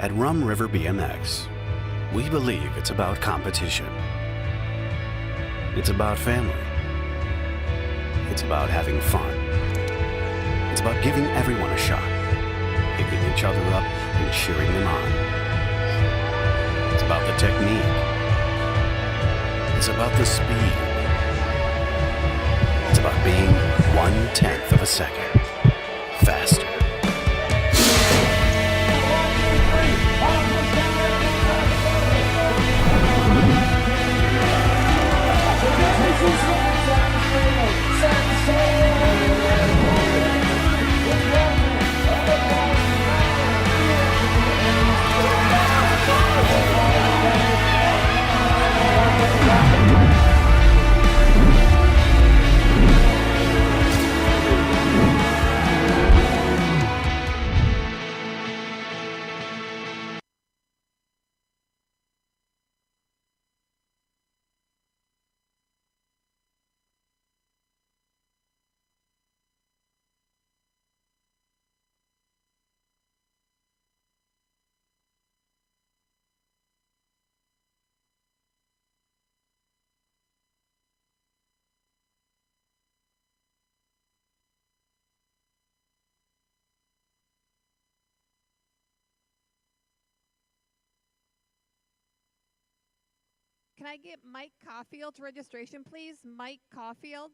At Rum River BMX, we believe it's about competition. It's about family. It's about having fun. It's about giving everyone a shot, picking each other up and cheering them on. It's about the technique. It's about the speed. It's about being 1/10 of a second faster. Can I get Mike Caulfield's registration, please? Mike Caulfield.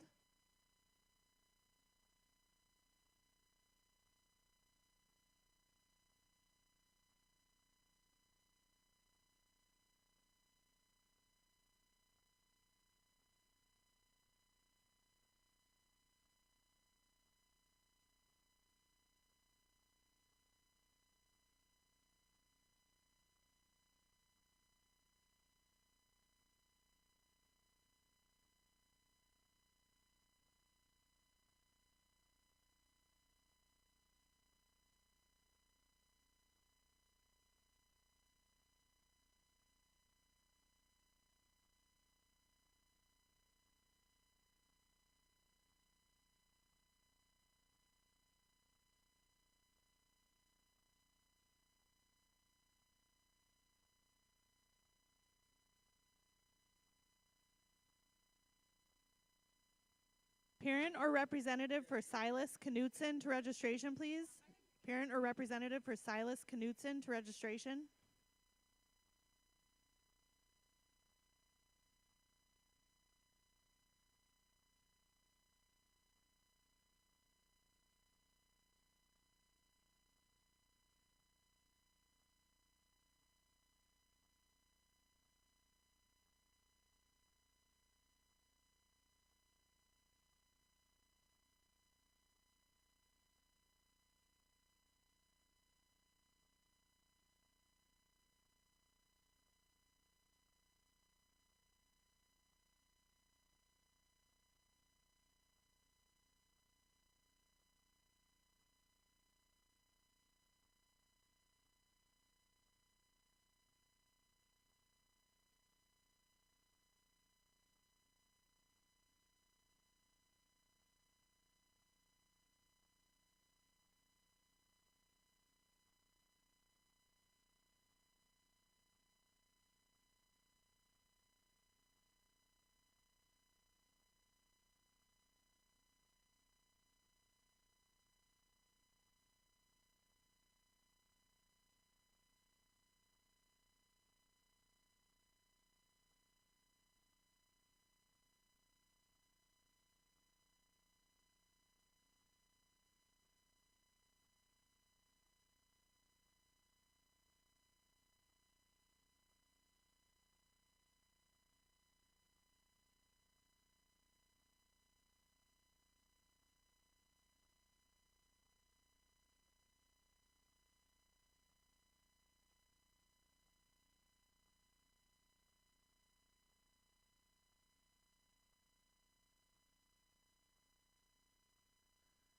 Parent or representative for Silas Knutson to registration, please. Parent or representative for Silas Knutson to registration.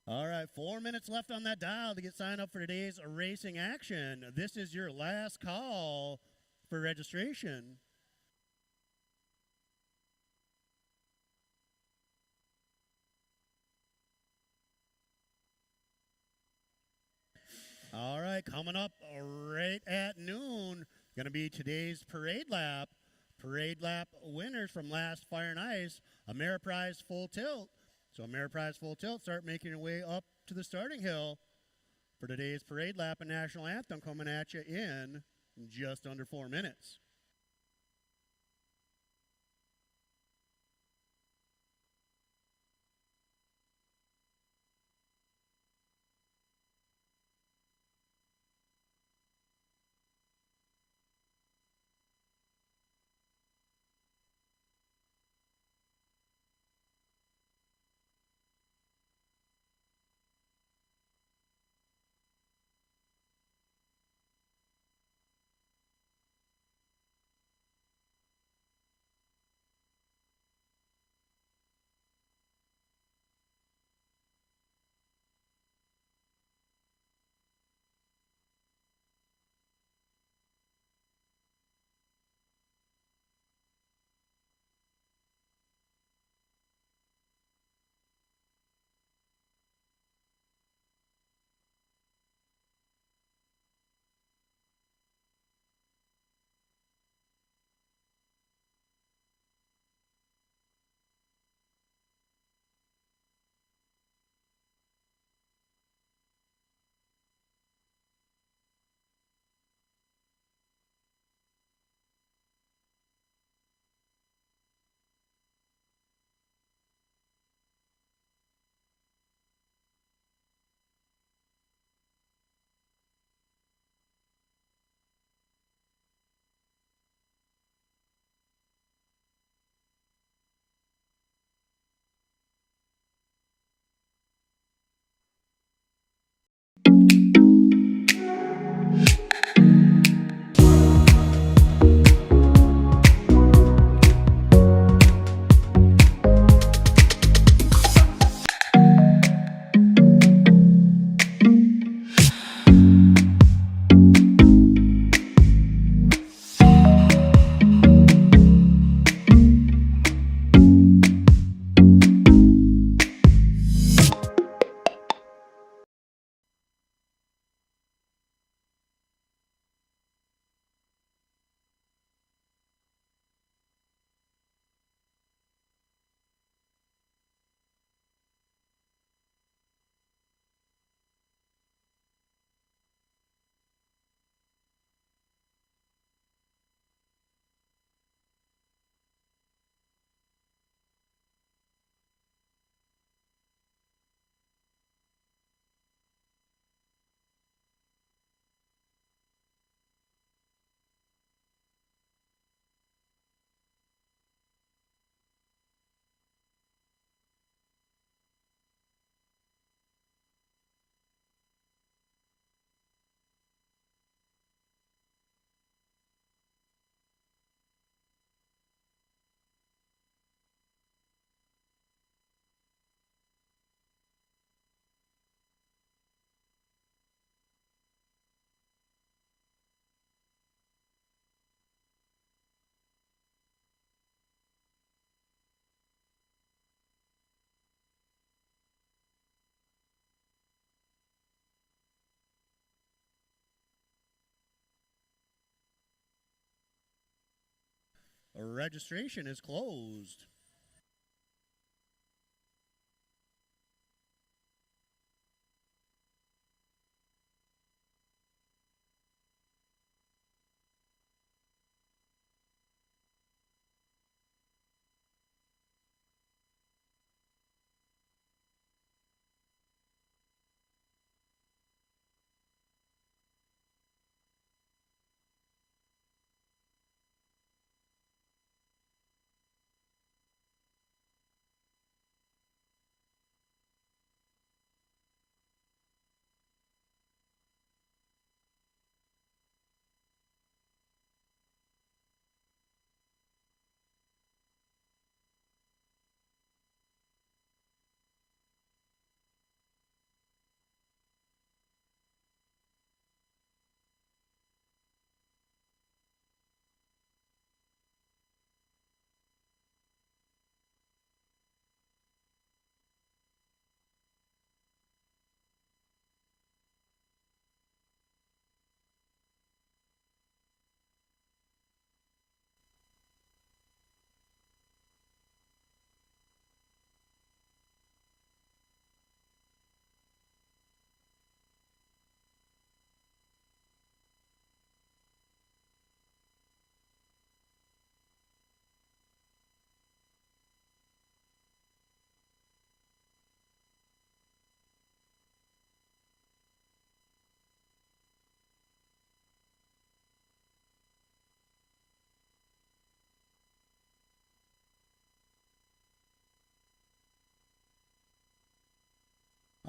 All right, 4 minutes left on that dial to get signed up for today's racing action. This is your last call for registration. All right, coming up, right at noon, going to be today's parade lap. Parade lap winners from last Fire and Ice, Ameriprise Full Tilt. So Ameriprise Full Tilt, start making your way up to the starting hill for today's parade lap and national anthem coming at you in just under 4 minutes. Registration is closed.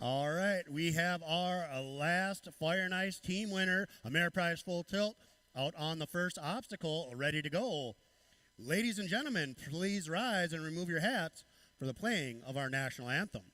All right, we have our last Fire and Ice team winner, Ameriprise Full Tilt, out on the first obstacle, ready to go. Ladies and gentlemen, please rise and remove your hats for the playing of our national anthem.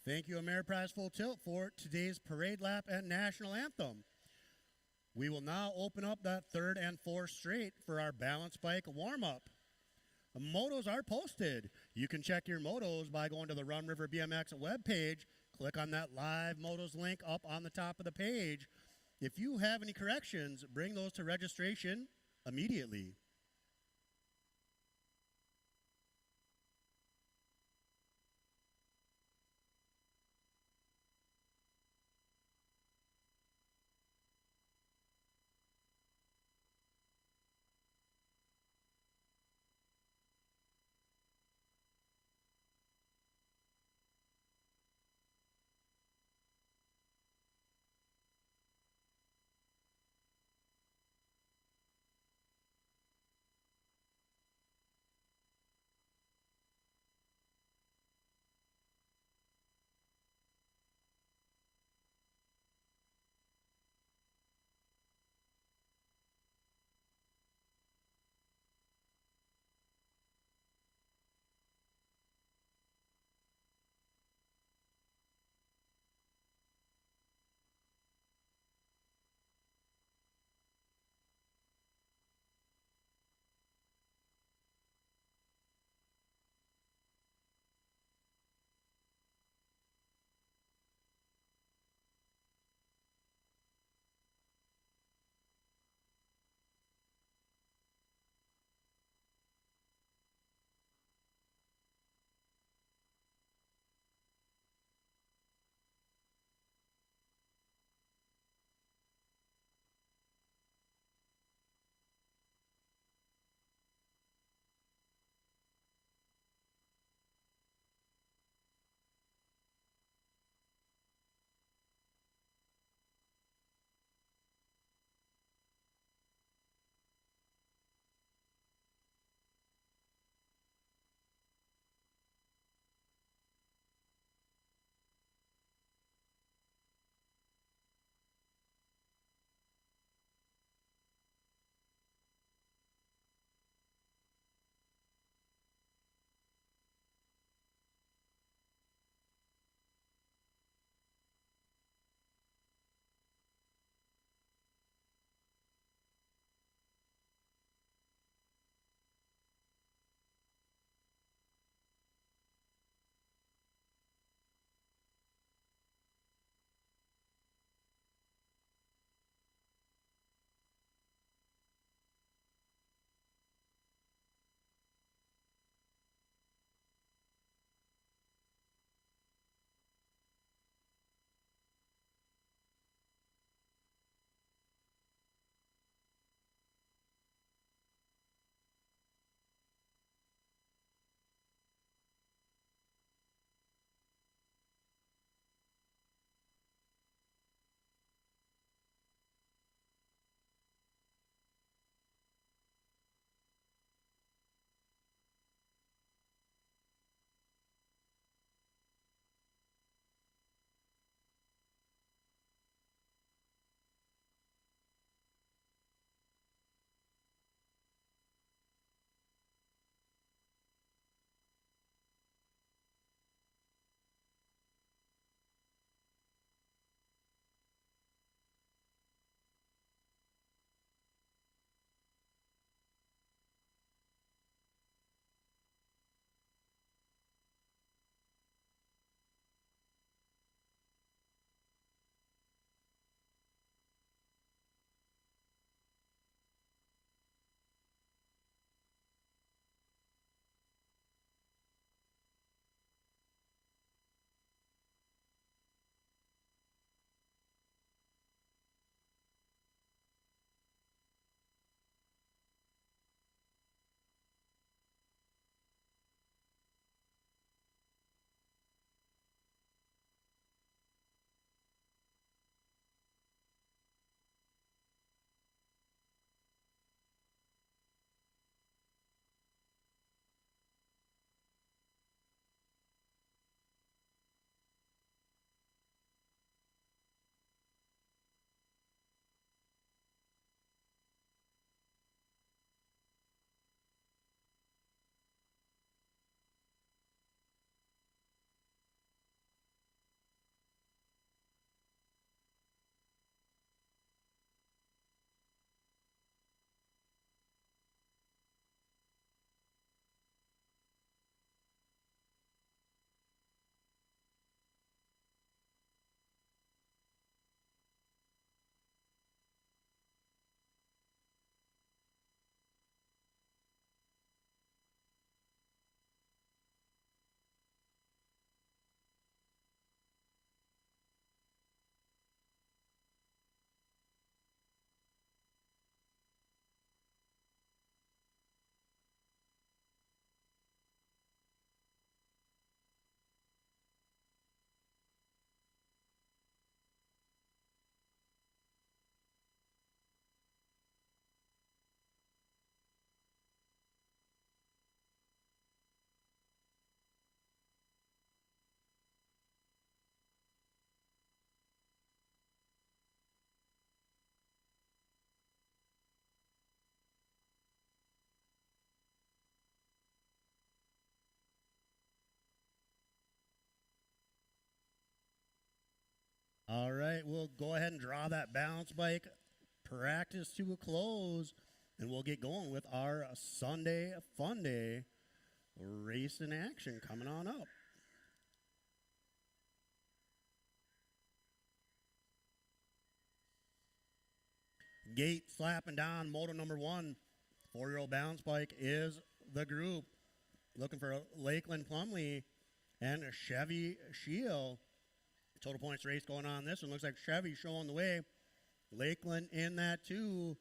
Thank you, Ameriprise Full Tilt, for today's parade lap and national anthem. We will now open up that third and fourth straight for our balance bike warm-up. Motos are posted. You can check your motos by going to the Run River BMX webpage. Click on that live motos link up on the top of the page. If you have any corrections, bring those to registration immediately. right, we'll go ahead and draw that balance bike practice to a close, and we'll get going with our Sunday Fun Day race in action coming on up. Gate slapping down moto number 1. 4-year-old balance bike is the group. Looking for Lakeland Plumley and a Chevy Shield. Total points race going on this one. Looks like Chevy showing the way. Lakeland in that too.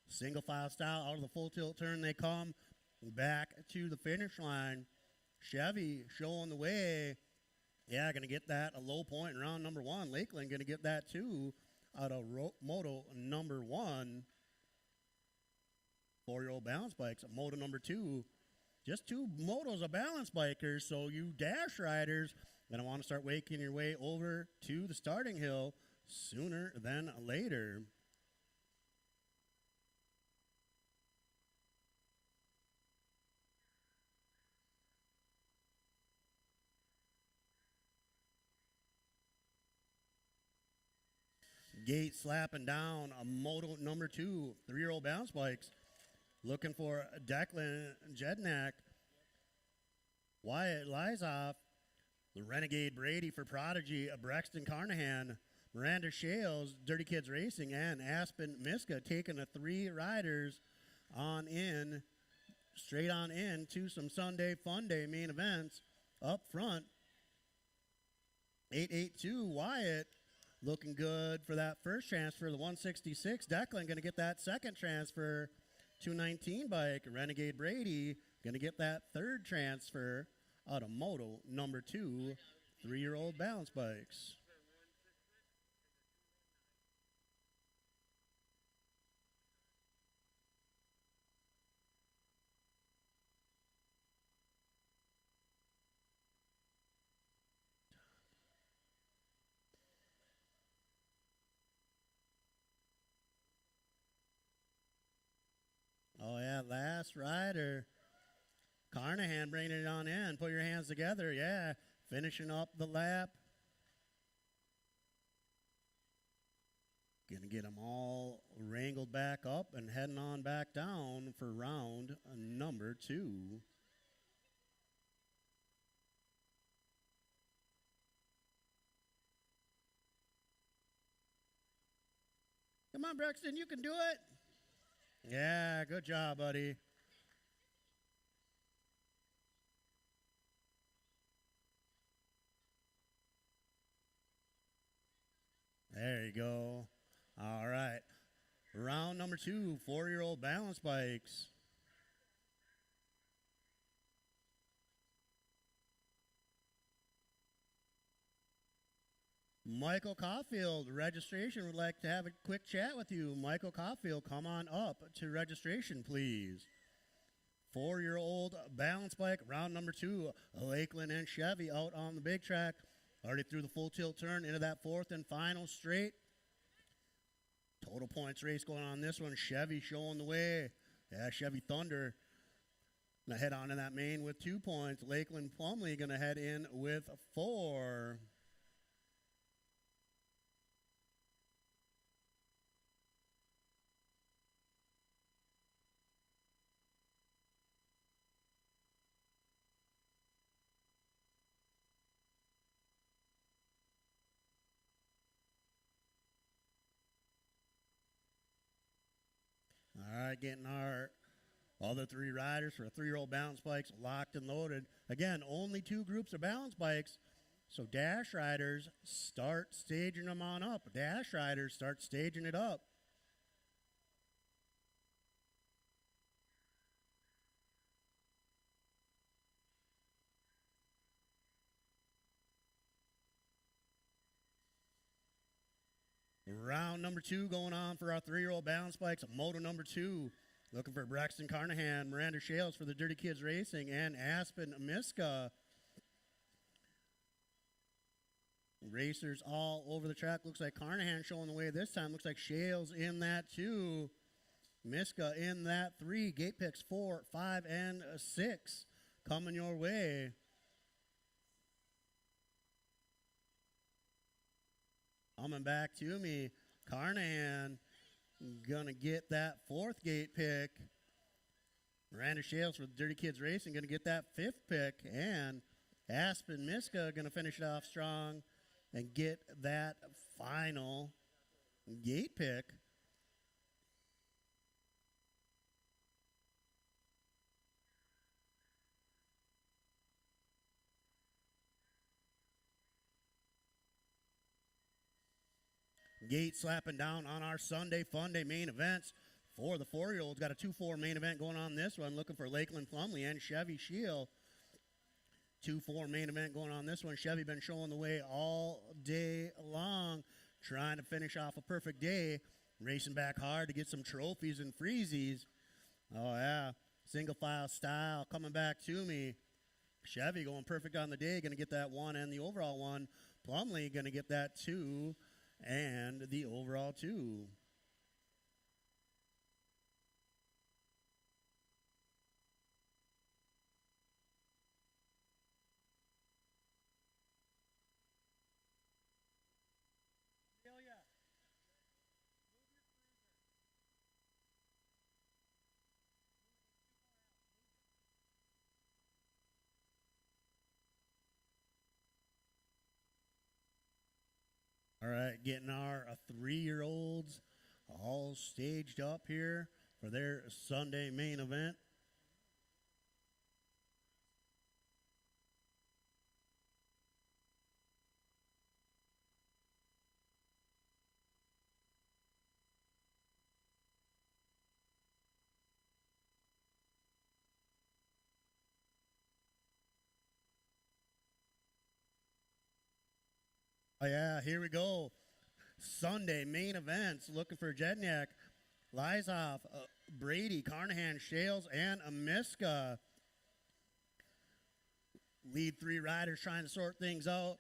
Single file style out of the full tilt turn they come back to the finish line. Chevy showing the way. Yeah, going to get that a low point in round number 1. Lakeland going to get that too out of moto number 1. 4-year-old balance bikes at moto number 2. Just 2 motos of balance bikers, so you dash riders going to want to start making your way over to the starting hill sooner than later. Gate slapping down a moto number 2, 3-year-old balance bikes. Looking for Declan Jednak. Wyatt Lizoff. The Renegade Brady for Prodigy. Brexton Carnahan. Miranda Shales, Dirty Kids Racing, and Aspen Miska taking the 3 riders on in, straight on in to some Sunday Fun Day main events. Up front, 882 Wyatt. Looking good for that first transfer, the 166. Declan going to get that second transfer, 219 bike. Renegade Brady going to get that third transfer out of moto number 2, 3-year-old balance bikes. Oh, yeah, last rider. Carnahan bringing it on in. Put your hands together. Yeah, finishing up the lap. Going to get them all wrangled back up and heading on back down for round number 2. Come on, Brexton, you can do it. Yeah, good job, buddy. There you go. All right. Round number 2, 4-year-old balance bikes. Michael Caulfield, registration, would like to have a quick chat with you. Michael Caulfield, come on up to registration, please. 4-year-old balance bike, round number 2. Lakeland and Chevy out on the big track. Already through the full tilt turn into that 4th and final straight. Total points race going on this one. Chevy showing the way. Yeah, Chevy Thunder. Gonna head on to that main with 2 points. Lakeland Plumley gonna head in with 4. All right, getting our other 3 riders for 3-year-old balance bikes locked and loaded. Again, only 2 groups of balance bikes. So dash riders, start staging them on up. Dash riders, start staging it up. Round number 2 going on for our 3-year-old balance bikes. Moto number 2. Looking for Braxton Carnahan, Miranda Shales for the Dirty Kids Racing, and Aspen Miska. Racers all over the track. Looks like Carnahan showing the way this time. Looks like Shales in that 2. Miska in that 3. Gate picks 4, 5, and 6 coming your way. Coming back to me, Carnahan gonna get that fourth gate pick. Miranda Shales for the Dirty Kids Racing gonna get that fifth pick, and Aspen Miska gonna finish it off strong and get that final gate pick. Gate slapping down on our Sunday Fun Day main events for the 4-year-olds. Got a 2-4 main event going on this one. Looking for Lakeland Plumley and Chevy Shield. 2-4 main event going on this one. Chevy been showing the way all day long, trying to finish off a perfect day, racing back hard to get some trophies and freezies. Oh, yeah. Single file style coming back to me. Chevy going perfect on the day, going to get that 1 and the overall 1. Plumley going to get that 2 and the overall 2. All right, getting our 3-year-olds all staged up here for their Sunday main event. Oh, yeah, here we go. Sunday main events. Looking for Jedniak, Lizoff, Brady, Carnahan, Shales, and Amiska. Lead 3 riders trying to sort things out.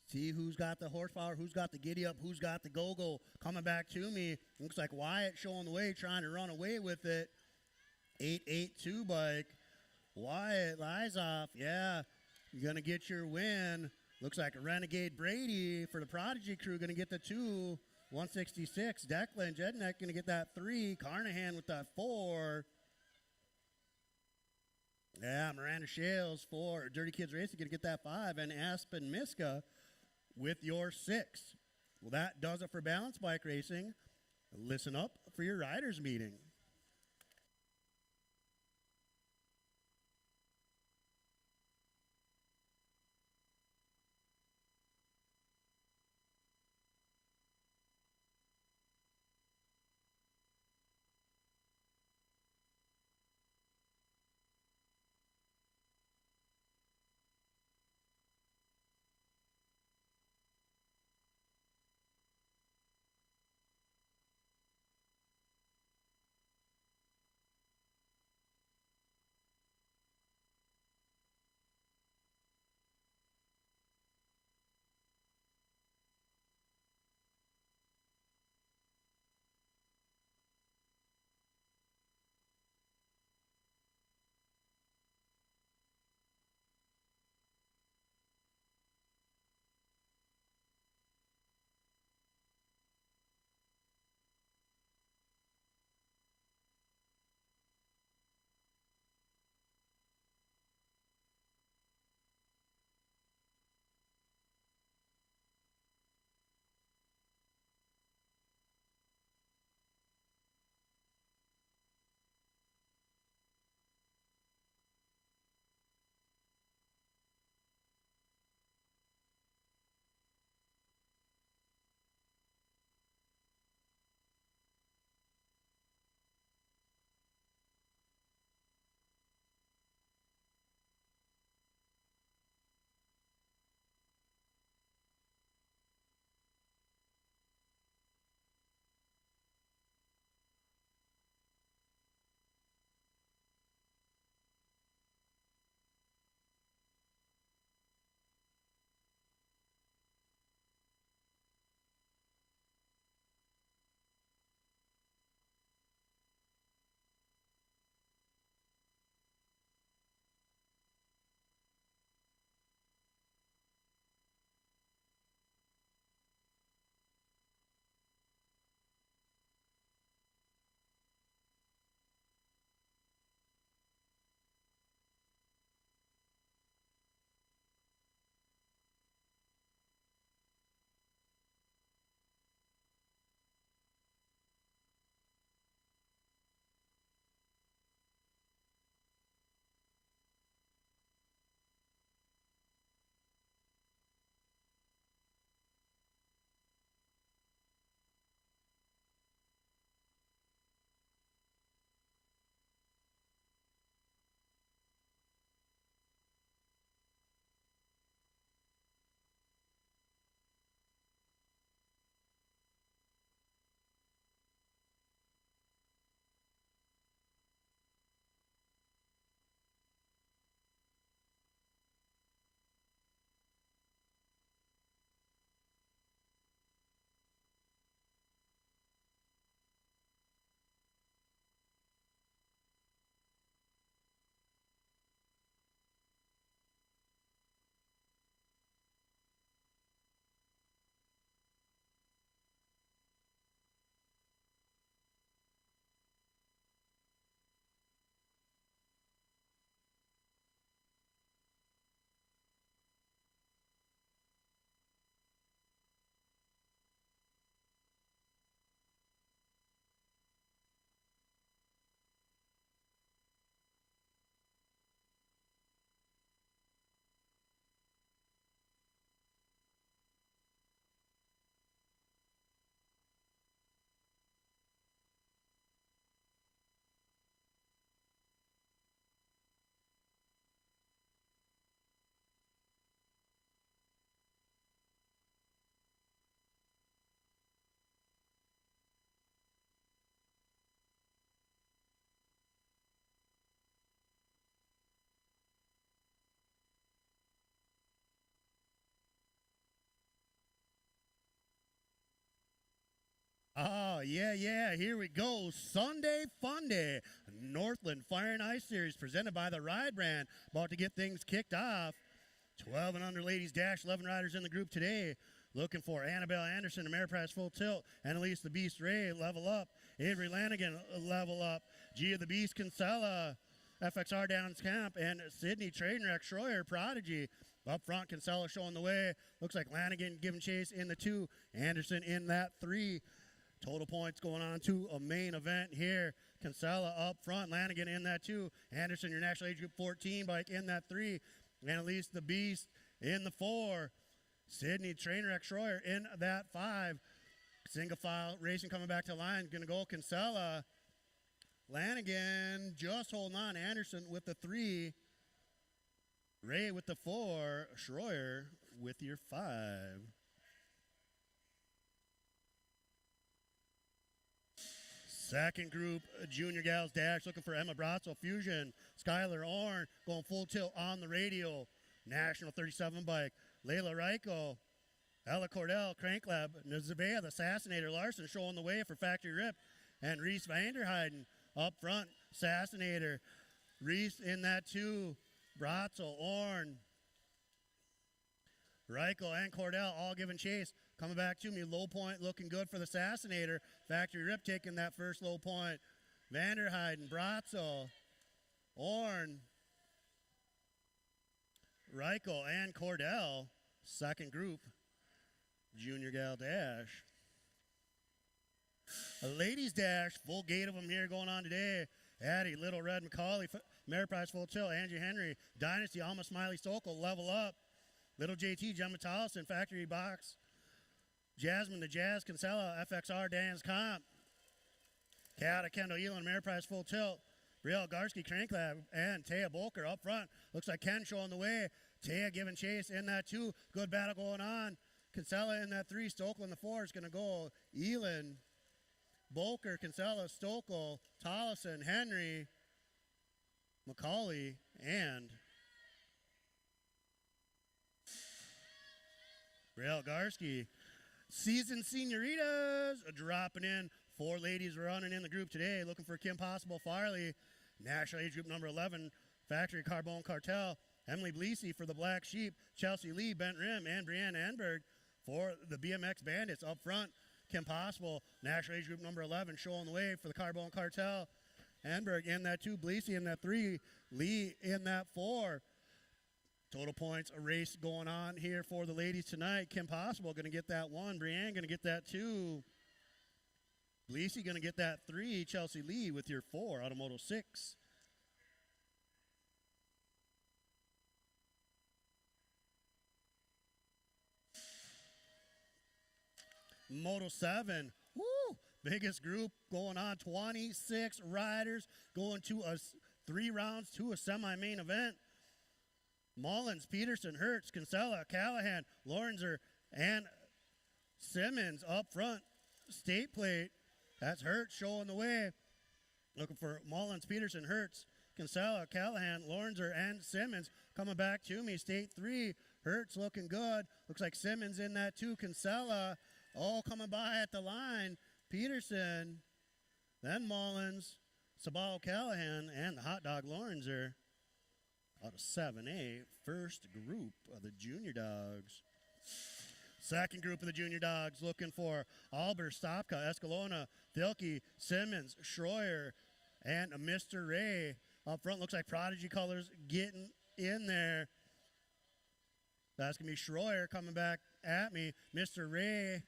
See who's got the horsepower, who's got the giddy up, who's got the go-go. Coming back to me. Looks like Wyatt showing the way, trying to run away with it. 882 bike. Wyatt, Lizoff, yeah, you're going to get your win. Looks like a Renegade Brady for the Prodigy crew going to get the 2. 166. Declan Jednick going to get that 3. Carnahan with that 4. Yeah, Miranda Shales for Dirty Kids Racing going to get that 5. And Aspen Miska with your 6. Well, that does it for Balance Bike Racing. Listen up for your riders meeting. Yeah, here we go. Sunday Fun Day. Northland Fire and Ice Series presented by the Ride brand. About to get things kicked off. 12 and under ladies dash, 11 riders in the group today. Looking for Annabelle Anderson, Ameriprise Full Tilt, Annalise the Beast Ray, level up. Avery Lanigan, level up. Gia the Beast Kinsella, FXR Downs Camp, and Sydney Trainwreck Schroyer Prodigy. Up front, Kinsella showing the way. Looks like Lanigan giving chase in the 2. Anderson in that 3. Total points going on to a main event here. Kinsella up front, Lanigan in that 2. Anderson, your national age group 14 bike in that 3. Annalise the Beast in the 4. Sydney Trainwreck Schroyer in that 5. Single file racing coming back to line. Going to go Kinsella. Lanigan just holding on. Anderson with the 3. Ray with the 4. Schroyer with your 5. Second group, junior gals dash, looking for Emma Brazzo, Fusion, Skylar Orn, going full tilt on the radial, National 37 bike, Layla Reiko, Ella Cordell, Crank Lab, Nazavea, the Assassinator, Larson showing the way for Factory Rip, and Reese Vanderheiden up front, Assassinator, Reese in that 2, Brazzo, Orn, Reiko, and Cordell all giving chase. Coming back to me, low point looking good for the Assassinator. Factory Rip taking that first low point. Vanderheiden, Brazzo, Orn, Reiko, and Cordell. Second group, junior gal dash. A ladies dash, full gate of them here going on today. Addie, Little Red McCauley, Ameriprise Full Tilt, Angie Henry, Dynasty, Alma Smiley Sokol, level up. Little JT, Gemma Tollison, Factory Box. Jasmine the Jazz, Kinsella, FXR, Dan's Comp. Kata, Kendall Elon, Ameriprise Full Tilt. Brielle Garski, Crank Lab, and Taya Bolker up front. Looks like Ken showing the way. Taya giving chase in that 2. Good battle going on. Kinsella in that 3. Stokel in the 4 is going to go. Elon, Bolker, Kinsella, Stokel, Tollison, Henry, McCauley, and Brielle Garski. Seasoned Senoritas dropping in. 4 ladies running in the group today. Looking for Kim Possible Farley. National age group number 11. Factory Carbone Cartel. Emily Bleasy for the Black Sheep. Chelsea Lee, Bent Rim, and Brianne Enberg for the BMX Bandits. Up front, Kim Possible. National age group number 11 showing the way for the Carbone Cartel. Enberg in that 2. Bleasy in that 3. Lee in that 4. Total points, a race going on here for the ladies tonight. Kim Possible going to get that 1. Brianne going to get that 2. Bleasy going to get that 3. Chelsea Lee with your 4. Automoto 6. Moto 7. Woo! Biggest group going on. 26 riders going to 3 rounds to a semi-main event. Mullins, Peterson, Hertz, Kinsella, Callahan, Lorenzer, and Simmons up front. State plate. That's Hertz showing the way. Looking for Mullins, Peterson, Hertz, Kinsella, Callahan, Lorenzer, and Simmons. Coming back to me. State 3. Hertz looking good. Looks like Simmons in that 2. Kinsella all coming by at the line. Peterson, then Mullins, Sabal Callahan, and the hot dog Lorenzer. Out of 7A, first group of the junior dogs. Second group of the junior dogs looking for Albert, Stopka, Escalona, Thilke, Simmons, Schroyer, and Mr. Ray. Up front looks like Prodigy colors getting in there. That's going to be Schroyer coming back at me. Mr. Ray.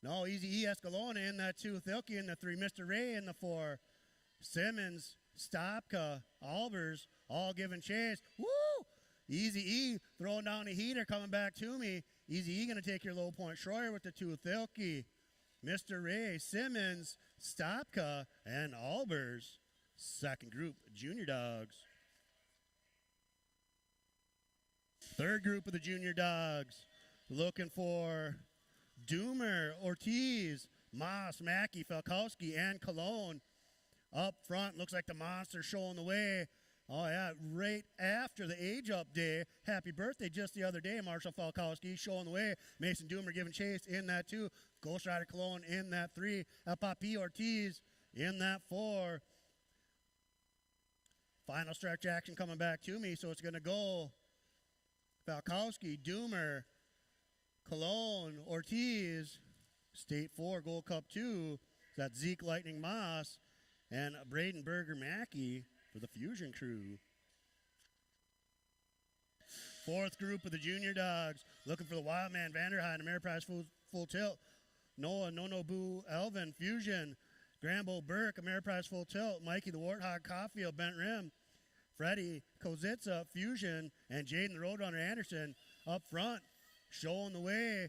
No, Easy E, Escalona in that 2. Thilke in the 3. Mr. Ray in the 4. Simmons, Stopka, Albers, all giving chase. Woo! Easy E throwing down a heater, coming back to me. Easy E going to take your low point. Schroyer with the 2. Thilke, Mr. Ray, Simmons, Stopka, and Albers. Second group, junior dogs. Third group of the junior dogs looking for Doomer, Ortiz, Moss, Mackey, Falkowski, and Cologne. Up front, looks like the monster showing the way. Oh, yeah, right after after the age up day. Happy birthday just the other day. Marshall Falkowski showing the way. Mason Doomer giving chase in that 2. Ghost Rider Cologne in that 3. El Papi Ortiz in that 4. Final stretch action coming back to me, so it's going to go Falkowski, Doomer, Cologne, Ortiz, State 4, Gold Cup 2. That's Zeke Lightning Moss and Braden Berger Mackey for the Fusion crew. Fourth group of the junior dogs looking for the Wildman Vanderheide, Ameriprise full tilt. Noah Nonobu Elvin Fusion. Grambo Burke Ameriprise full tilt. Mikey the Warthog Caulfield Bent Rim. Freddie Kozitza Fusion and Jaden the Roadrunner Anderson up front showing the way.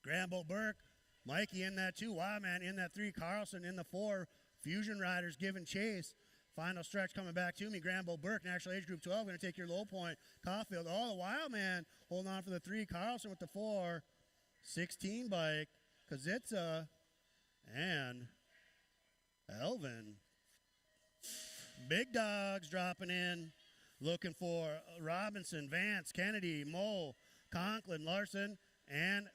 Grambo Burke, Mikey in that 2. Wildman in that 3. Carlson in the 4. Fusion Riders giving chase. Final stretch coming back to me. Grambo Burke, National Age Group 12, going to take your low point. Caulfield, the Wildman holding on for the 3. Carlson with the 4. 16 bike. Kozitza and Elvin. Big dogs dropping in. Looking for Robinson, Vance, Kennedy, Moe, Conklin, Larson, and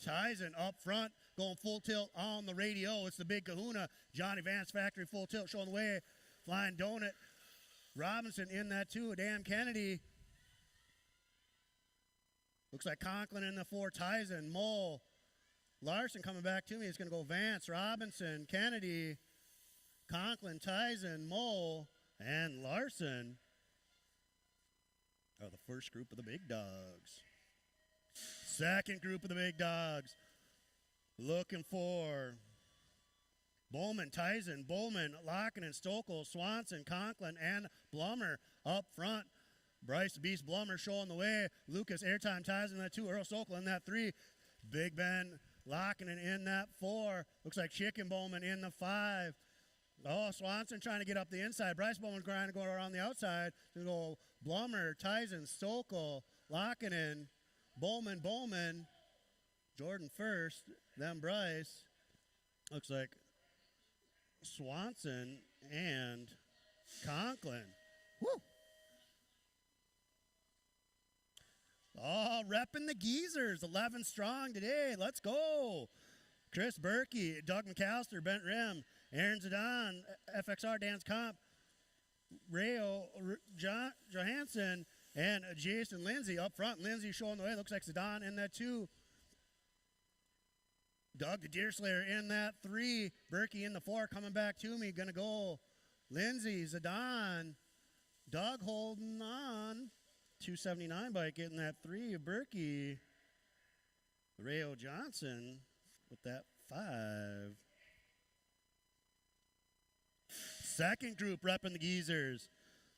Tyson up front. Going full tilt on the radio. It's the big kahuna. Johnny Vance Factory full tilt showing the way. Flying Donut. Robinson in that 2. Dan Kennedy. Looks like Conklin in the 4. Tyson, Moe, Larson coming back to me. It's going to go Vance, Robinson, Kennedy, Conklin, Tyson, Moe, and Larson are the first group of the big dogs. Second group of the big dogs looking for Bowman, Tyson, Bowman, Lockinen, Stokel, Swanson, Conklin, and Blummer up front. Bryce the Beast Blummer showing the way. Lucas Airtime Tyson in that 2. Earl Stokel in that 3. Big Ben Lockinen in that 4. Looks like Chicken Bowman in the 5. Oh, Swanson trying to get up the inside. Bryce Bowman trying to go around the outside. Going to go Blummer, Tyson, Stokel, Lockinen, Bowman, Jordan first, then Bryce. Looks like Swanson and Conklin. Woo! Oh, repping the Geezers, 11 strong today. Let's go. Chris Berkey, Doug McAllister, Bent Rim, Aaron Zidane, FXR Dance Comp, Rayo Johansson, and Jason Lindsay up front. Lindsay showing the way. Looks like Zidane in that 2. Doug the Deerslayer in that 3. Berkey in the 4. Coming back to me. Going to go Lindsay, Zidane, Doug holding on. 279 bike getting that 3 of Berkey. Rayo Johnson with that 5. Second group repping the Geezers.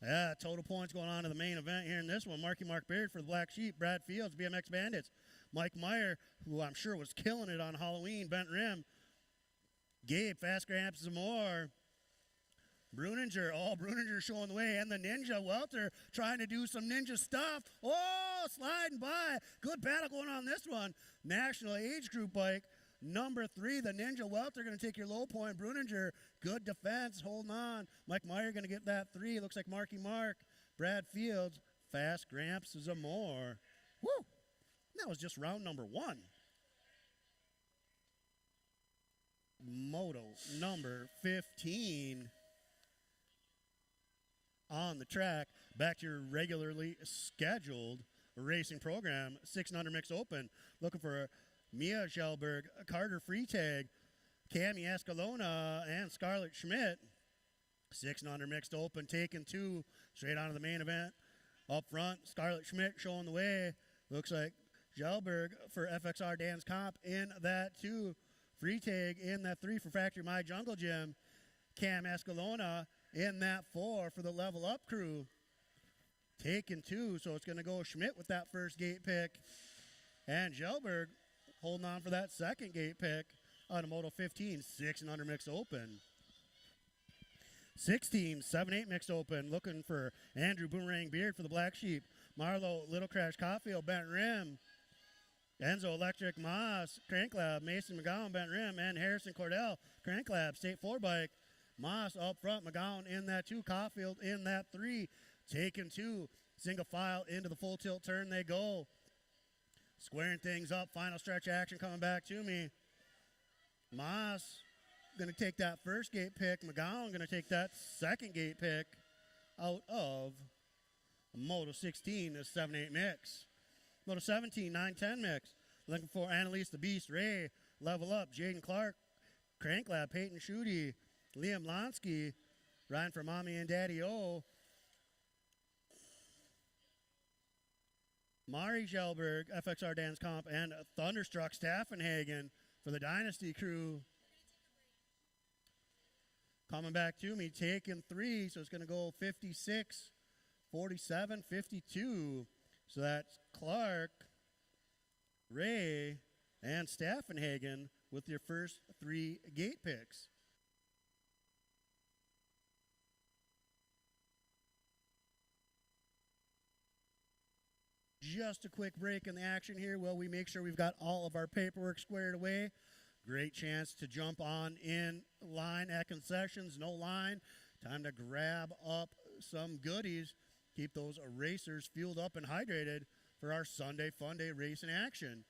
Yeah, total points going on to the main event here in this one. Marky Mark Beard for the Black Sheep. Brad Fields, BMX Bandits. Mike Meyer, who I'm sure was killing it on Halloween. Bent Rim. Gabe, Fast Gramps Zamore. Bruninger, Bruninger showing the way, and the Ninja Welter trying to do some ninja stuff. Oh, sliding by. Good battle going on this one. National Age Group bike, number 3, the Ninja Welter going to take your low point. Bruninger, good defense, holding on. Mike Meyer going to get that 3. Looks like Marky Mark. Brad Fields, Fast Gramps Zamore. Woo! That was just round number 1. Moto number 15. On the track, back to your regularly scheduled racing program. 600 Mixed Open. Looking for Mia Schellberg, Carter Freetag, Cami Escalona, and Scarlett Schmidt. 600 Mixed Open taking 2 straight on to the main event. Up front, Scarlett Schmidt showing the way. Looks like Schellberg for FXR Dance Comp in that 2. Freetag in that 3 for Factory My Jungle Gym. Cam Escalona in that 4 for the Level Up crew. Taking 2, so it's going to go Schmidt with that first gate pick. And Schellberg holding on for that second gate pick on a Moto 15, 600 Mixed Open. 16, 7-8 Mixed Open, looking for Andrew Boomerang Beard for the Black Sheep. Marlo Little Crash Caulfield, Bent Rim. Enzo Electric Moss, Crank Lab, Mason McGowan, Bent Rim, and Harrison Cordell, Crank Lab, State 4 bike. Moss up front, McGowan in that 2, Caulfield in that 3. taking 2. Single file into the full tilt turn they go. Squaring things up. Final stretch action coming back to me. Moss going to take that first gate pick. McGowan going to take that second gate pick out of Moto 16, a 7-8 mix. Moto 17, 9-10 mix. Looking for Annalise the Beast, Ray, Level Up, Jaden Clark, Crank Lab, Peyton Schutte, Liam Lonsky, riding for Mommy and Daddy O. Mari Gelberg, FXR Dance Comp, and Thunderstruck Staffenhagen for the Dynasty crew. Coming back to me, taking 3, so it's going to go 56, 47, 52. So that's Clark, Ray, and Staffenhagen with your first 3 gate picks. Just a quick break in the action here while we make sure we've got all of our paperwork squared away. Great chance to jump on in line at concessions, no line. Time to grab up some goodies. Keep those racers fueled up and hydrated for our Sunday Fun Day race in action.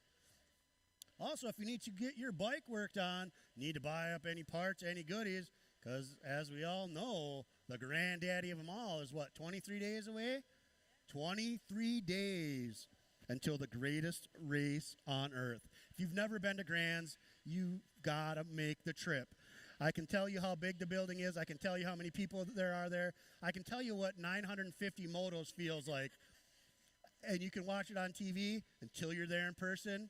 Also, if you need to get your bike worked on, need to buy up any parts, any goodies, because as we all know, the granddaddy of them all is what, 23 days away? 23 days until the greatest race on earth. If you've never been to Grands, you gotta make the trip. I can tell you how big the building is. I can tell you how many people there are there. I can tell you what 950 motos feels like. And you can watch it on TV until you're there in person.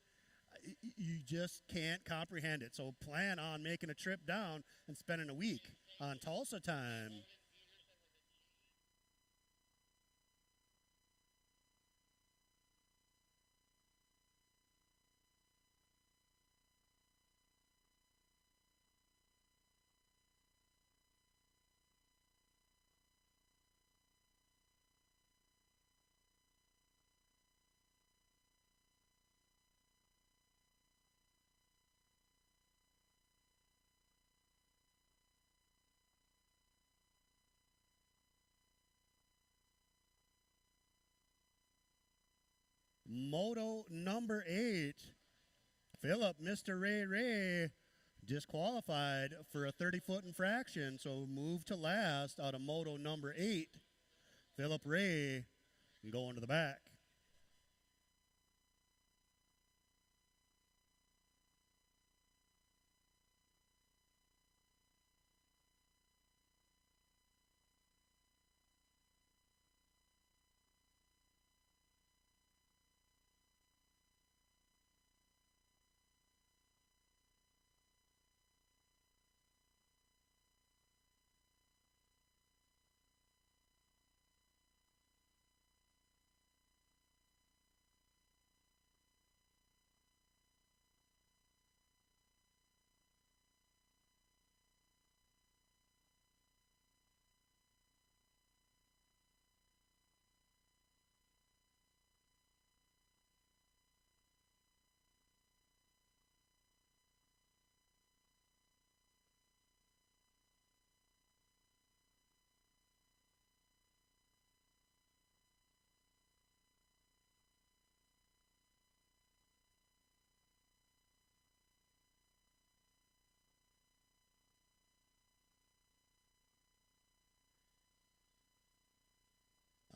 You just can't comprehend it. So plan on making a trip down and spending a week on Tulsa time. Moto number 8, Philip, Mr. Ray, disqualified for a 30-foot infraction, so moved to last out of Moto number 8. Philip Ray going to the back.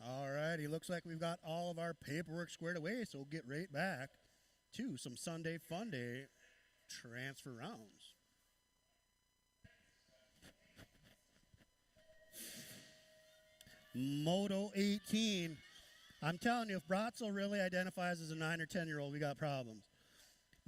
All righty, looks like we've got all of our paperwork squared away, so we'll get right back to some Sunday Fun Day transfer rounds. Moto 18. I'm telling you, if Bratzel really identifies as a 9 or 10-year-old, we got problems.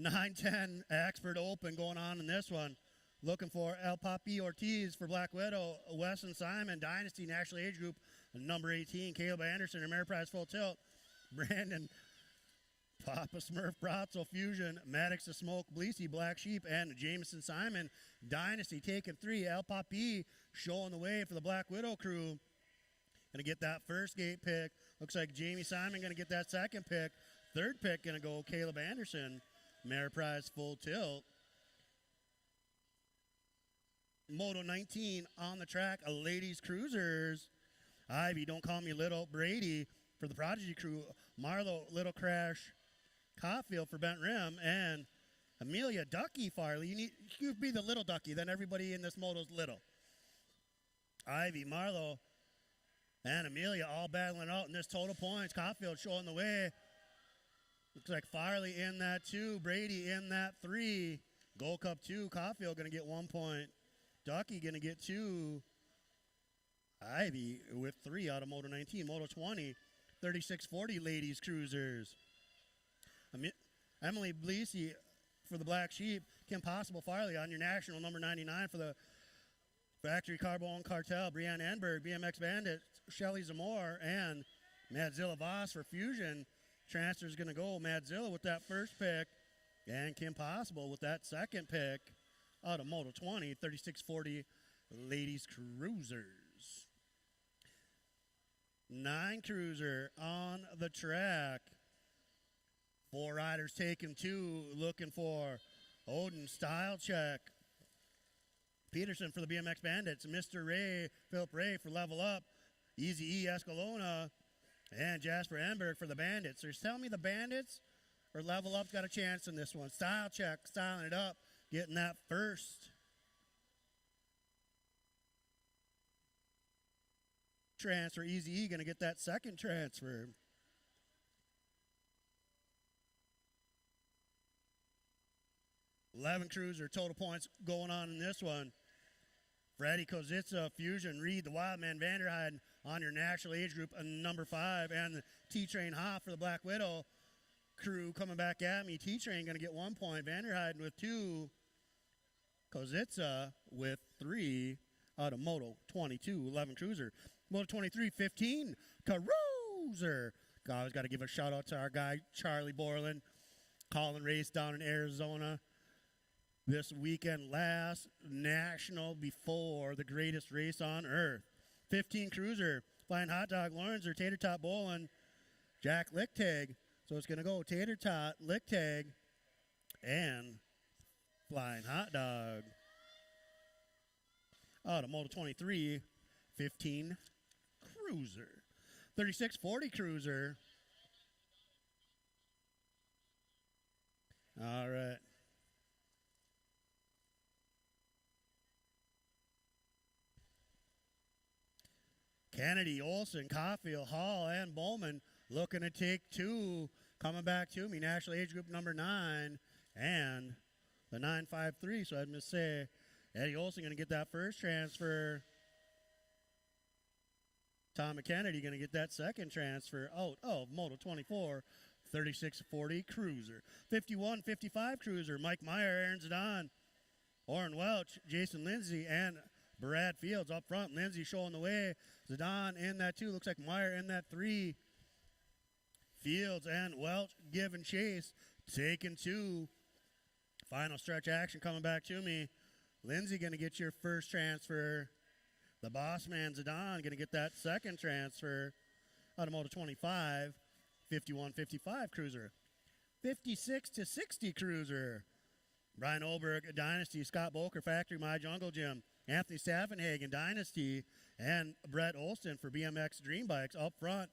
9-10 Expert Open going on in this one. Looking for El Papi Ortiz for Black Widow, Wesson Simon, Dynasty National Age Group, number 18, Caleb Anderson, Ameriprise Full Tilt, Brandon Papa Smurf Bratzel Fusion, Maddox the Smoke, Bleasy Black Sheep, and Jameson Simon, Dynasty taking 3, El Papi showing the way for the Black Widow crew. Going to get that first gate pick. Looks like Jamie Simon going to get that second pick. Third pick going to go Caleb Anderson, Ameriprise Full Tilt. Moto 19 on the track, a ladies cruisers. Ivy, Don't Call Me Little. Brady for the Prodigy crew. Marlo, Little Crash. Caulfield for Bent Rim. And Amelia, Ducky Farley. You be the little ducky, then everybody in this moto's little. Ivy, Marlo, and Amelia all battling out in this total points. Caulfield showing the way. Looks like Farley in that 2. Brady in that 3. Gold Cup 2. Caulfield going to get 1 point. Ducky going to get 2. Ivy with 3 out of Moto 19. Moto 20, 3640 ladies cruisers. Emily Bleasy for the Black Sheep. Kim Possible Farley on your national number 99 for the Factory Carbone Cartel. Brianne Enberg, BMX Bandit. Shelly Zamore and Madzilla Voss for Fusion. Transfer is going to go Madzilla with that first pick. And Kim Possible with that second pick out of Moto 20, 3640 ladies cruisers. 9 cruiser on the track. 4 riders taking 2, looking for Odin Style Check. Peterson for the BMX Bandits. Mr. Ray, Philip Ray for Level Up. Easy E Escalona. And Jasper Enberg for the Bandits. So tell me the Bandits or Level Up's got a chance in this one. Style Check, styling it up, getting that first transfer. Easy E going to get that second transfer. $11 cruiser total points going on in this one. Freddie Kozitsa, Fusion, Reed, the Wildman, Vanderheiden on your national age group, number 5, and the T-Train Hoff for the Black Widow crew coming back at me. T-Train going to get 1 point, Vanderheiden with 2, Kozitsa with 3 out of Moto 22, 11 cruiser. Moto 23, 15, cruiser. Always got to give a shout out to our guy, Charlie Borland, calling race down in Arizona this weekend, last national before the greatest race on earth. 15 cruiser, Flying Hot Dog, Lawrence or Tater Tot Bowling, Jack Lichttag. So it's going to go Tater Tot, Lichttag, and Flying Hot Dog. Out of Moto 23, 15 cruiser. 3640 cruiser. All right. Kennedy, Olson, Caulfield, Hall, and Bowman looking to take 2. Coming back to me, national age group number 9 and the 953. So I'd just say Eddie Olson going to get that first transfer. Tom Kennedy going to get that second transfer out of Moto 24, 3640 cruiser. 51-55 cruiser, Mike Meyer, Aaron Zidane, Orrin Welch, Jason Lindsay, and Brad Fields up front. Lindsay showing the way. Zidane in that 2. Looks like Meyer in that 3. Fields and Welch giving chase. Taking 2. Final stretch action coming back to me. Lindsay going to get your first transfer. The boss man, Zidane, going to get that second transfer. Out of Moto 25. 51-55 cruiser. 56-60 cruiser. Brian Olberg, Dynasty. Scott Bolker, Factory My Jungle Gym. Anthony Staffenhagen, Dynasty. And Brett Olson for BMX Dream Bikes up front.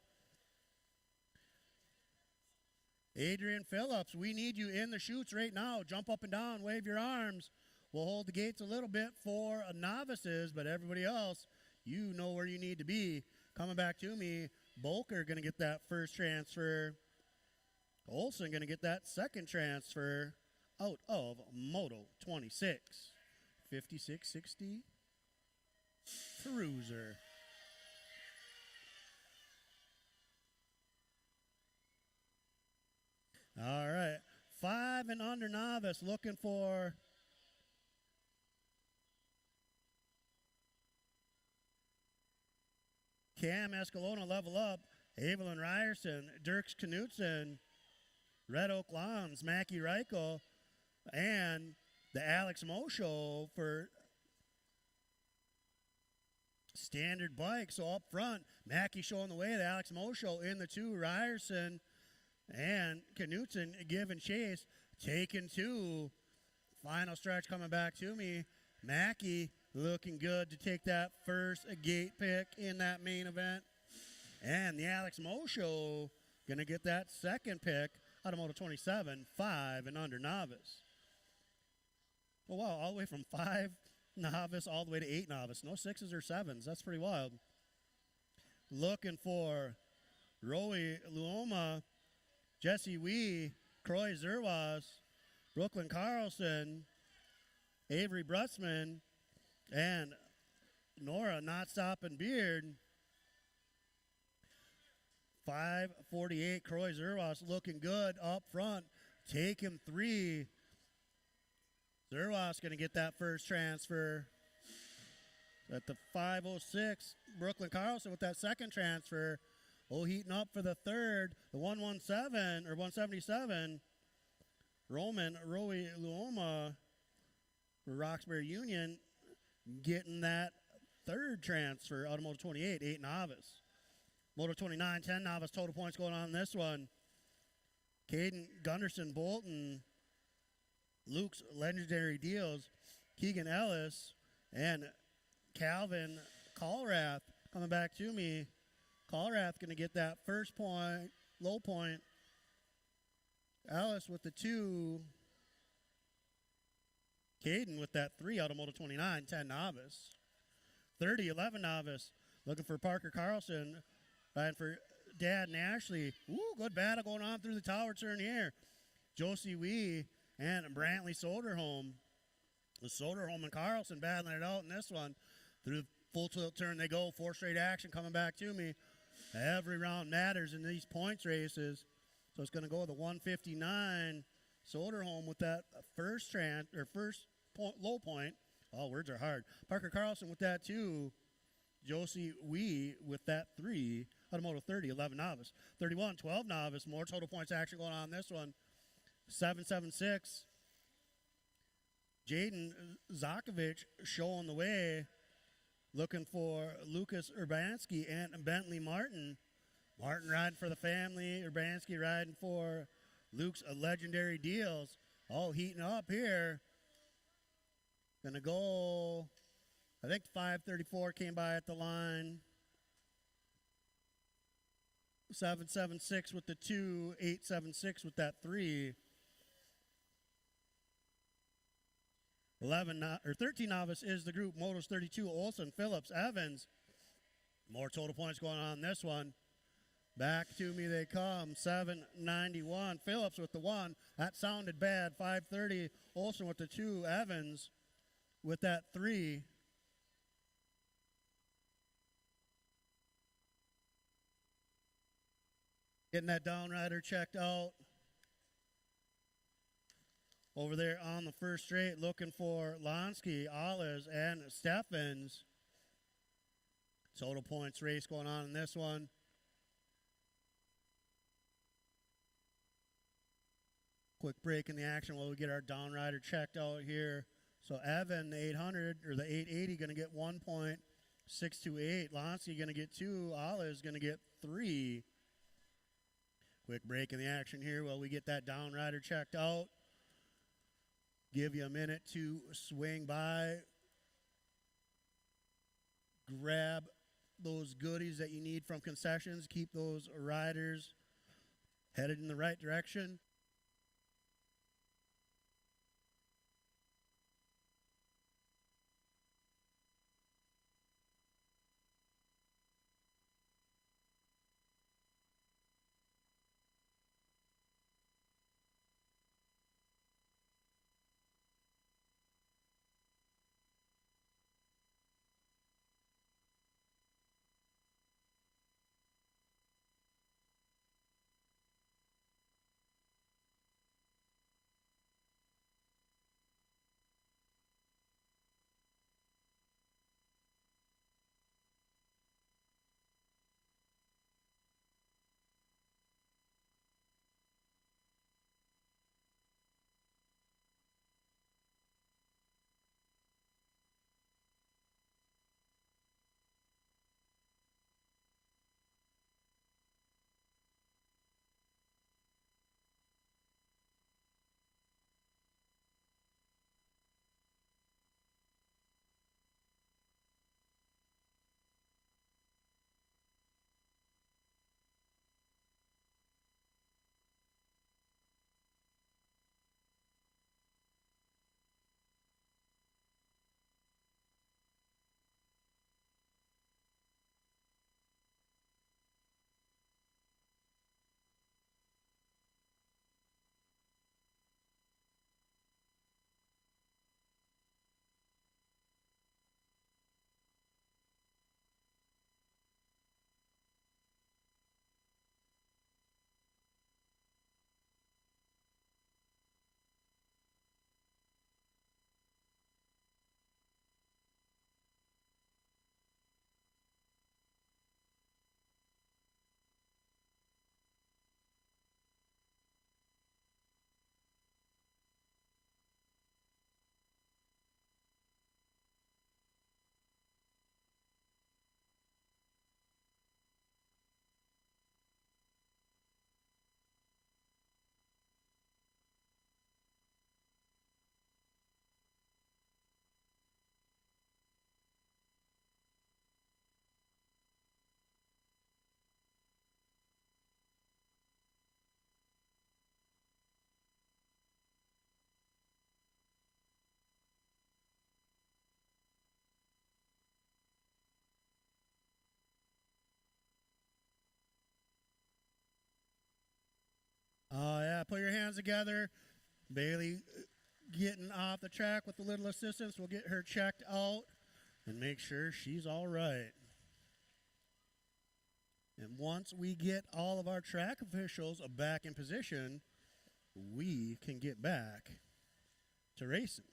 Adrian Phillips, we need you in the chutes right now. Jump up and down, wave your arms. We'll hold the gates a little bit for novices, but everybody else, you know where you need to be. Coming back to me, Bolker going to get that first transfer. Olson going to get that second transfer out of Moto 26. 56-60 cruiser. All right. 5 and under novice looking for Cam Escalona, Level Up, Evelyn Ryerson, Dirks Knutson, Red Oak Lawns, Mackie Reichel, and the Alex Mo Show for standard bike. So up front, Mackie showing the way, the Alex Mo Show in the 2, Ryerson and Knutson giving chase, taking 2. Final stretch coming back to me. Mackie looking good to take that first gate pick in that main event. And the Alex Moe Show going to get that second pick out of Moto 27, 5 and under novice. Oh, wow, all the way from 5 novice all the way to 8 novice. No 6s or 7s. That's pretty wild. Looking for Roey Luoma, Jesse Wee, Croy Zerwas, Brooklyn Carlson, Avery Brutzman, and Nora Not Stopping Beard. 548, Croy Zerwas looking good up front. Take him 3. Zerwas going to get that first transfer. At the 506, Brooklyn Carlson with that second transfer. Oh, heating up for the third. The 117 or 177. Roman Roey Luoma for Roxbury Union getting that third transfer out of Moto 28, 8 novice. Moto 29, 10 novice total points going on in this one. Caden Gunderson Bolton, Luke's Legendary Deals, Keegan Ellis, and Calvin Colrath coming back to me. Colrath going to get that first point, low point. Ellis with the 2. Caden with that 3 out of Moto 29, 10 novice. 30, 11 novice. Looking for Parker Carlson. Riding for Dad and Ashley. Ooh, good battle going on through the tower turn here. Josie Wee and Brantley Soderholm. The Soderholm and Carlson battling it out in this one. Through the full tilt turn they go. 4 straight action coming back to me. Every round matters in these points races. So it's going to go with a 159. Soderholm with that first point, low point. Oh, words are hard. Parker Carlson with that 2. Josie Wee with that 3. Out of Moto 30, 11 novice. 31, 12 novice. More total points action going on in this one. 776. Jaden Zakovich showing the way. Looking for Lucas Urbanski and Bentley Martin. Martin riding for the family. Urbanski riding for Luke's Legendary Deals. All heating up here. Gonna go, I think 534 came by at the line. 776 with the 2, 876 with that 3. 13 novice is the group. Motos 32, Olson, Phillips, Evans. More total points going on in this one. Back to me they come. 791. Phillips with the 1. That sounded bad. 530. Olson with the 2. Evans with that 3. Getting that downrider checked out. Over there on the first straight, looking for Lonsky, Olives, and Steffens. Total points race going on in this one. Quick break in the action while we get our downrider checked out here. So Evan, the 800, or the 880, going to get 1 point. 628. Lonsky going to get 2. Olives going to get 3. Quick break in the action here while we get that downrider checked out. Give you a minute to swing by, grab those goodies that you need from concessions, keep those riders headed in the right direction. hands together. Bailey getting off the track with a little assistance. We'll get her checked out and make sure she's all right. And once we get all of our track officials back in position, we can get back to racing.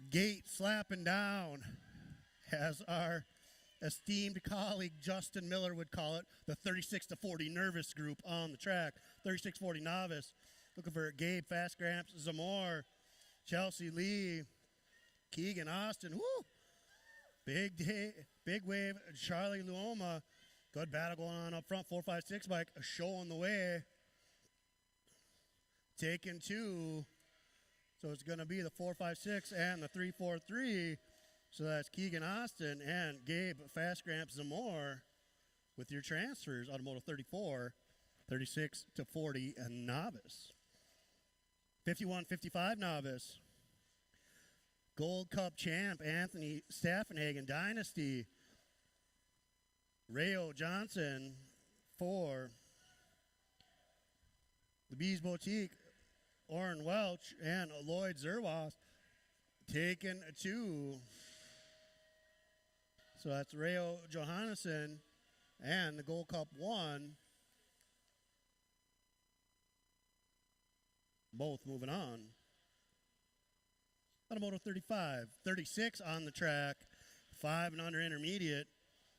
Gate slapping down, as our esteemed colleague Justin Miller would call it, the 36-40 nervous group on the track. 36-40 novice. Looking for Gabe Fastgramps Zamore, Chelsea Lee, Keegan Austin. Woo! Big day, big wave, Charlie Luoma. Good battle going on up front. 4-5-6 bike showing the way. Taking two. So it's going to be the 4-5-6 and the 3-4-3. So that's Keegan Austin and Gabe Fastgramps Zamore with your transfers. Automotive 34, 36-40 and novice. 51-55 novice. Gold Cup champ Anthony Staffenhagen Dynasty. Rayo Johnson for the Bees Boutique. Orrin Welch and Lloyd Zerwas taken two. So that's Rayo Johannesson and the Gold Cup 1. Both moving on. Automotive 35, 36 on the track, 5 and under intermediate.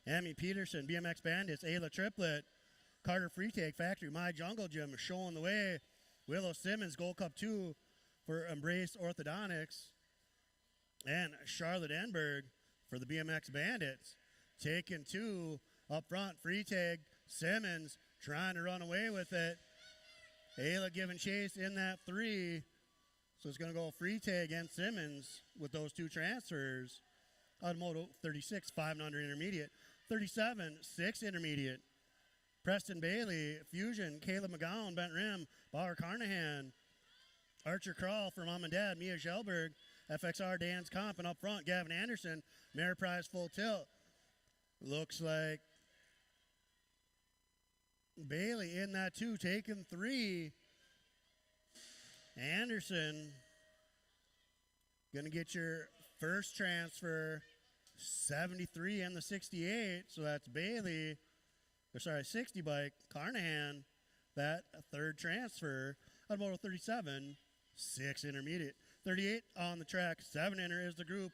Amy Peterson, BMX Bandits, Ayla Triplet, Carter Freetake Factory, My Jungle Gym showing the way. Willow Simmons, Gold Cup 2 for Embrace Orthodontics. And Charlotte Enberg for the BMX Bandits. Taking two up front, Freetag, Simmons trying to run away with it. Ayla giving chase in that 3. So it's going to go Freetag and Simmons with those two transfers. Automotive 36, 5 and under intermediate. 37, 6 intermediate. Preston Bailey, Fusion, Caleb McGowan, Bent Rim, Bauer Carnahan, Archer Crawl for Mom and Dad, Mia Schellberg, FXR Dan's Comp, and up front, Gavin Anderson, Ameriprise Full Tilt. Looks like Bailey in that 2, taking 3. Anderson going to get your first transfer, 73 and the 68, so that's Bailey. 60 bike, Carnahan, that third transfer. Automotive 37, 6 intermediate. 38 on the track, 7 inner is the group.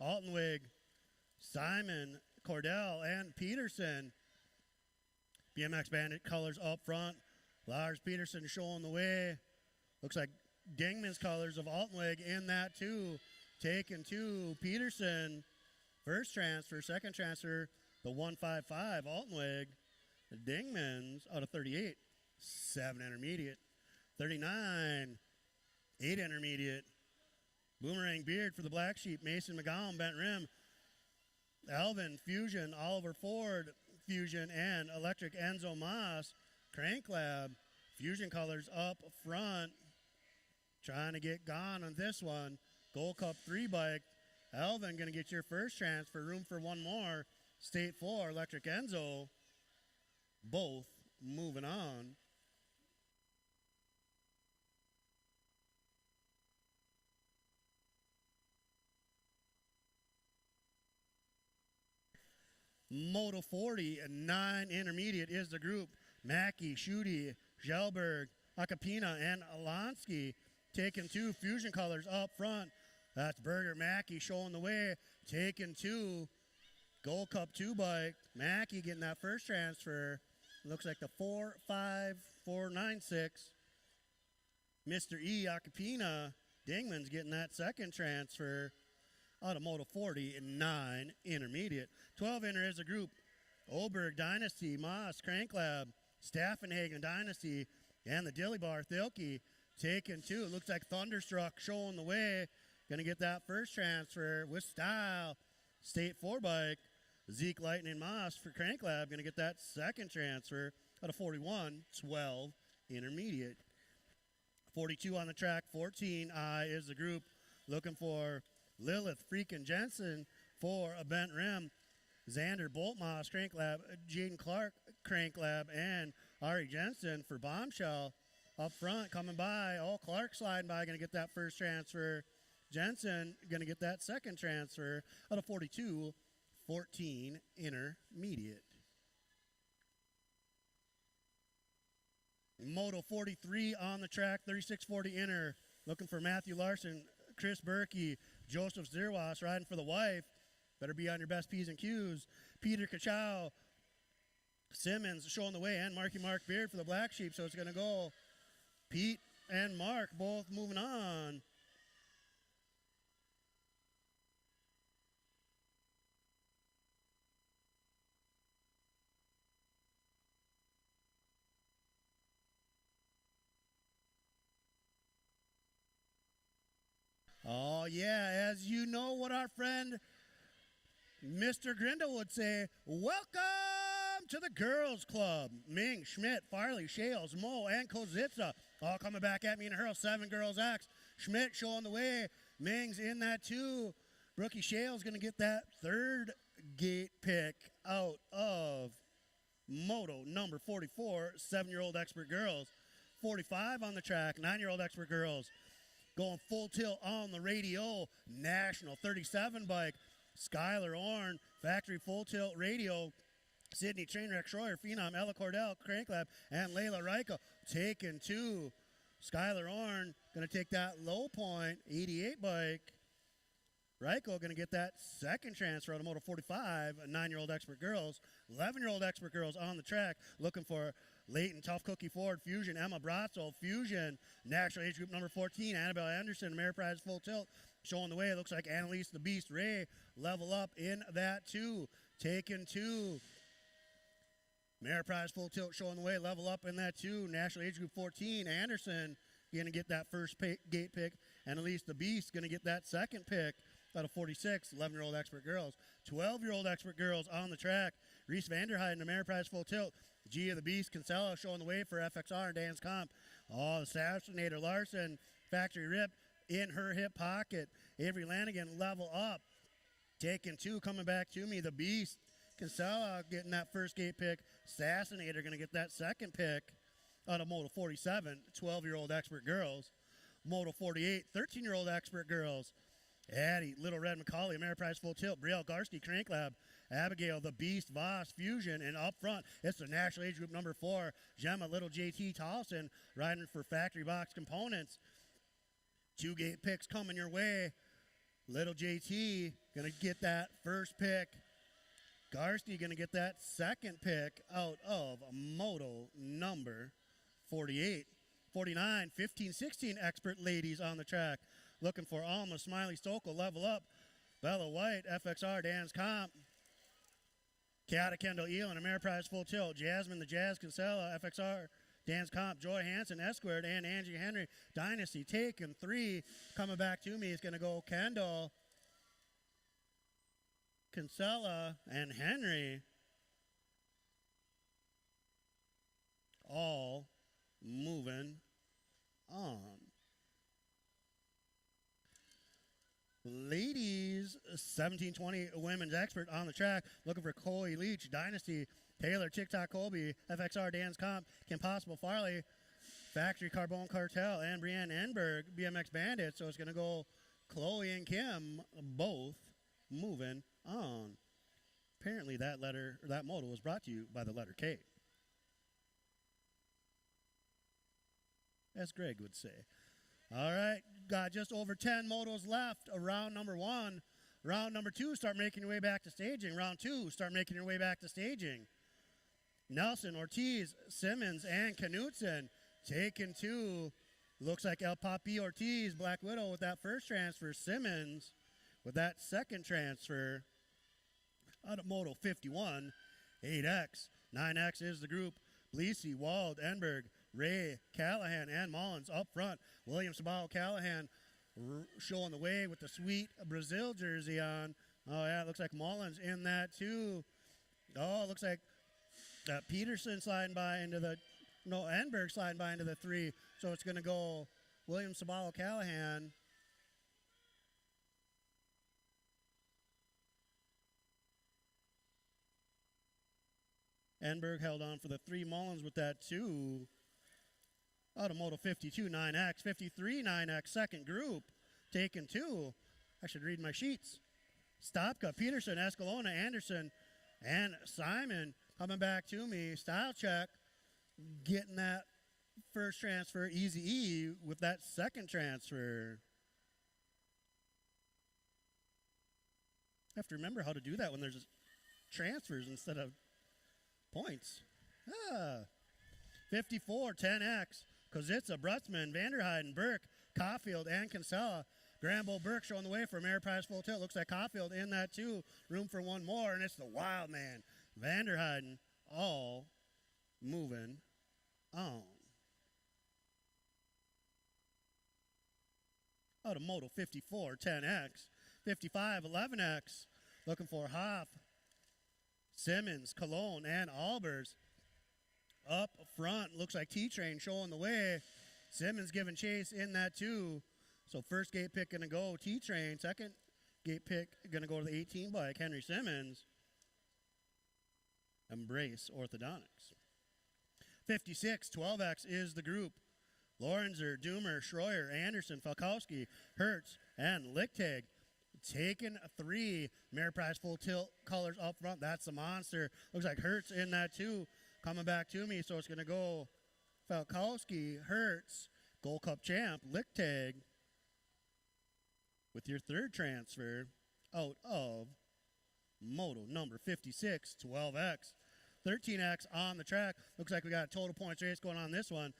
Altenweg, Simon, Cordell, and Peterson. BMX Bandit colors up front. Lars Peterson showing the way. Looks like Dingman's colors of Altenweg in that too. Taking 2, Peterson. First transfer, second transfer, the 155, Altenweg. Dingman's out of 38, 7 intermediate. 39, 8 intermediate. Boomerang Beard for the Black Sheep, Mason McGowan, Bent Rim. Alvin, Fusion, Oliver Ford, Fusion, and Electric Enzo Moss, Crank Lab. Fusion colors up front. Trying to get gone on this one. Gold Cup 3 bike. Alvin going to get your first transfer. Room for one more. State 4, Electric Enzo. Both moving on. Moto 40, 9 intermediate is the group. Mackey, Schutte, Gelberg, Akapina, and Alonsky taking 2. Fusion colors up front. That's Berger Mackey showing the way. Taking 2. Gold Cup 2 bike. Mackey getting that first transfer. Looks like the 4-5-4-9-6. Mr. E. Akapina. Dingman's getting that second transfer. Automotive 40 and 9 intermediate. 12 inner is a group. Oberg Dynasty, Moss, Crank Lab, Staffenhagen Dynasty, and the Dilly Bar Thilke taking 2. It looks like Thunderstruck showing the way. Gonna get that first transfer with style. State 4 bike. Zeke Lightning Moss for Crank Lab. Gonna get that second transfer out of 41, 12 intermediate. 42 on the track, 14 is the group looking for Lilith freaking Jensen for a bent rim. Xander Boltmoss, Crank Lab, Jaden Clark, Crank Lab, and Ari Jensen for Bombshell. Up front, coming by. Oh, Clark sliding by, going to get that first transfer. Jensen going to get that second transfer out of 42, 14 intermediate. Moto 43 on the track, 3640 inner. Looking for Matthew Larson, Chris Berkey, Joseph Zirwas riding for the wife. Better be on your best P's and Q's. Peter Kachow, Simmons showing the way, and Mark Beard for the Black Sheep. So it's going to go Pete and Mark both moving on. Oh, yeah, as you know what our friend Mr. Grindle would say, welcome to the Girls Club. Ming, Schmidt, Farley, Shales, Mo, and Kozitsa all coming back at me in a hurl. 7 girls X. Schmidt showing the way. Ming's in that too. Brookie Shales going to get that third gate pick out of Moto number 44, 7-year-old expert girls. 45 on the track, 9-year-old expert girls. Going full tilt on the radio, National 37 bike. Skylar Orn, factory full tilt radio. Sydney Trainwreck Schroyer, Phenom, Ella Cordell, Crank Lab, and Layla Reiko taking 2. Skylar Orn going to take that low point, 88 bike. Reiko going to get that second transfer out of Moto 45, 9-year-old expert girls. 11-year-old expert girls on the track looking for Leighton, Tough Cookie Ford, Fusion, Emma Bratzel, Fusion, National Age Group number 14, Annabelle Anderson, Ameriprise Full Tilt, showing the way. It looks like Annalise the Beast Ray level up in that 2, taking 2. Ameriprise Full Tilt showing the way, level up in that 2, National Age Group 14, Anderson going to get that first gate pick, Annalise the Beast going to get that second pick out of 46, 11-year-old expert girls. 12-year-old expert girls on the track, Reese Vanderheiden, Ameriprise Full Tilt, Gia the Beast, Kinsella showing the way for FXR and Dance Comp. Oh, the Assassinator Larson, factory rip in her hip pocket. Avery Lanigan level up. Taking 2, coming back to me, the Beast. Kinsella getting that first gate pick. Assassinator going to get that second pick out of Moto 47, 12-year-old expert girls. Moto 48, 13-year-old expert girls. Addie, Little Red McCauley, Ameriprise Full Tilt, Brielle Garski, Crank Lab, Abigail, the Beast, Voss, Fusion, and up front, it's the National Age Group number 4, Gemma, Little JT Tolson, riding for Factory Box Components. 2 gate picks coming your way. Little JT going to get that first pick. Garski going to get that second pick out of Moto number 48. 49, 15, 16 expert ladies on the track. Looking for Alma, Smiley, Stokel, level up. Bella White, FXR, Dan's Comp. Kiata Kendall Elon, Ameriprise Full Tilt. Jasmine, the Jazz, Kinsella, FXR, Dan's Comp. Joy Hansen, Esquared, and Angie Henry, Dynasty. Taking 3. Coming back to me is going to go Kendall, Kinsella, and Henry. All moving on. Ladies, 1720 women's expert on the track, looking for Chloe Leach, Dynasty, Taylor, TikTok Colby, FXR, Dan's Comp, Kim Possible, Farley, Factory Carbone Cartel, and Brianne Enberg, BMX Bandit. So it's going to go Chloe and Kim, both moving on. Apparently that moto was brought to you by the letter K, as Greg would say. All right, got just over 10 motos left. Round number 1. Round number 2, start making your way back to staging. Round 2, start making your way back to staging. Nelson, Ortiz, Simmons, and Knutson taking 2. Looks like El Papi Ortiz, Black Widow with that first transfer. Simmons with that second transfer out of Moto 51. 8X, 9X is the group. Bleasy, Wald, Enberg, Ray, Callahan, and Mullins up front. William Sabao Callahan showing the way with the sweet Brazil jersey on. Oh, yeah, it looks like Mullins in that, too. Oh, it looks like Peterson sliding by into the, no, Enberg sliding by into the 3. So it's going to go William Sabalo Callahan. Enberg held on for the 3. Mullins with that 2. Automoto 52 9X, 53 9X, second group, taken 2. I should read my sheets. Stopka, Peterson, Escalona, Anderson, and Simon coming back to me. Style check, getting that first transfer, Easy E with that second transfer. I have to remember how to do that when there's transfers instead of points. 54 10X, Kozitsa, Brutzman, Vanderheiden, Burke, Caulfield, and Kinsella. Grambo Burke showing the way for Ameriprise full tilt. Looks like Caulfield in that too. Room for one more, and it's the wild man, Vanderheiden, all moving on. Automoto 54 10X, 55 11X. Looking for Hoff, Simmons, Cologne, and Albers. Up front, looks like T-Train showing the way. Simmons giving chase in that too. So first gate pick going to go T-Train. Second gate pick going to go to the 18 bike, Henry Simmons. Embrace Orthodontics. 56 12X is the group. Lorenzer, Doomer, Schroyer, Anderson, Falkowski, Hertz, and Lichtig. Taking 3. Ameriprise full tilt colors up front. That's the monster. Looks like Hertz in that too. Coming back to me, so it's going to go Falkowski, Hertz, Gold Cup champ, Lichtig, with your third transfer out of Moto number 56, 12X. 13X on the track. Looks like we got a total points race going on this one.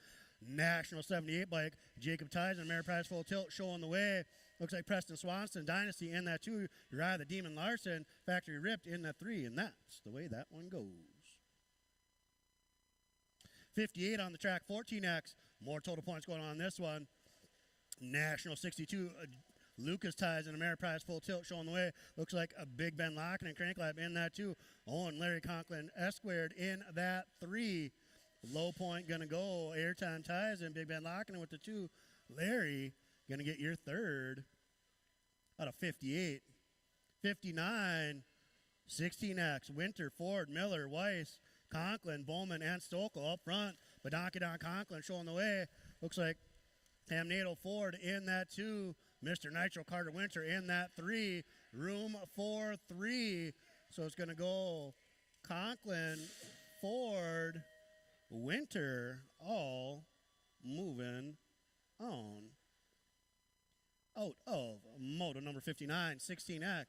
National 78 bike, Jacob Tyson, Ameriprise full tilt showing the way. Looks like Preston Swanson, Dynasty in that 2. Uriah the Demon Larson, Factory Ripped in that 3, and that's the way that one goes. 58 on the track, 14X. More total points going on this one. National 62, Lucas Ties and Ameriprise full tilt showing the way. Looks like a Big Ben Locken and Crank Lab in that 2. Owen, Larry Conklin, S-squared in that 3. Low point going to go. Airtime Ties and Big Ben Locken with the 2. Larry going to get your third out of 58. 59, 16X. Winter, Ford, Miller, Weiss, Conklin, Bowman, and Stokel up front. Badonkadon Conklin showing the way. Looks like Tamnado Ford in that 2. Mr. Nitro Carter Winter in that 3. Room for 3. So it's going to go Conklin, Ford, Winter, all moving on. Out of Moto number 59, 16X.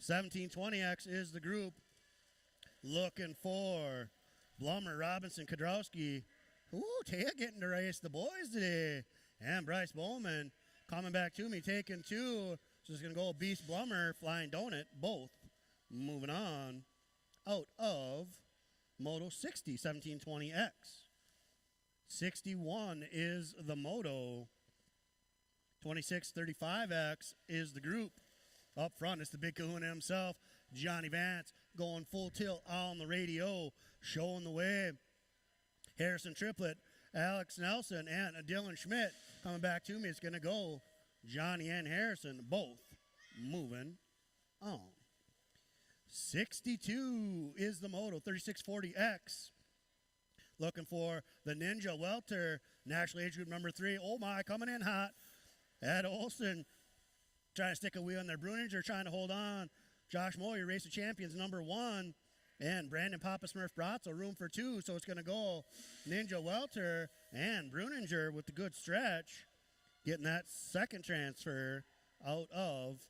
1720X is the group. Looking for Blummer, Robinson, Kodrowski. Ooh, Taya getting to race the boys today. And Bryce Bowman coming back to me, taking 2. So it's going to go Beast Blummer, Flying Donut, both moving on. Out of Moto 60, 1720X. 61 is the Moto. 2635X is the group. Up front, it's the big kahuna himself, Johnny Vance, going full tilt on the radio, showing the way. Harrison Triplett, Alex Nelson, and Dylan Schmidt coming back to me. It's going to go Johnny and Harrison, both moving on. 62 is the Moto, 3640X. Looking for the Ninja Welter, National Age Group number 3. Oh my, coming in hot. Ed Olson trying to stick a wheel in their Bruninger, trying to hold on. Josh Moyer, Race of Champions number 1. And Brandon Papa Smurf Bratzo, room for 2. So it's going to go Ninja Welter and Bruninger with the good stretch. Getting that second transfer out of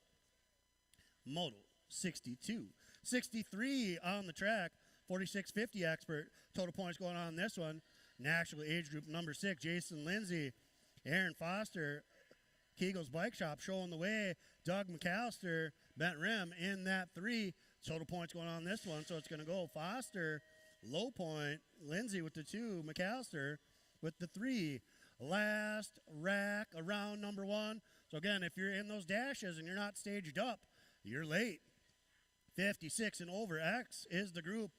Moto 62. 63 on the track, 4650 expert. Total points going on in this one. National Age Group number 6, Jason Lindsay, Aaron Foster, Kegel's Bike Shop showing the way. Doug McAllister, Bent Rim in that 3. Total points going on this one. So it's going to go Foster, low point, Lindsay with the 2, McAllister with the 3. Last rack around number 1. So again, if you're in those dashes and you're not staged up, you're late. 56 and over X is the group.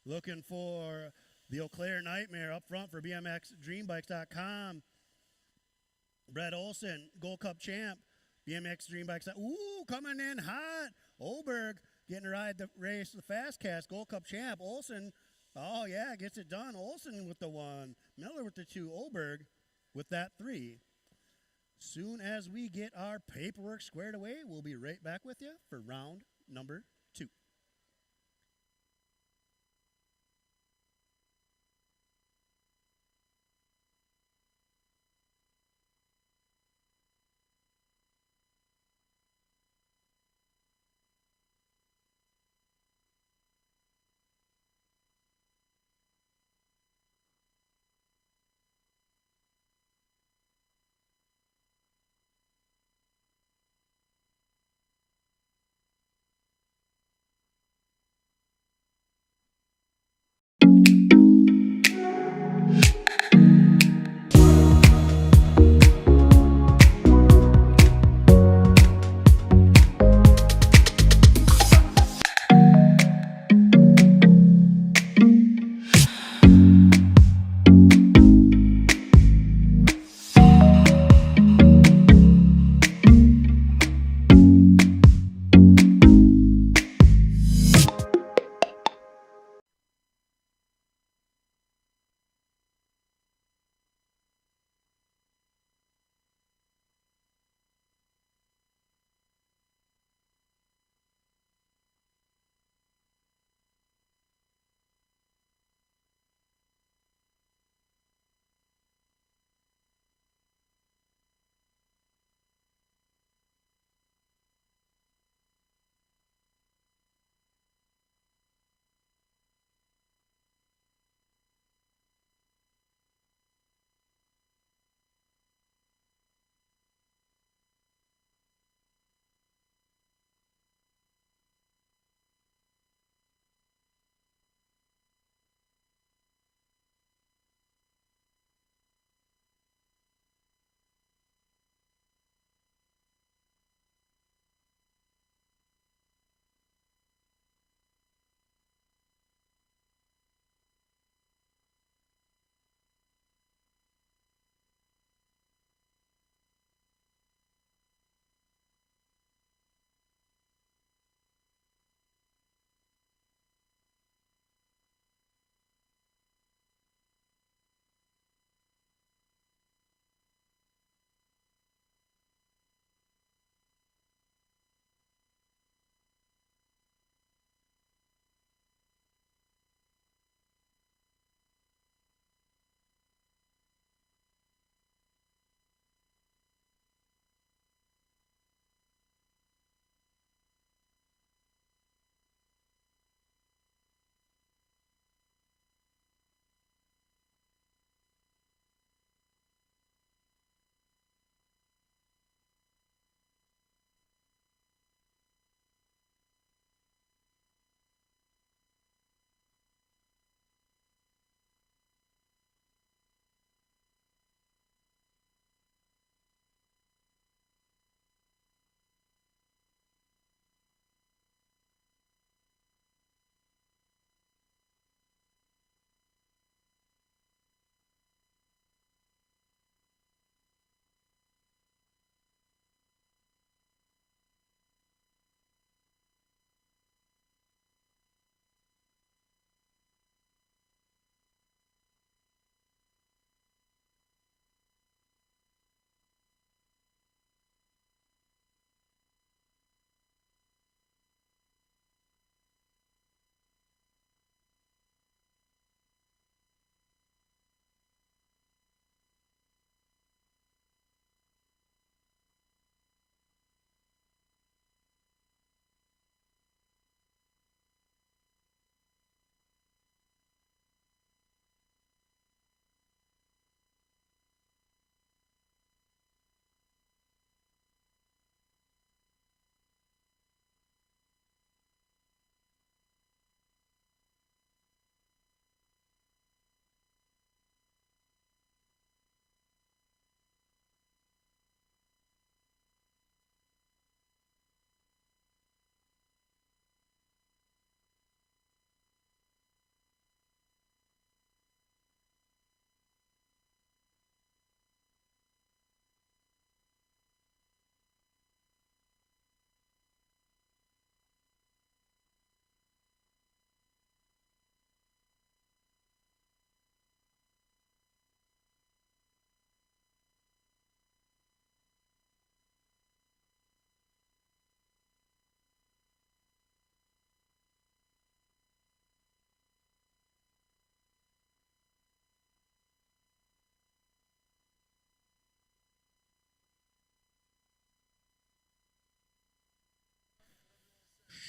Looking for the Eau Claire Nightmare up front for BMX Dreambikes.com. Brett Olson, Gold Cup champ, BMX Dream Bikes. Ooh, coming in hot. Oberg getting to ride the race, the Fast Cast, Gold Cup champ. Olson, oh yeah, gets it done. Olson with the 1, Miller with the 2, Oberg with that 3. Soon as we get our paperwork squared away, we'll be right back with you for round number 2.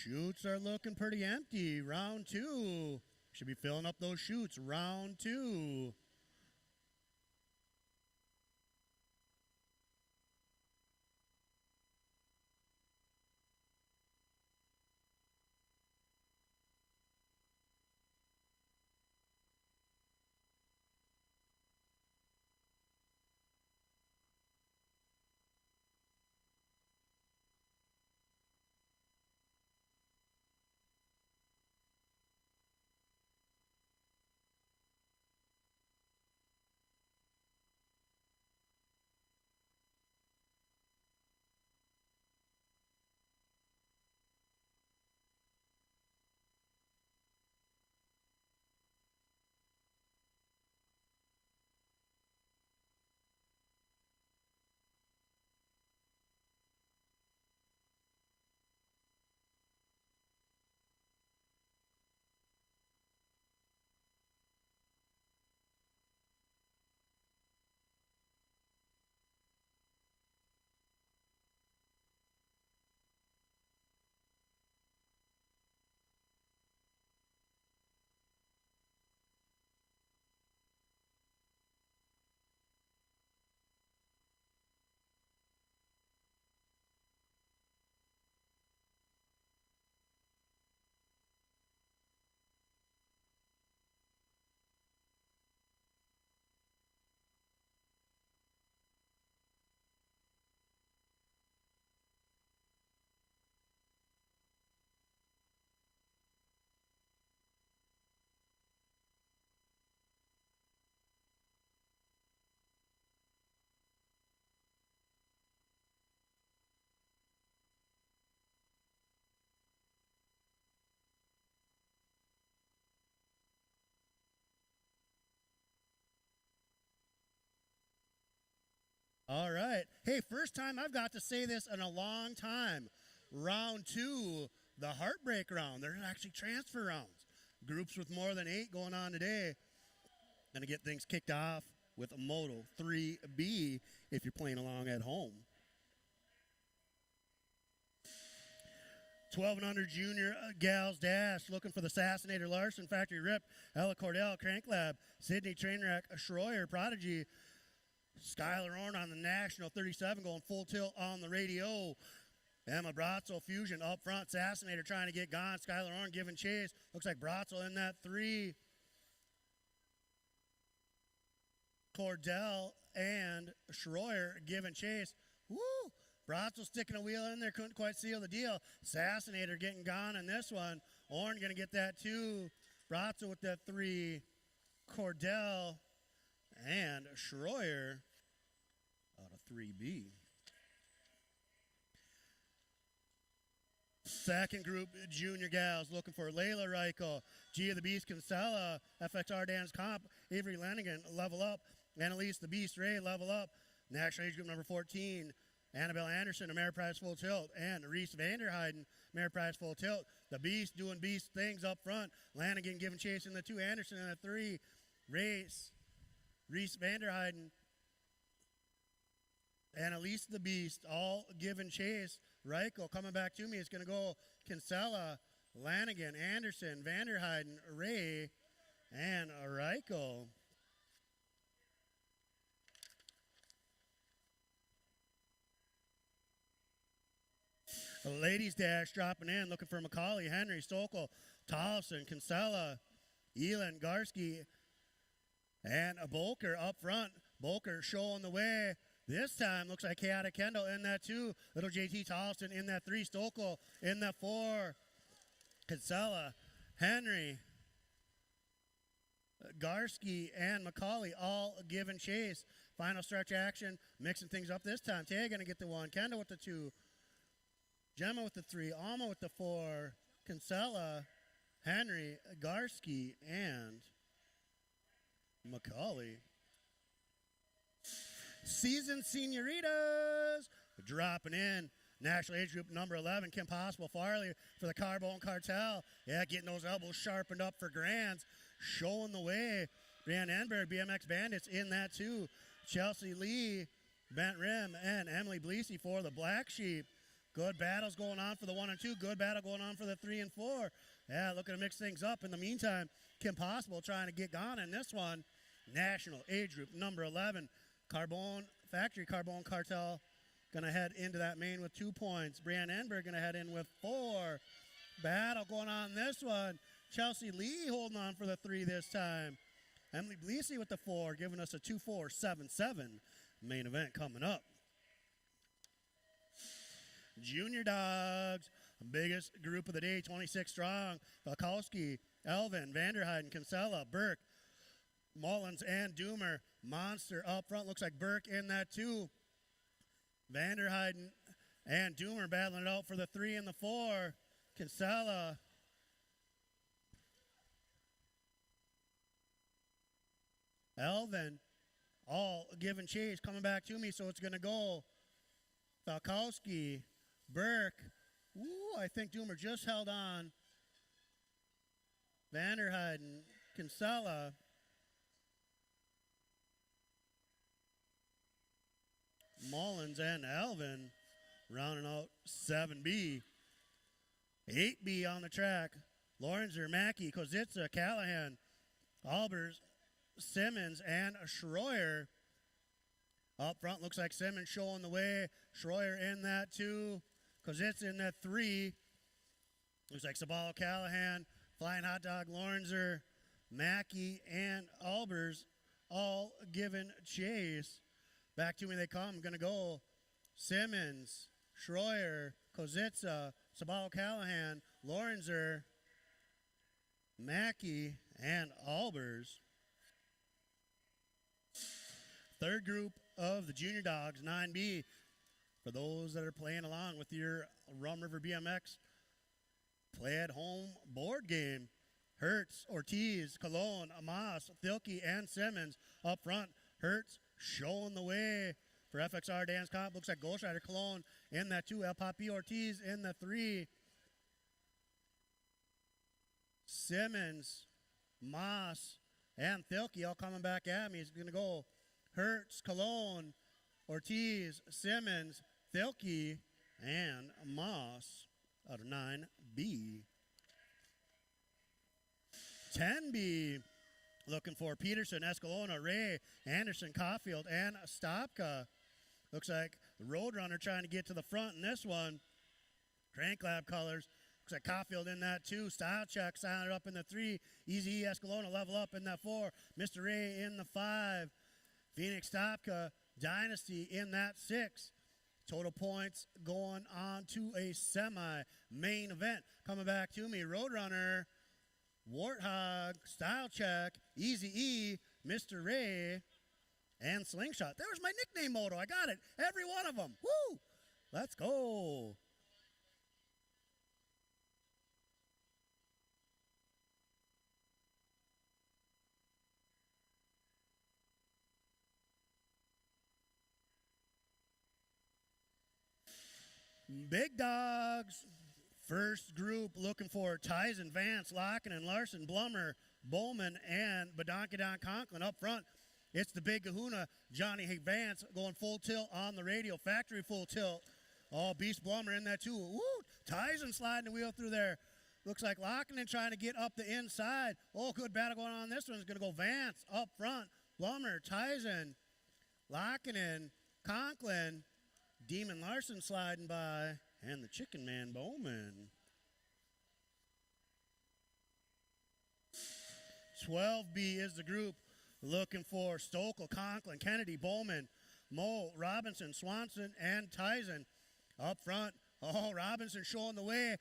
Chutes are looking pretty empty. Round 2. Should be filling up those chutes. Round 2. All right. Hey, first time I've got to say this in a long time. Round 2, the heartbreak round. There's actually transfer rounds. Groups with more than 8 going on today. Going to get things kicked off with a Moto 3B if you're playing along at home. 1200 junior gals dash looking for the Assassinator Larson Factory Rip, Ella Cordell Crank Lab, Sydney Trainwreck Schroyer Prodigy, Skylar Orn on the National 37 going full tilt on the radio. Emma Brazzo Fusion up front. Assassinator trying to get gone. Skylar Orn giving chase. Looks like Brazzo in that 3. Cordell and Schroyer giving chase. Woo! Brazzo sticking a wheel in there. Couldn't quite seal the deal. Assassinator getting gone in this one. Orn going to get that 2. Brazzo with that 3. Cordell and Schroyer out of 3B. Second group, junior gals looking for Layla Reichel, Gia the Beast Kinsella, FXR Dance Comp, Avery Lanigan, level up, Annalise the Beast Ray, level up, national age group number 14, Annabelle Anderson, Ameriprise Full Tilt, and Reese Vanderheiden, Ameriprise Full Tilt. The Beast doing Beast things up front, Lanigan giving chase in the 2, Anderson in the 3, Reese Vanderheiden, Annalise the Beast, all giving chase. Reichel coming back to me. It's going to go Kinsella, Lanigan, Anderson, Vanderheiden, Ray, and Reichel. Ladies dash dropping in, looking for McCauley, Henry, Stokel, Tollefson, Kinsella, Elin, Garski, and Bolker up front. Bolker showing the way. This time looks like Chaotic Kendall in that 2. Little JT Tollefson in that 3. Stokel in that 4. Kinsella, Henry, Garski, and McCauley all giving chase. Final stretch action, mixing things up this time. Tay going to get the 1. Kendall with the 2. Gemma with the 3. Alma with the 4. Kinsella, Henry, Garski, and McCauley. Seasoned Senoritas dropping in. National age group number 11, Kim Possible Farley for the Carbone Cartel. Yeah, getting those elbows sharpened up for grands. Showing the way. Brianne Enberg, BMX Bandits in that 2. Chelsea Lee, Bent Rim, and Emily Bleasy for the Black Sheep. Good battles going on for the 1 and 2. Good battle going on for the 3 and 4. Yeah, looking to mix things up. In the meantime, Kim Possible trying to get gone in this one. National age group number 11. Factory Carbone Cartel going to head into that main with 2 points. Brianne Enberg going to head in with 4. Battle going on in this one. Chelsea Lee holding on for the 3 this time. Emily Bleasy with the 4, giving us a 2-4-7-7 main event coming up. Junior Dogs, biggest group of the day, 26 strong. Valkowski, Elvin, Vanderheiden, Kinsella, Burke, Mullins, and Doomer. Monster up front. Looks like Burke in that too. Vanderheiden and Doomer battling it out for the 3 and the 4. Kinsella. Elvin, all giving chase, coming back to me, so it's going to go. Valkowski, Burke. Ooh, I think Doomer just held on. Vanderheiden, Kinsella. Mullins and Elvin rounding out 7B. 8B on the track. Lorenzer, Mackey, Kozitsa, Callahan, Albers, Simmons, and Schroyer. Up front, looks like Simmons showing the way. Schroyer in that 2. Kozitsa in that 3. Looks like Sabalo, Callahan, Flying Hot Dog, Lorenzer, Mackey, and Albers all giving chase. Back to me they come. Going to go Simmons, Schroyer, Kozitsa, Sabalo, Callahan, Lorenzer, Mackey, and Albers. Third group of the Junior Dogs, 9B. For those that are playing along with your Rum River BMX play at home board game. Hertz, Ortiz, Cologne, Amos, Thilke, and Simmons up front. Hertz showing the way for FXR Dance Comp. Looks like Ghost Rider Cologne in that 2. El Papi Ortiz in the 3. Simmons, Moss, and Thilke all coming back at me. He's going to go Hertz, Cologne, Ortiz, Simmons, Thilke, and Moss out of 9B. 10B, looking for Peterson, Escalona, Ray, Anderson, Caulfield, and Stopka. Looks like the Roadrunner trying to get to the front in this one. Crank Lab colors. Looks like Caulfield in that 2. Style check, signing it up in the 3. Easy Escalona level up in that 4. Mr. Ray in the 5. Phoenix Stopka, Dynasty in that 6. Total points going on to a semi-main event. Coming back to me, Roadrunner, Warthog, Style Check, Easy E, Mr. Ray, and Slingshot. There's my nickname motto. I got it. Every one of them. Woo! Let's go. Big Dogs, first group looking for Tyson, Vance, Locken, and Larson, Blummer, Bowman, and Badonkadon Conklin up front. It's the Big Kahuna, Johnny Vance going full tilt on the radio, factory full tilt. Oh, Beast Blummer in that too. Woo! Tyson sliding the wheel through there. Looks like Locken trying to get up the inside. Oh, good battle going on. This one's going to go Vance up front. Blummer, Tyson, Locken, Conklin, Demon Larson sliding by, and the Chicken Man Bowman. 12B is the group looking for Stokel, Conklin, Kennedy, Bowman, Moe, Robinson, Swanson, and Tyson. Up front, oh, Robinson showing the way.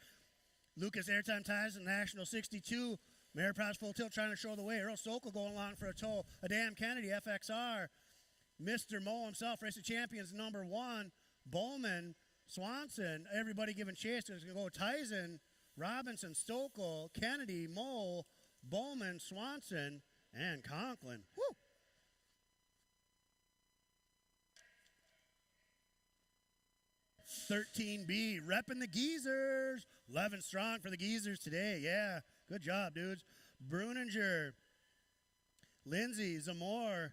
Lucas Airtime Tyson, National 62. Mayor Price full tilt trying to show the way. Earl Stokel going along for a tow. Adam Kennedy, FXR. Mr. Moe himself, Race of Champions #1. Bowman, Swanson, everybody giving chase. There's going to go Tyson, Robinson, Stokel, Kennedy, Moe, Bowman, Swanson, and Conklin. Woo! $13B, repping the Geezers. 11 strong for the Geezers today. Yeah, good job, dudes. Bruninger, Lindsay, Zamore,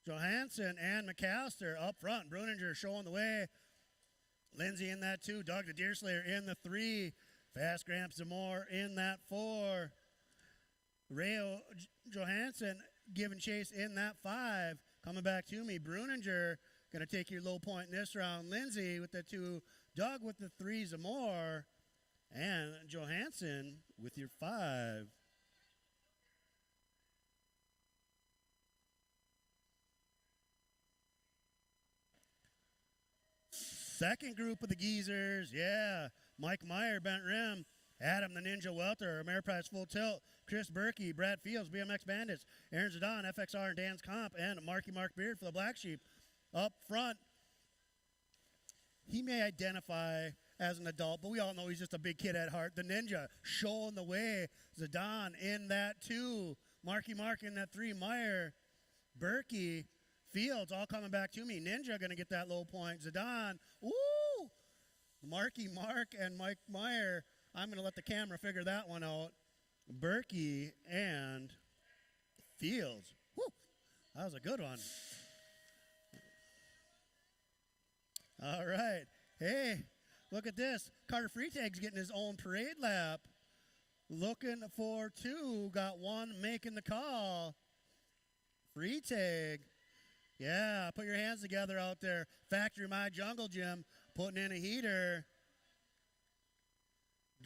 Johansson, and McAllister up front. Bruninger showing the way. Lindsay in that 2. Doug the Deerslayer in the 3. Fast Gramps Zamore in that 4. Rayo Johansson giving chase in that 5. Coming back to me, Bruninger going to take your low point in this round. Lindsay with the 2. Doug with the 3 Zamore. And Johansson with your 5. Second group of the geezers, yeah. Mike Meyer, Bent Rim. Adam the Ninja Welter, Ameriprise Full Tilt. Chris Berkey, Brad Fields, BMX Bandits. Aaron Zidane, FXR and Dan's Comp. And Marky Mark Beard for the Black Sheep. Up front, he may identify as an adult, but we all know he's just a big kid at heart. The Ninja showing the way. Zidane in that 2. Marky Mark in that 3. Meyer, Berkey, Fields all coming back to me. Ninja going to get that low point. Zidane, woo! Marky Mark and Mike Meyer. I'm going to let the camera figure that one out. Berkey and Fields. Woo! That was a good one. All right. Hey, look at this. Carter Freetag's getting his own parade lap. Looking for 2. Got 1 making the call. Freetag. Yeah, put your hands together out there. Factory My Jungle Gym putting in a heater.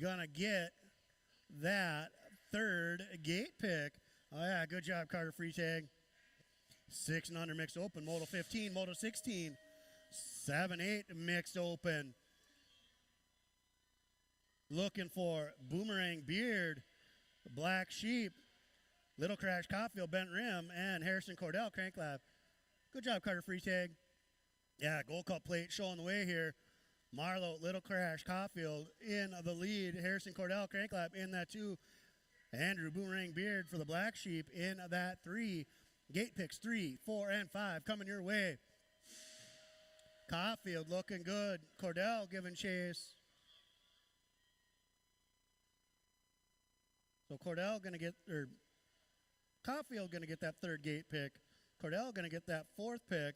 Gonna get that 3rd gate pick. Oh, yeah, good job, Carter Freetag. 6 and under mixed open. Moto 15, Moto 16. 7-8 mixed open. Looking for Boomerang Beard, Black Sheep, Little Crash Caulfield, Bent Rim, and Harrison Cordell, Crank Lab. Good job, Carter Freetag. Yeah, Gold Cup plate showing the way here. Marlowe, Little Crash, Caulfield in the lead. Harrison Cordell, Crank Lab in that 2. Andrew Boomerang Beard for the Black Sheep in that 3. Gate picks 3, 4, and 5 coming your way. Caulfield looking good. Cordell giving chase. So Cordell going to get, or Caulfield going to get that 3rd gate pick. Cordell going to get that 4th pick.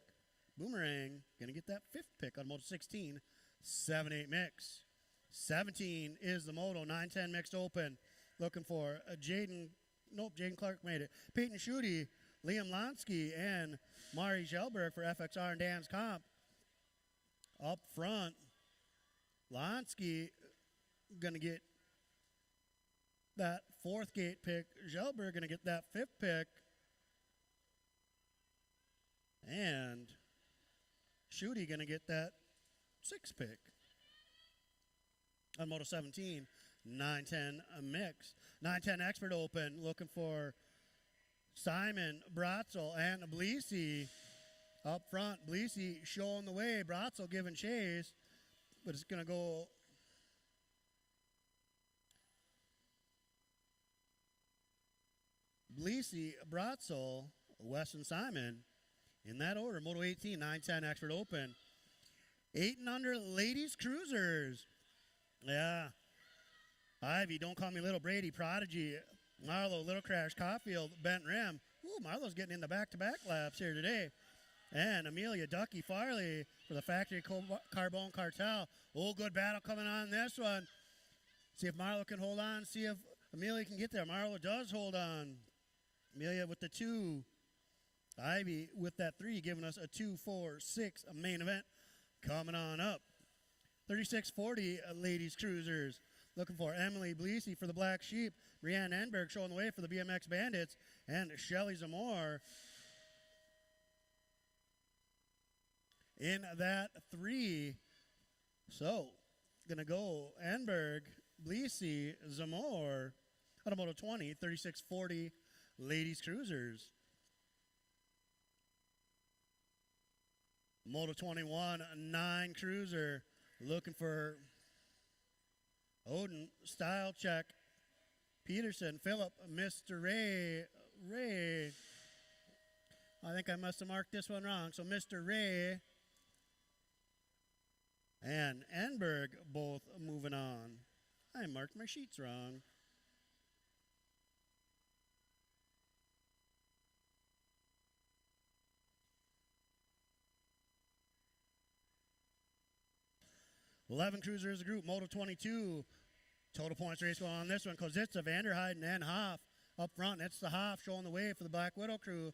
Boomerang going to get that 5th pick on Moto 16. 7-8 mix. 17 is the Moto. 9-10 mixed open. Looking for Jaden Clark made it. Peyton Schutte, Liam Lansky, and Mari Schelberg for FXR and Dan's Comp. Up front, Lansky going to get that 4th gate pick. Schelberg going to get that 5th pick. And Schutte going to get that 6th pick. On Moto 17, 9-10 a mix. 9-10 expert open, looking for Simon, Bratzel, and Bleesy. Up front, Bleesy showing the way. Bratzel giving chase, but it's going to go Bleesy, Bratzel, Weston Simon. In that order, Moto 18, 9-10 expert open. 8 and under ladies cruisers. Yeah. Ivy, Don't Call Me Little, Brady, Prodigy, Marlowe, Little Crash, Caulfield, Bent Rim. Ooh, Marlowe's getting in the back-to-back laps here today. And Amelia Ducky Farley for the Factory Carbone Cartel. Oh, good battle coming on this one. See if Marlowe can hold on. See if Amelia can get there. Marlowe does hold on. Amelia with the 2. Ivy with that 3, giving us a 2-4-6 main event coming on up. 3640 ladies cruisers. Looking for Emily Bleesy for the Black Sheep. Brianne Enberg showing the way for the BMX Bandits. And Shelly Zamore in that 3. So, gonna go Enberg, Bleesy, Zamore. On Moto 20, 3640 ladies cruisers. Moto 21, 9 cruiser. Looking for Odin, Style Check, Peterson, Phillip, Mr. Ray. I think I must have marked this one wrong. So Mr. Ray and Enberg both moving on. I marked my sheets wrong. 11 cruisers a group, Moto 22. Total points race going on this one. Kozitsa, Vanderheiden, and Hoff up front. It's the Hoff showing the way for the Black Widow crew.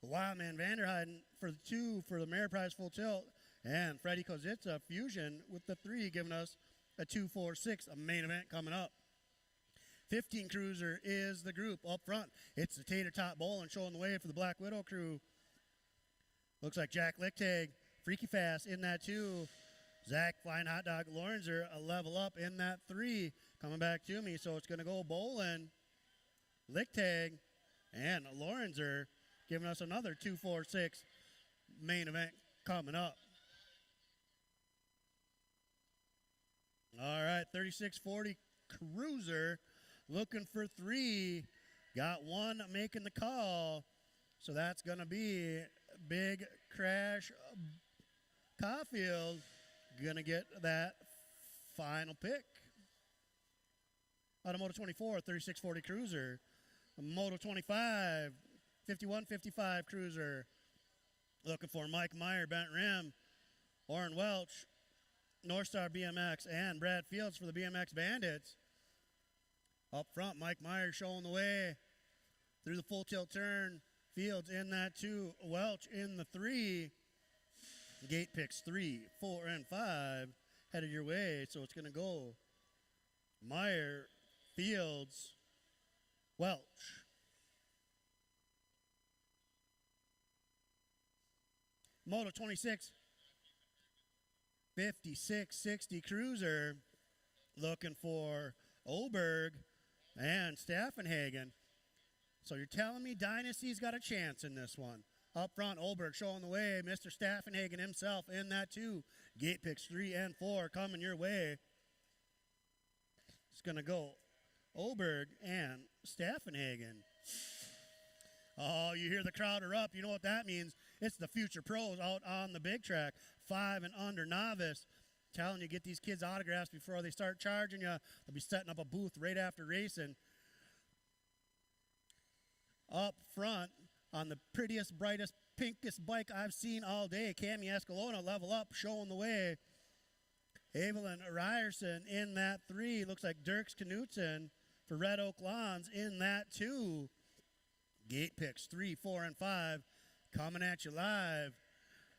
The Wildman Vanderheiden for the 2 for the Ameriprise Full Tilt. And Freddie Kozitsa Fusion with the 3 giving us a 2-4-6, a main event coming up. 15 cruiser is the group up front. It's the Tater Tot Bowling showing the way for the Black Widow crew. Looks like Jack Lichtig, Freaky Fast in that 2. Zach Flying Hot Dog Lorenzer a level up in that 3. Coming back to me, so it's going to go Bowling, Lichtig, and Lorenzer giving us another 2-4-6 main event coming up. All right, 3640 cruiser looking for 3. Got 1 making the call. So that's going to be Big Crash Caulfield going to get that final pick. Out of Moto 24, 3640 cruiser. Moto 25, 5155 cruiser. Looking for Mike Meyer, Bent Rim, Orrin Welch, North Star BMX, and Brad Fields for the BMX Bandits. Up front, Mike Meyer showing the way through the full tilt turn. Fields in that 2, Welch in the 3. Gate picks 3, 4, and 5 headed your way, so it's going to go Meyer, Fields, Welch. Moto 26, 5660 cruiser looking for Oberg and Staffenhagen. So you're telling me Dynasty's got a chance in this one. Up front, Oberg showing the way. Mr. Staffenhagen himself in that 2. Gate picks 3 and 4 coming your way. It's going to go Oberg and Staffenhagen. Oh, you hear the crowd erupt. You know what that means. It's the future pros out on the big track. 5 and under novice. Telling you, get these kids autographs before they start charging you. They'll be setting up a booth right after racing. Up front on the prettiest, brightest, pinkest bike I've seen all day, Cami Escalona level up, showing the way. Evelyn Ryerson in that 3. Looks like Dirks Knutson for Red Oak Lawns in that 2. Gate picks 3, 4, and 5 coming at you live.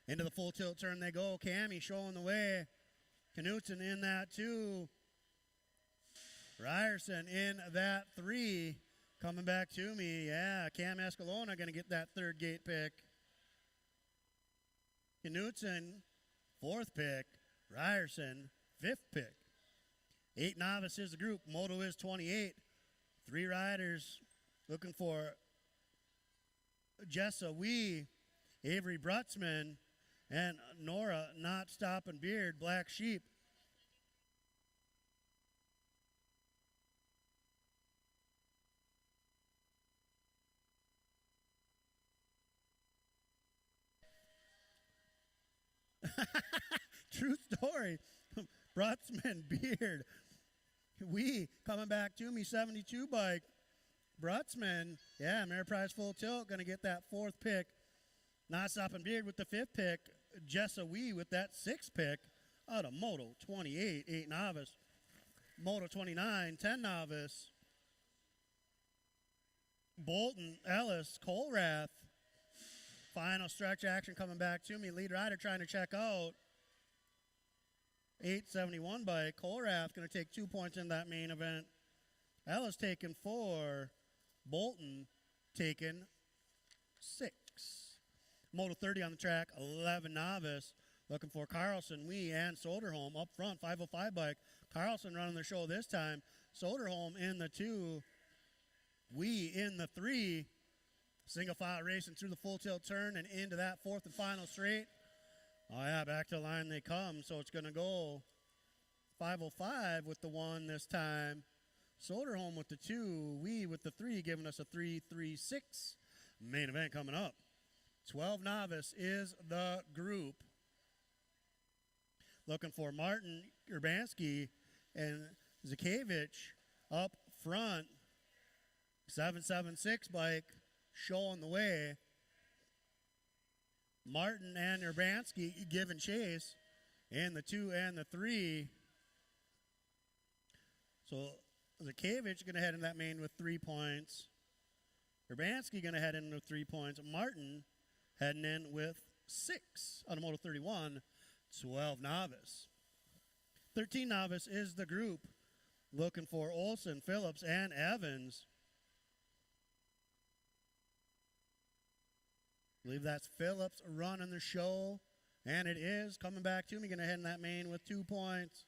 Into the full tilt turn they go. Cami showing the way. Knutson in that 2. Ryerson in that 3. Coming back to me, yeah, Cam Escalona going to get that 3rd gate pick. Knutson, 4th pick. Ryerson, 5th pick. 8 novice is the group. Moto is 28. 3 riders looking for Jessa Wee, Avery Brutzman, and Nora Not Stopping Beard, Black Sheep. True story. Brutzman, Beard. We coming back to me, 72 bike. Brutzman, yeah, Ameriprise Full Tilt, going to get that 4th pick. Not Stopping Beard with the 5th pick. Jessa Wee with that 6th pick out of Moto 28, 8 novice. Moto 29, 10 novice. Bolton, Ellis, Colrath. Final stretch action coming back to me. Lead rider trying to check out. 871 bike. Colrath going to take 2 points in that main event. Ellis taking 4. Bolton taking 6. Moto 30 on the track. 11 novice. Looking for Carlson, Wee, and Soderholm up front. 505 bike. Carlson running the show this time. Soderholm in the 2. Wee in the 3. Single file racing through the full tilt turn and into that 4th and final straight. Oh, yeah, back to the line they come. So it's going to go 505 with the 1 this time. Soderholm with the 2. Wee with the 3, giving us a 3-3-6. Main event coming up. 12 novice is the group. Looking for Martin Urbanski and Zakevich up front. 776 bike showing the way. Martin and Urbanski giving chase in the 2 and the 3. So Zakevich going to head in that main with 3 points. Urbanski going to head in with 3 points. Martin heading in with 6 on a Moto 31. 12 novice. 13 novice is the group looking for Olson, Phillips, and Evans. I believe that's Phillips running the show, and it is coming back to me. Going to head in that main with 2 points.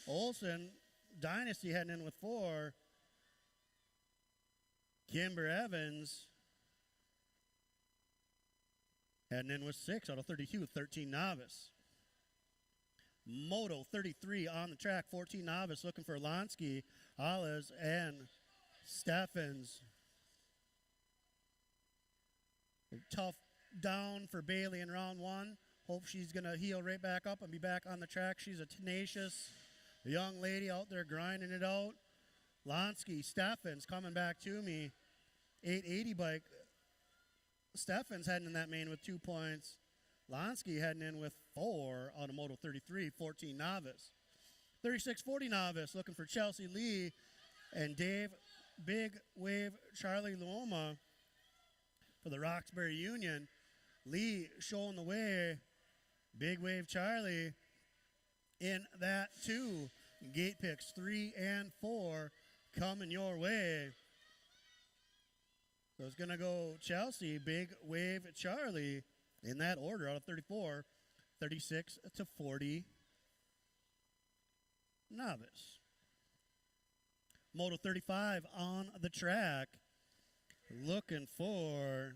Olson, Dynasty heading in with 4. Kimber Evans heading in with 6 out of 32, 13 novice. Moto 33 on the track, 14 novice, looking for Lonsky, Hollis, and Steffens. Tough down for Bailey in round 1. Hope she's going to heal right back up and be back on the track. She's a tenacious young lady out there grinding it out. Lonsky, Steffens coming back to me. 880 bike. Steffens heading in that main with 2 points. Lonsky heading in with 4 on a Moto 33, 14 novice. 36-40 novice, looking for Chelsea Lee and Dave Big Wave Charlie Luoma for the Roxbury Union. Lee showing the way. Big Wave Charlie in that 2. Gate picks 3 and 4 coming your way. So it's going to go Chelsea, Big Wave Charlie in that order out of 34, 36-40 novice. Moto 35 on the track. Looking for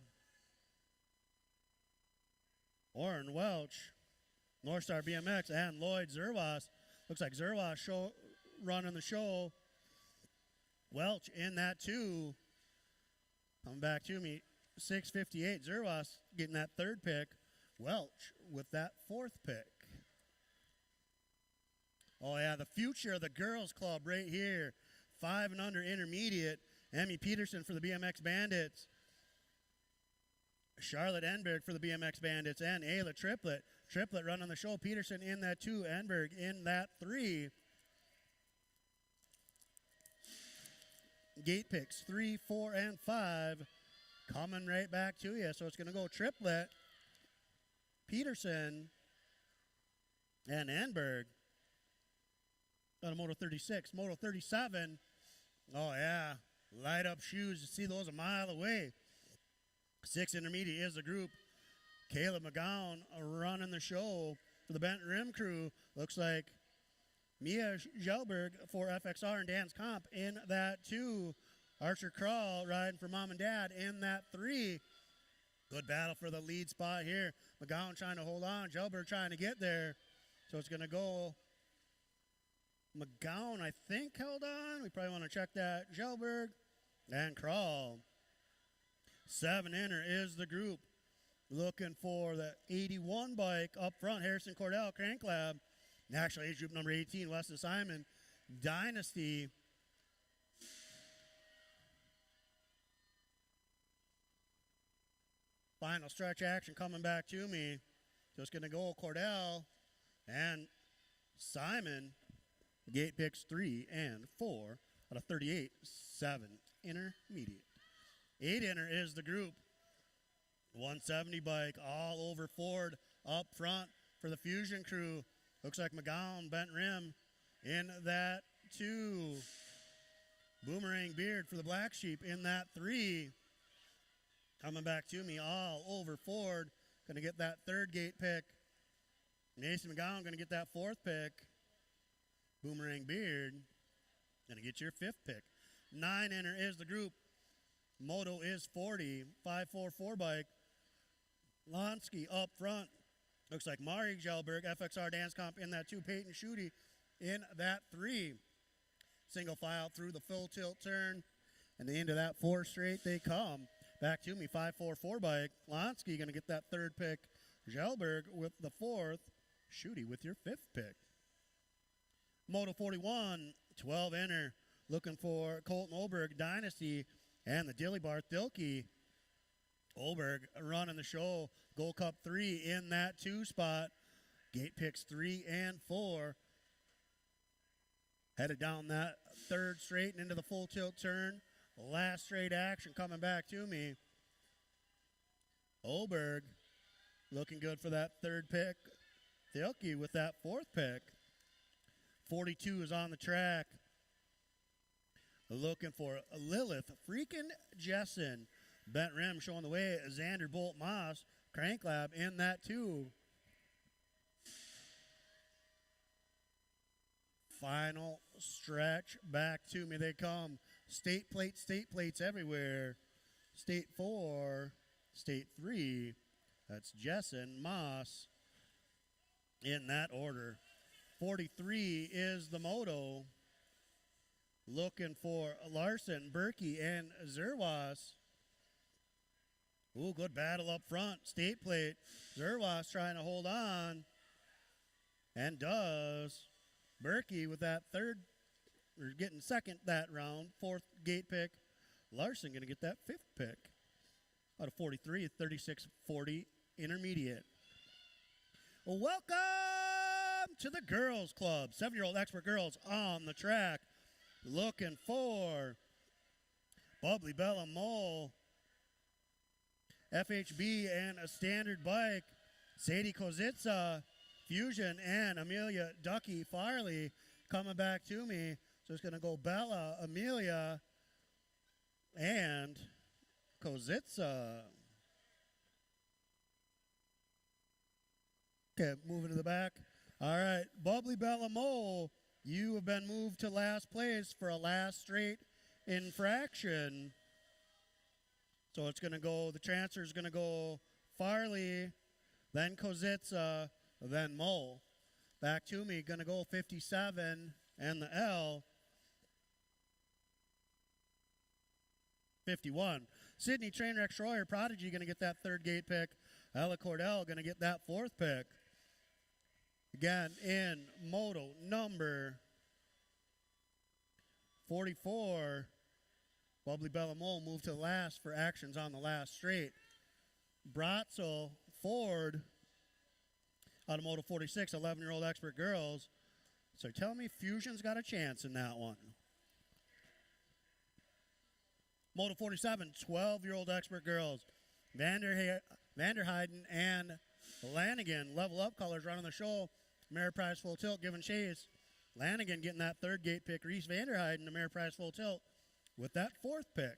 Orrin Welch, North Star BMX, and Lloyd Zerwas. Looks like Zerwas running the show. Welch in that 2. Coming back to me, 6:58. Zerwas getting that 3rd pick. Welch with that 4th pick. Oh, yeah, the future of the girls club right here. 5 and under intermediate. Emmy Peterson for the BMX Bandits. Charlotte Enberg for the BMX Bandits. And Ayla Triplett. Triplett running the show. Peterson in that 2. Enberg in that 3. Gate picks 3, 4, and 5 coming right back to you. So it's going to go Triplett, Peterson, and Enberg on a Moto 36. Moto 37, oh yeah, light up shoes. You see those a mile away. 6 intermediate is the group. Caleb McGowan running the show for the Bent Rim crew. Looks like Mia Gelberg for FXR and Dan's Comp in that 2. Archer Crawl riding for Mom and Dad in that 3. Good battle for the lead spot here. McGowan trying to hold on. Gelberg trying to get there. So it's going to go McGowan, I think, held on. We probably want to check that. Gelberg and Crawl. 7 inner is the group. Looking for the 81 bike up front. Harrison Cordell, Crank Lab. National age group number 18, Weston Simon, Dynasty. Final stretch action coming back to me. So it's going to go Cordell and Simon. Gate picks 3 and 4 out of 38. 7 intermediate. 8 inner is the group. 170 bike all over Ford up front for the Fusion crew. Looks like McGowan, Bent Rim in that 2. Boomerang Beard for the Black Sheep in that 3. Coming back to me all over Ford. Going to get that 3rd gate pick. Mason McGowan going to get that 4th pick. Boomerang Beard going to get your 5th pick. 9 inner is the group. Moto is 40. 544 bike. Lonsky up front. Looks like Mari Gelberg, FXR Dance Comp in that 2. Peyton Schutte in that 3. Single file through the full tilt turn. And into that 4 straight they come. Back to me, 544 bike. Lonsky going to get that 3rd pick. Gelberg with the 4th. Schutte with your 5th pick. Moto 41, 12 inner. Looking for Colton Oberg, Dynasty, and the Dilly Bar Thilke. Oberg running the show. Gold Cup 3 in that 2 spot. Gate picks 3 and 4. Headed down that third straight and into the full tilt turn. Last straight action coming back to me. Oberg looking good for that third pick. Thielke with that fourth pick. 42 is on the track. Looking for Lilith freaking Jessen. Bent rim showing the way. Xander Bolt Moss. Crank Lab in that too. Final stretch. Back to me they come. State plates everywhere. State 4, State 3. That's Jessen, Moss. In that order. 43 is the moto. Looking for Larson, Berkey, and Zerwas. Ooh, good battle up front. State plate. Zerwas trying to hold on. And does. Berkey with that third, or getting second that round. Fourth gate pick. Larson going to get that fifth pick. Out of 43, 36-40 intermediate. Well, welcome to the girls club. 7-year-old expert girls on the track. Looking for Bubbly Bella Mole, FHB, and a standard bike. Sadie Kozitsa, Fusion, and Amelia Ducky Farley coming back to me. So it's going to go Bella, Amelia, and Kozitsa. Okay, moving to the back. All right, Bubbly Bella Mole, you have been moved to last place for a last straight infraction. So it's going to go, the transfer is going to go Farley, then Kozitsa, then Mole. Back to me, going to go 57 and the L. 51. Sydney Trainwreck Schroyer, Prodigy, going to get that third gate pick. Ella Cordell going to get that fourth pick. Again, in moto number 44, Bubbly Bella Mole moved to last for actions on the last straight. Bratzel Ford, out of moto 46, 11-year-old expert girls. So tell me Fusion's got a chance in that one. Moto 47, 12-year-old expert girls. Vanderheiden and Lanigan, level up colors running the show. Ameriprise full tilt giving chase. Lanigan getting that third gate pick. Reese Vanderheiden, Ameriprise full tilt with that fourth pick.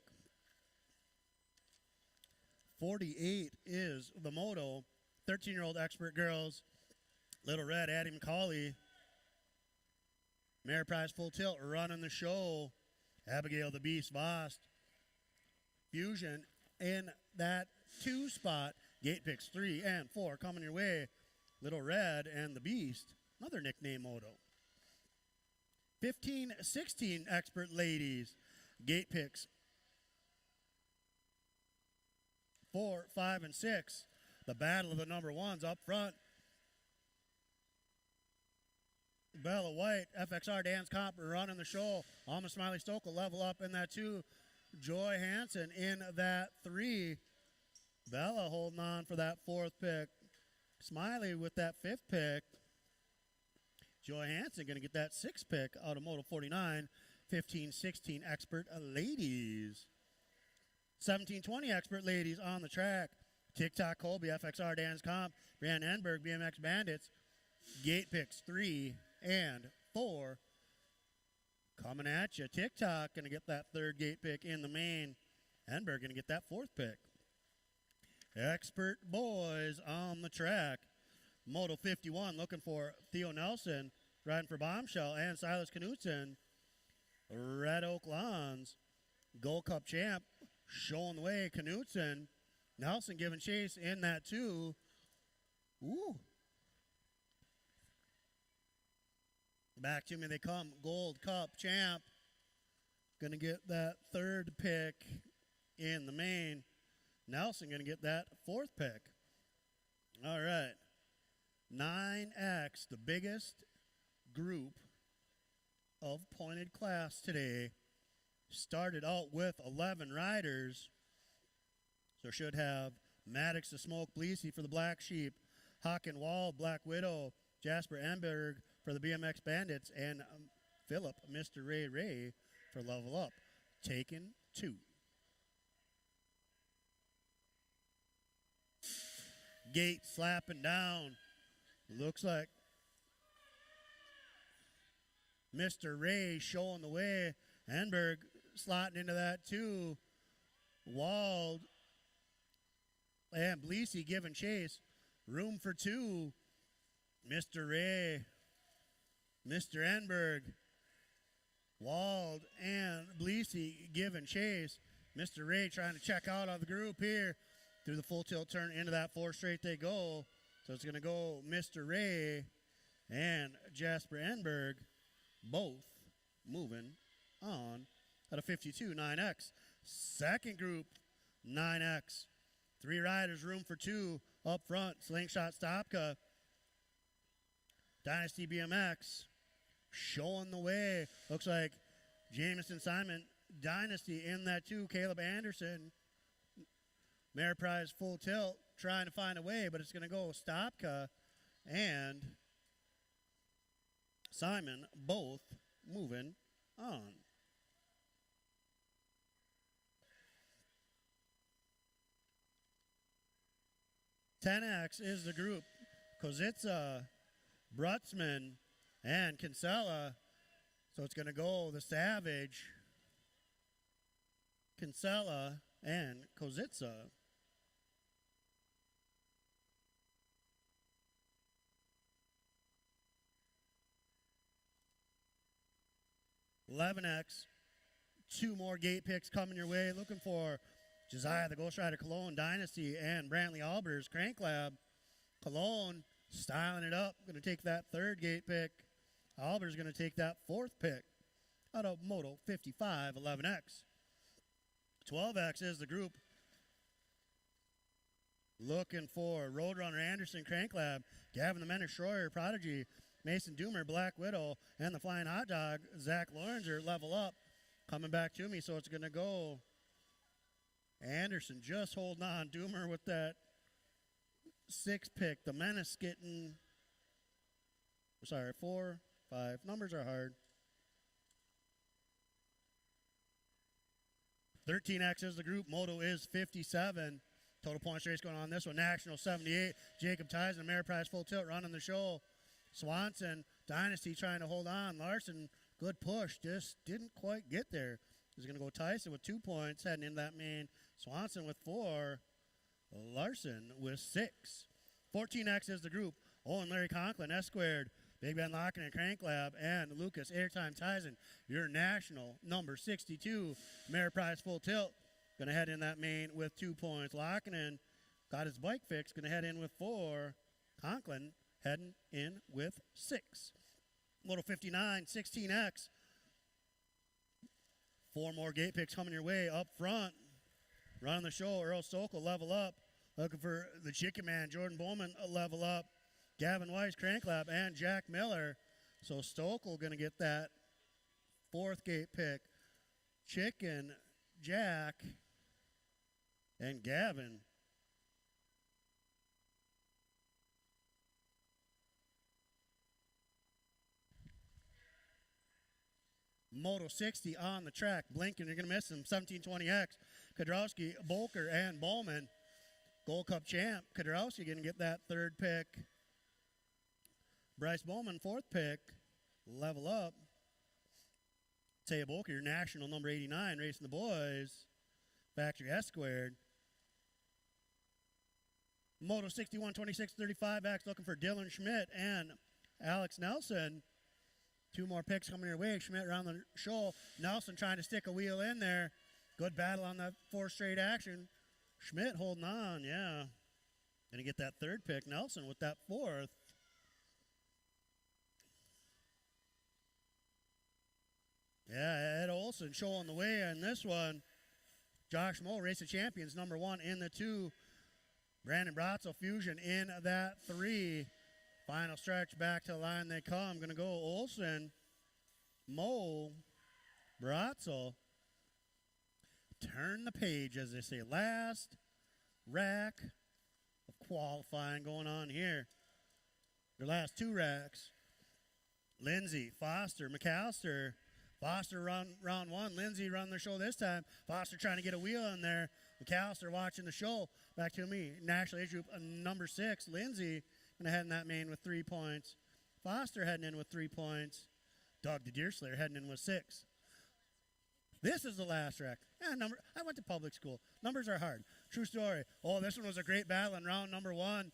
48 is the moto. 13-year-old expert girls. Little Red, Addie McCauley. Ameriprise full tilt running the show. Abigail the Beast Vost. Fusion in that 2 spot. Gate picks 3 and 4 coming your way. Little Red and the Beast. Another nickname moto. 15, 16 expert ladies. Gate picks 4, 5, and 6. The battle of the number ones up front. Bella White, FXR Dance Copper running the show. Alma Smiley Stokel level up in that 2. Joy Hansen in that 3. Bella holding on for that 4th pick. Smiley with that 5th pick. Joy Hansen going to get that 6th pick out of Moto 49. 15-16 expert ladies. 17-20 expert ladies on the track. TikTok Colby, FXR Dan's Comp, Brianna Enberg, BMX Bandits. Gate picks 3 and 4. Coming at you. TikTok going to get that 3rd gate pick in the main. Enberg going to get that 4th pick. Expert boys on the track. Moto 51 looking for Theo Nelson, riding for Bombshell, and Silas Knudsen. Red Oak Lawns, Gold Cup champ, showing the way. Knudsen, Nelson giving chase in that 2. Ooh. Back to me they come. Gold Cup champ. Going to get that 3rd pick in the main. Nelson going to get that 4th pick. All right. 9X, the biggest group of pointed class today. Started out with 11 riders. So should have Maddox the Smoke Bleasy for the Black Sheep. Hawk and Wall, Black Widow. Jasper Enberg for the BMX Bandits, and Philip, Mr. Ray for Level Up. Taken 2. Gate slapping down. Looks like Mr. Ray showing the way. Enberg slotting into that too. Wald and Bleesey giving chase. Room for 2. Mr. Ray, Mr. Enberg, Wald and Bleesey giving chase. Mr. Ray trying to check out of the group here. Through the full tilt turn into that 4 straight they go. So it's going to go Mr. Ray and Jasper Enberg, both moving on at a 52 9X. Second group, 9X. 3 riders, room for 2 up front. Slingshot Stopka. Dynasty BMX showing the way. Looks like Jameson Simon, Dynasty in that 2. Caleb Anderson, Mayor Prize full tilt, trying to find a way, but it's going to go Stopka and Simon, both moving on. X is the group. Kozitsa, Brutzman, and Kinsella. So it's going to go the Savage, Kinsella, and Kozitsa. X. 2 more gate picks coming your way. Looking for Josiah, the Ghost Rider Cologne Dynasty, and Brantley Albers Crank Lab. Cologne styling it up. Going to take that 3rd gate pick. Albers going to take that 4th pick out of Moto 55 11X. 12X is the group. Looking for Roadrunner Anderson Crank Lab, Gavin the Menace Schroyer Prodigy, Mason Doomer Black Widow, and the Flying Hot Dog Zach Lorenzer Level Up. Coming back to me, so it's going to go Anderson just holding on. Doomer with that 6 pick. The Menace getting, 4, 5. Numbers are hard. 13X is the group. Moto is 57. Total points race going on this one. National 78. Jacob Tyson, Ameriprise full tilt running the show. Swanson, Dynasty trying to hold on. Larson, good push. Just didn't quite get there. He's going to go Tyson with 2 points heading into that main. Swanson with 4. Larson with 6. 14X is the group. Owen Larry Conklin, S squared. Big Ben Locken and Crank Lab, and Lucas Airtime Tyson, your national number 62. Ameriprise full tilt. Going to head in that main with 2 points. Lockenen got his bike fixed. Going to head in with 4. Conklin heading in with 6. Moto 59, 16X. 4 more gate picks coming your way up front. Running the show, Earl Stokel Level Up. Looking for the Chicken Man, Jordan Bowman Level Up. Gavin Weiss Crank Lab, and Jack Miller. So Stokel going to get that 4th gate pick. Chicken, Jack, and Gavin. Moto 60 on the track. Blinken, you're going to miss him. 1720X. Kudrowski, Bolker, and Bowman. Gold Cup champ. Kudrowski going to get that 3rd pick. Bryce Bowman, 4th pick. Level Up. Taya Bolker, your national number 89, racing the boys. Factory S squared. Moto 61, 26, 35X looking for Dylan Schmidt and Alex Nelson. 2 more picks coming your way. Schmidt around the shoal. Nelson trying to stick a wheel in there. Good battle on that 4 straight action. Schmidt holding on, yeah. Going to get that 3rd pick. Nelson with that 4th. Yeah, Ed Olson showing the way in this one. Josh Moe, Race of Champions, number 1 in the 2. Brandon Bratzel, Fusion in that 3. Final stretch, back to the line they come. Going to go Olson, Moe, Bratzel. Turn the page, as they say. Last rack of qualifying going on here. Their last two racks. Lindsay, Foster, McAllister. Foster round one. Lindsay run the show this time. Foster trying to get a wheel in there. McAllister watching the show. Back to me. National Age Group number 6. Lindsay going to head in that main with 3 points. Foster heading in with 3 points. Doug the Deerslayer heading in with 6. This is the last rack. I went to public school. Numbers are hard. True story. Oh, this one was a great battle in round number 1.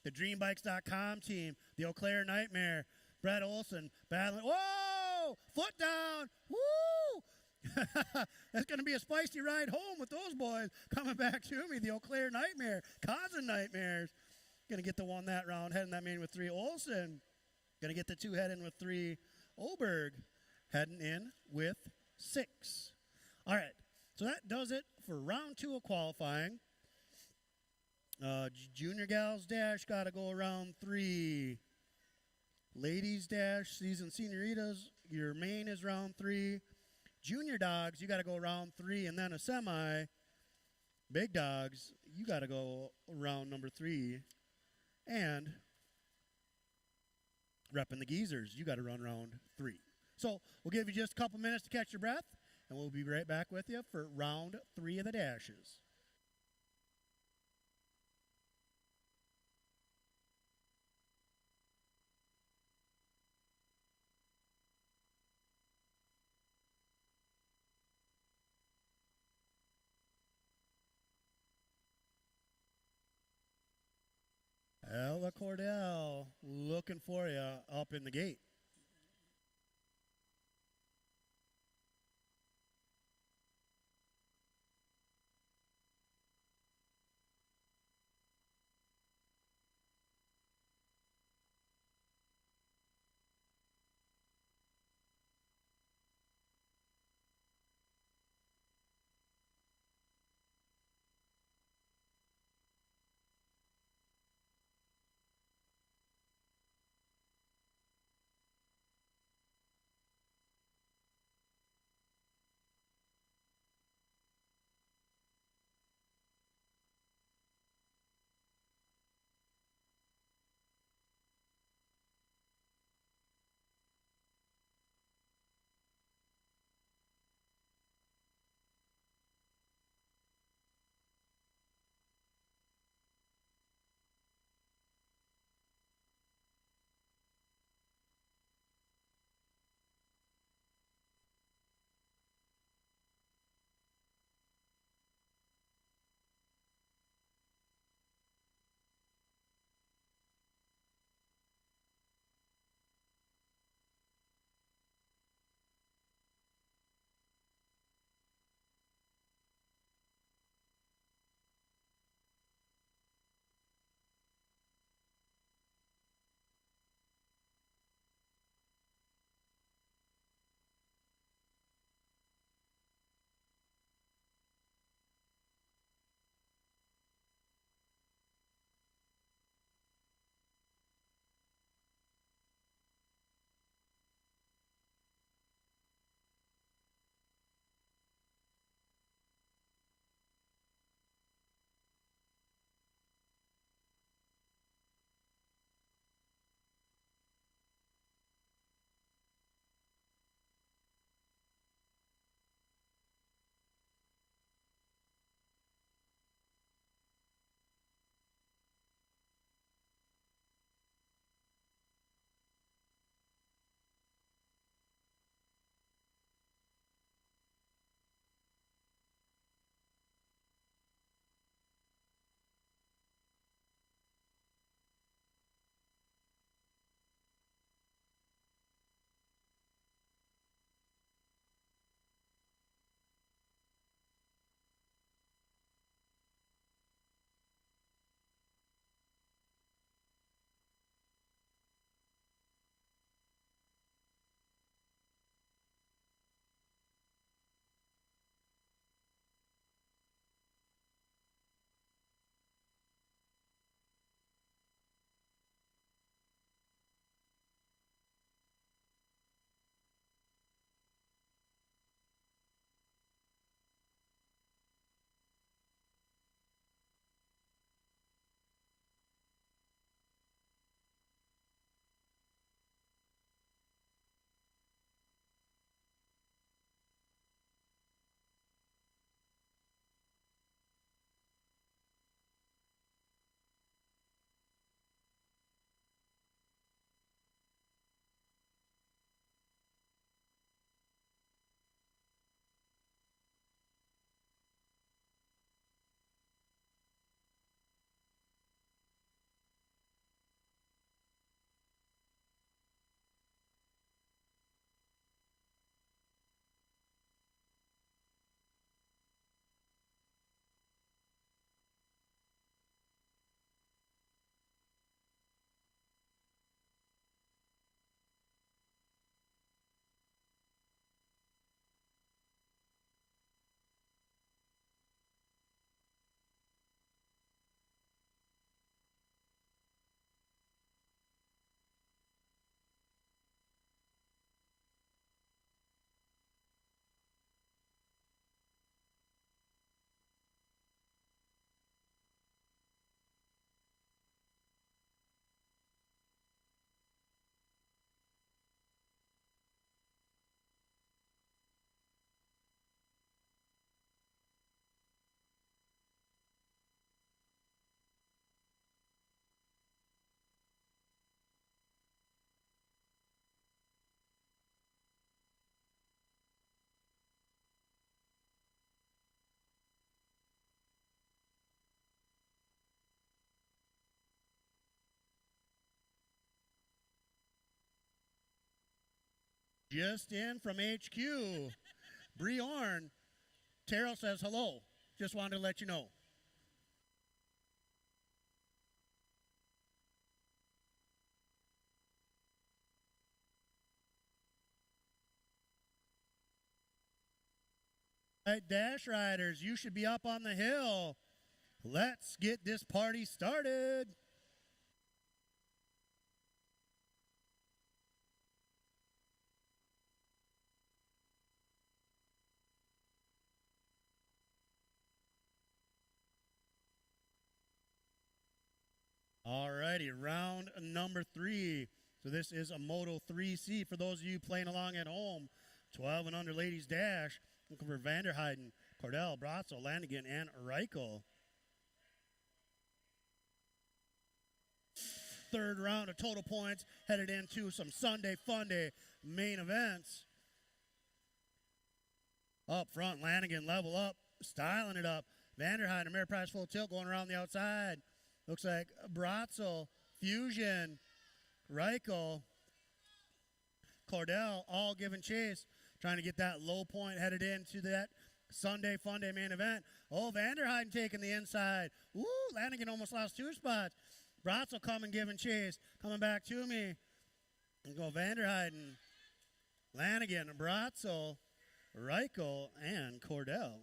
The DreamBikes.com team. The Eau Claire Nightmare. Brett Olson battling. Whoa! Foot down. Woo! That's going to be a spicy ride home with those boys coming back to me. The Eau Claire Nightmare. Causing nightmares. Going to get the one that round. Heading that main with 3. Olson. Going to get the 2 heading with 3. Oberg heading in with 6. All right. So that does it for round 2 of qualifying. Junior gals dash got to go around 3. Ladies dash, season senioritas, your main is round 3. Junior dogs, you got to go round 3 and then a semi. Big dogs, you got to go round number 3. And repping the geezers, you got to run round 3. So we'll give you just a couple minutes to catch your breath, and we'll be right back with you for round 3 of the dashes. Ella Cordell looking for you up in the gate. Just in from HQ. Briorn. Terrell says hello. Just wanted to let you know. All right, Dash Riders, you should be up on the hill. Let's get this party started. All righty, round number 3. So this is a Moto 3C for those of you playing along at home. 12 and under ladies dash. Looking for Vanderheiden, Cordell, Brazzo, Lanigan, and Reichel. Third round of total points headed into some Sunday Fun Day main events. Up front, Lanigan level up, styling it up. Vanderheiden, Ameriprise full tilt going around the outside. Looks like Brazzo, Fusion, Reichel, Cordell all giving chase, trying to get that low point headed into that Sunday Fun Day main event. Oh, Vanderheiden taking the inside. Ooh, Lanigan almost lost 2 spots. Brazzo coming, giving chase, coming back to me. And go Vanderheiden, Lanigan, Brazzo, Reichel, and Cordell.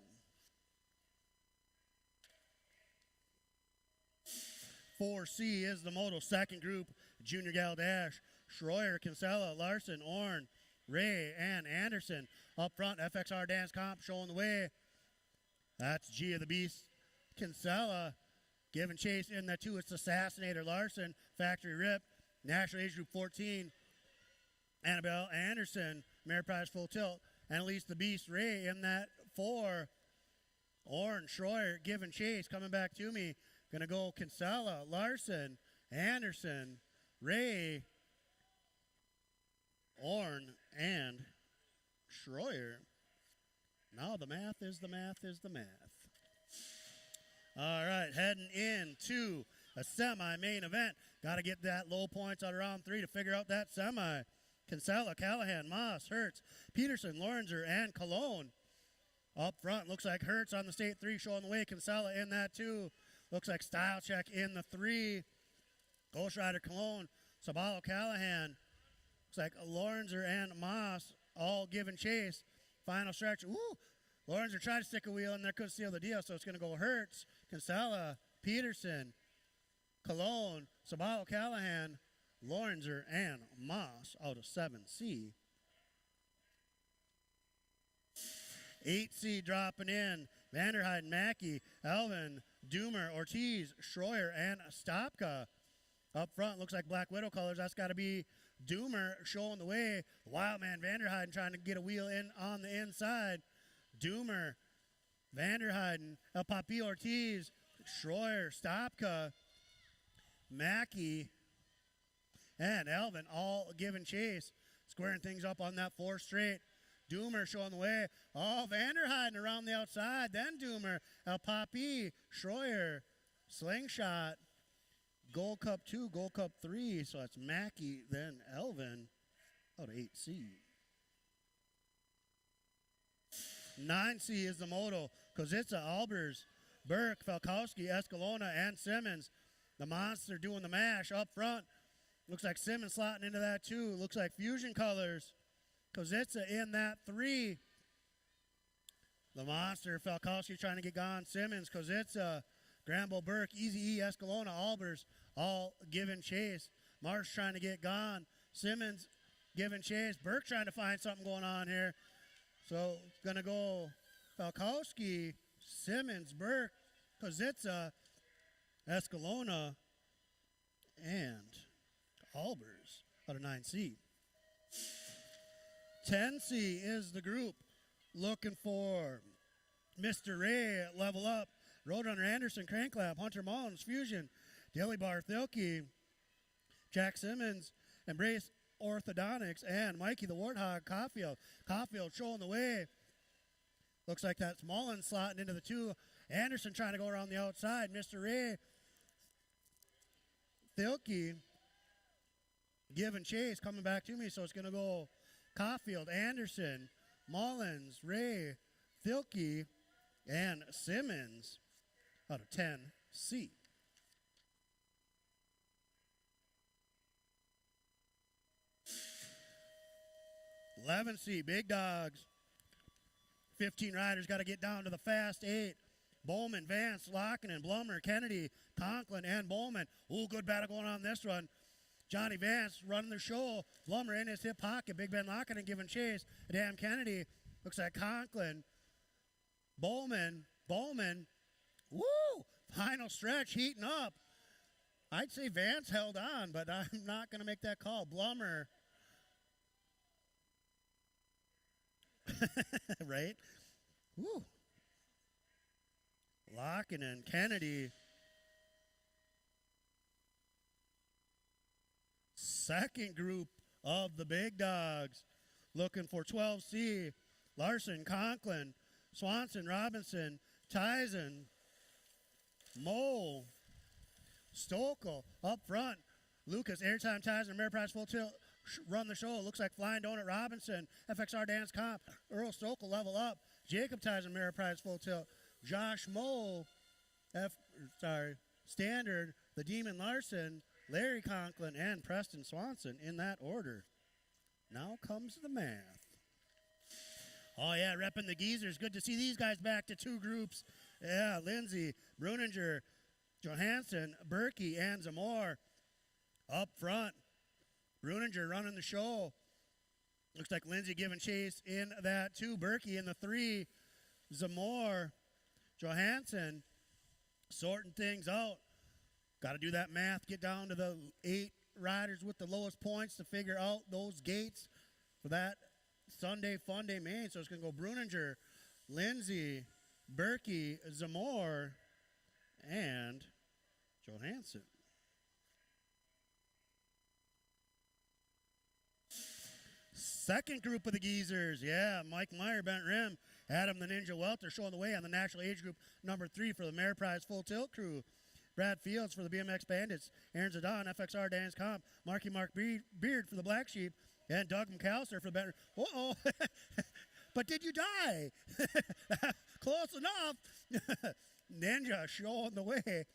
4C is the Moto second group, Junior Gal Dash. Schroyer, Kinsella, Larson, Orn, Ray, and Anderson. Up front, FXR Dance Comp showing the way. That's G of the Beast, Kinsella. Giving chase in that 2. It's Assassinator, Larson, Factory Rip, National Age Group 14. Annabelle Anderson, Ameriprise Full Tilt. Annalise the Beast, Ray in that 4. Orn, Schroyer giving chase, coming back to me. Gonna go Kinsella, Larson, Anderson, Ray, Orn, and Schroyer. Now the math is the math is the math. All right, heading into a semi-main event. Got to get that low points out of round 3 to figure out that semi. Kinsella, Callahan, Moss, Hertz, Peterson, Lorenzer, and Cologne. Up front, looks like Hertz on the state 3 showing the way. Kinsella in that 2. Looks like Style Check in the 3. Ghost Rider, Cologne, Sabalo, Callahan. Looks like Lorenzer and Moss all giving chase. Final stretch. Ooh, Lorenzer tried to stick a wheel in there, couldn't seal the deal, so it's going to go Hertz, Kinsella, Peterson, Cologne, Sabalo, Callahan, Lorenzer, and Moss out of 7C. 8C dropping in. Vanderheiden, Mackey, Elvin, Doomer, Ortiz, Schroyer, and Stopka. Up front, looks like Black Widow colors. That's got to be Doomer showing the way. Wildman Vanderheiden trying to get a wheel in on the inside. Doomer, Vanderheiden, El Papi Ortiz, Schroyer, Stopka, Mackey, and Elvin all giving chase. Squaring things up on that 4 straight. Doomer showing the way. Oh, Vanderheiden around the outside. Then Doomer, El Papi, Schroyer, Slingshot, Gold Cup 2, Gold Cup 3. So that's Mackey, then Elvin out of 8C. 9C is the Moto. Kozitsa, Albers, Burke, Falkowski, Escalona, and Simmons. The Monster doing the mash up front. Looks like Simmons slotting into that 2. Looks like Fusion colors. Kozitsa in that 3. The Monster, Falkowski trying to get gone. Simmons, Kozitsa, Gramble, Burke, Easy E, Escalona, Albers, all giving chase. Marsh trying to get gone. Simmons giving chase. Burke trying to find something going on here. So it's going to go Falkowski, Simmons, Burke, Kozitsa, Escalona, and Albers out of 9C. 10C is the group looking for Mr. Ray at Level Up, Roadrunner Anderson, Cranklap, Hunter Mullins, Fusion, Dilly Bar, Thilke, Jack Simmons, Embrace Orthodontics, and Mikey the Warthog, Caulfield. Caulfield showing the way. Looks like that's Mullins slotting into the 2. Anderson trying to go around the outside. Mr. Ray, Thilke, giving chase, coming back to me, so it's going to go Caulfield, Anderson, Mullins, Ray, Thilke, and Simmons out of 10C. C, Big Dogs. 15 riders got to get down to the fast 8. Bowman, Vance, Lockinen, Blummer, Kennedy, Conklin, and Bowman. Ooh, good battle going on this run. Johnny Vance running the show. Blummer in his hip pocket. Big Ben Lockinen giving chase. Dan Kennedy. Looks like Conklin. Bowman. Woo! Final stretch heating up. I'd say Vance held on, but I'm not going to make that call. Blummer. Right? Woo. Lockinen, Kennedy. Second group of the Big Dogs looking for 12C. Larson, Conklin, Swanson, Robinson, Tyson, Mole, Stokel up front. Lucas, Airtime, Tyson, Ameriprise Full Tilt run the show. Looks like Flying Donut Robinson, FXR Dance Comp, Earl Stokel level up. Jacob Tyson, Ameriprise Full Tilt. Josh Mole, Standard, the Demon Larson, Larry Conklin, and Preston Swanson in that order. Now comes the math. Oh, yeah, repping the Geezers. Good to see these guys back to 2 groups. Yeah, Lindsay, Bruninger, Johansson, Berkey, and Zamore up front. Bruninger running the show. Looks like Lindsay giving chase in that 2. Berkey in the 3. Zamore, Johansson sorting things out. Got to do that math, get down to the 8 riders with the lowest points to figure out those gates for that Sunday Fun Day main. So it's going to go Bruninger, Lindsay, Berkey, Zamore, and Johansson. Second group of the Geezers, yeah, Mike Meyer, Bent Rim, Adam the Ninja Welter showing the way on the national age group number 3 for the Ameriprise Full Tilt crew. Brad Fields for the BMX Bandits, Aaron Zidane, FXR Dance Comp, Mark Beard for the Black Sheep, and Doug McAllister for the Bent Rim. Uh-oh, but did you die? Close enough. Ninja showing the way.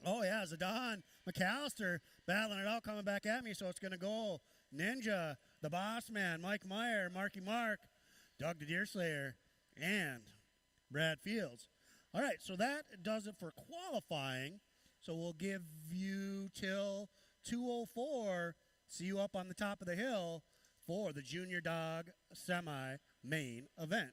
Oh, yeah, Zidane, McAllister battling it out, coming back at me, so it's going to go Ninja, the Boss Man, Mike Meyer, Marky Mark, Doug the Deerslayer, and Brad Fields. All right, so that does it for qualifying. So we'll give you till 2:04. See you up on the top of the hill for the Junior Dog Semi-Main event.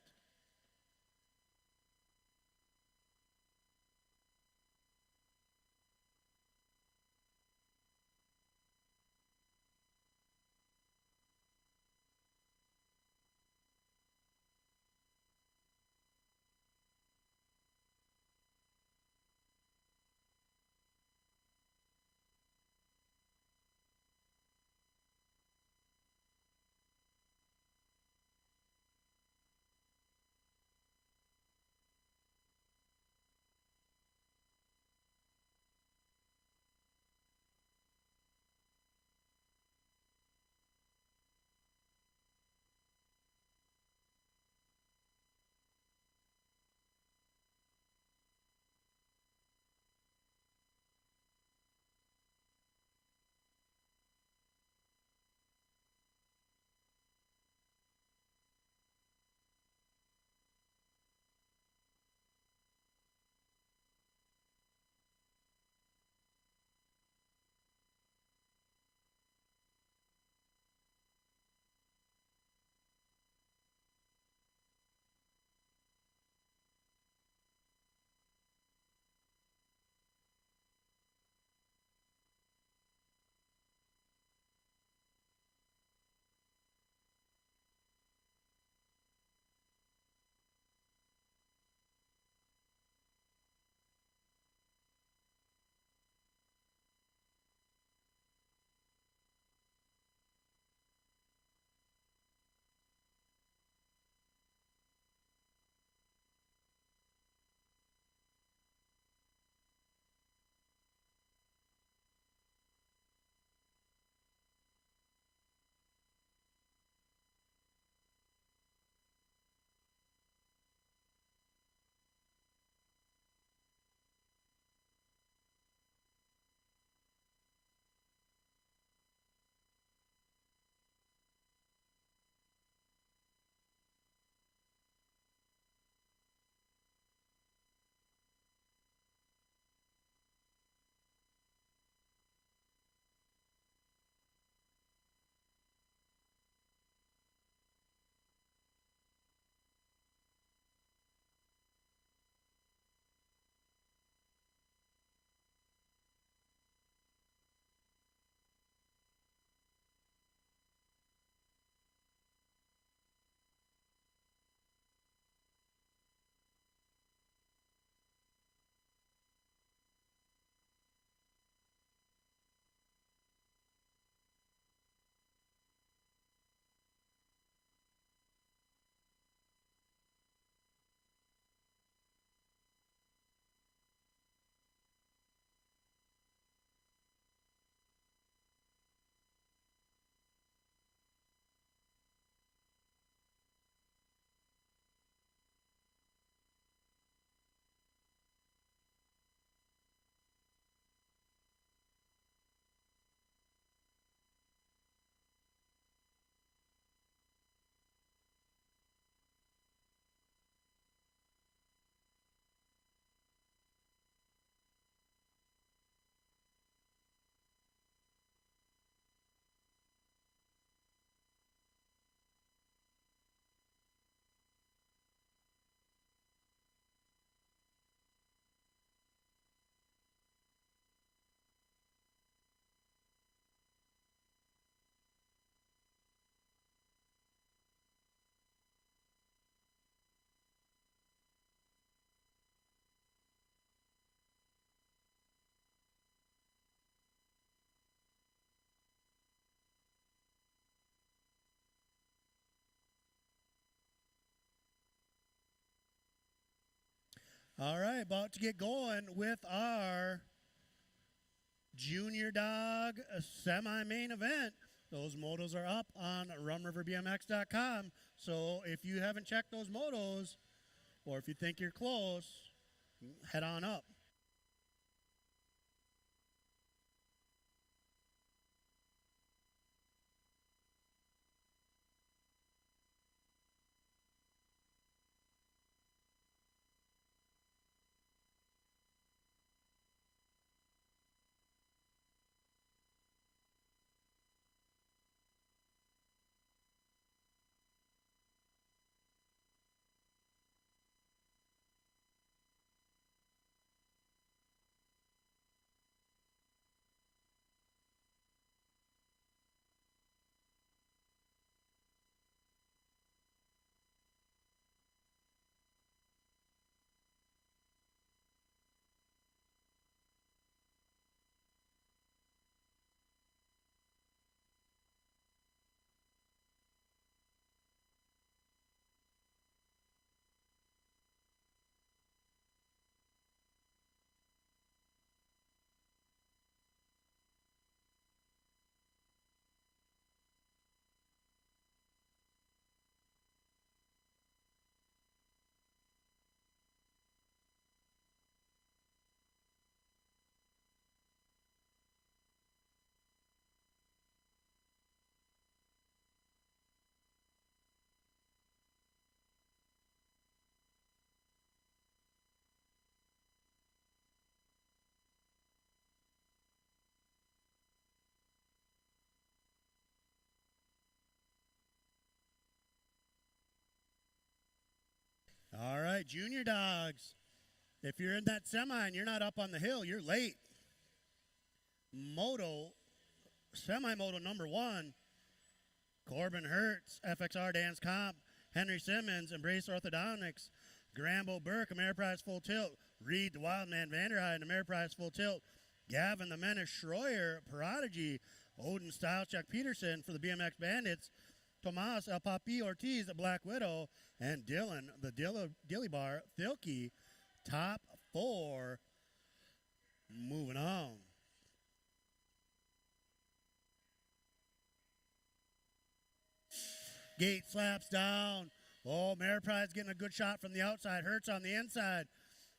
All right, about to get going with our Junior Dog semi-main event. Those motos are up on rumriverbmx.com. So if you haven't checked those motos, or if you think you're close, head on up. All right, Junior Dogs. If you're in that semi and you're not up on the hill, you're late. Semi-moto number 1, Corbin Hertz, FXR Dance Comp, Henry Simmons, Embrace Orthodontics, Grambo Burke, Ameriprise Full Tilt, Reed the Wildman Vanderheiden, Ameriprise Full Tilt, Gavin the Menace Schroyer, Prodigy, Odin Stylecheck Peterson for the BMX Bandits, Tomas El Papi Ortiz, the Black Widow, and Dylan, the Dilly Bar, Thilke, top 4. Moving on. Gate slaps down. Oh, Ameriprise getting a good shot from the outside. Hertz on the inside.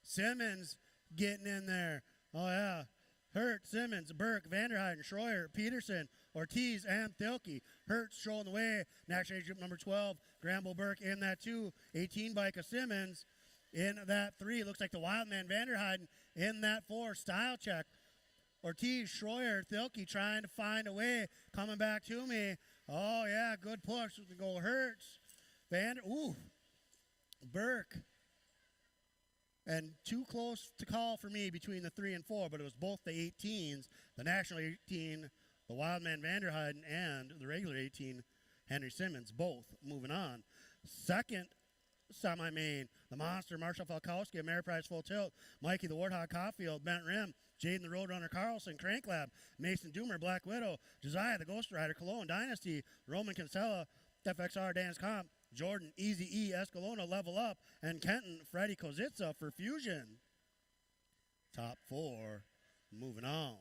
Simmons getting in there. Oh, yeah. Hertz, Simmons, Burke, Vanderheiden, Schroyer, Peterson, Ortiz, and Thilke. Hertz showing the way. National Age Group number 12. Gramble Burke in that 2. 18 bike of Simmons in that 3. Looks like the Wildman Vanderheiden in that 4. Style check. Ortiz, Schroyer, Thilke trying to find a way. Coming back to me. Oh, yeah, good push with the goal. Hertz. Burke. And too close to call for me between the 3 and 4, but it was both the 18s, the national 18, the Wildman Vanderheiden, and the regular 18, Henry Simmons, both moving on. Second semi-main, the Monster, Marshall Falkowski, Ameriprise Full Tilt, Mikey the Warthog Caulfield, Bent Rim, Jaden the Roadrunner Carlson, Crank Lab, Mason Doomer, Black Widow, Josiah the Ghost Rider, Cologne Dynasty, Roman Kinsella, FXR Dance Comp, Jordan, Easy E, Escalona, Level Up, and Kenton, Freddie Kozitsa for Fusion. Top 4, moving on.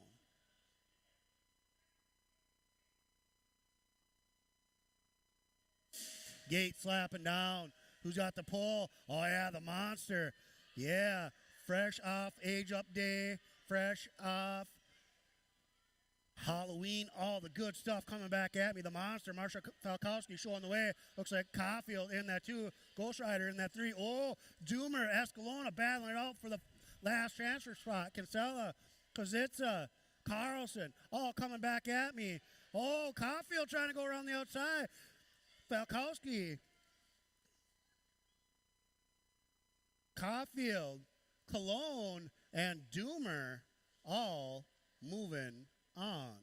Gate slapping down. Who's got the pull? Oh, yeah, the Monster. Yeah, fresh off Age Up Day, fresh off Halloween, all the good stuff coming back at me. The Monster, Marshall Falkowski showing the way. Looks like Caulfield in that 2. Ghost Rider in that 3. Oh, Doomer, Escalona battling it out for the last transfer spot. Kinsella, Kozitsa, Carlson, all coming back at me. Oh, Caulfield trying to go around the outside. Falkowski, Caulfield, Cologne, and Doomer all moving on.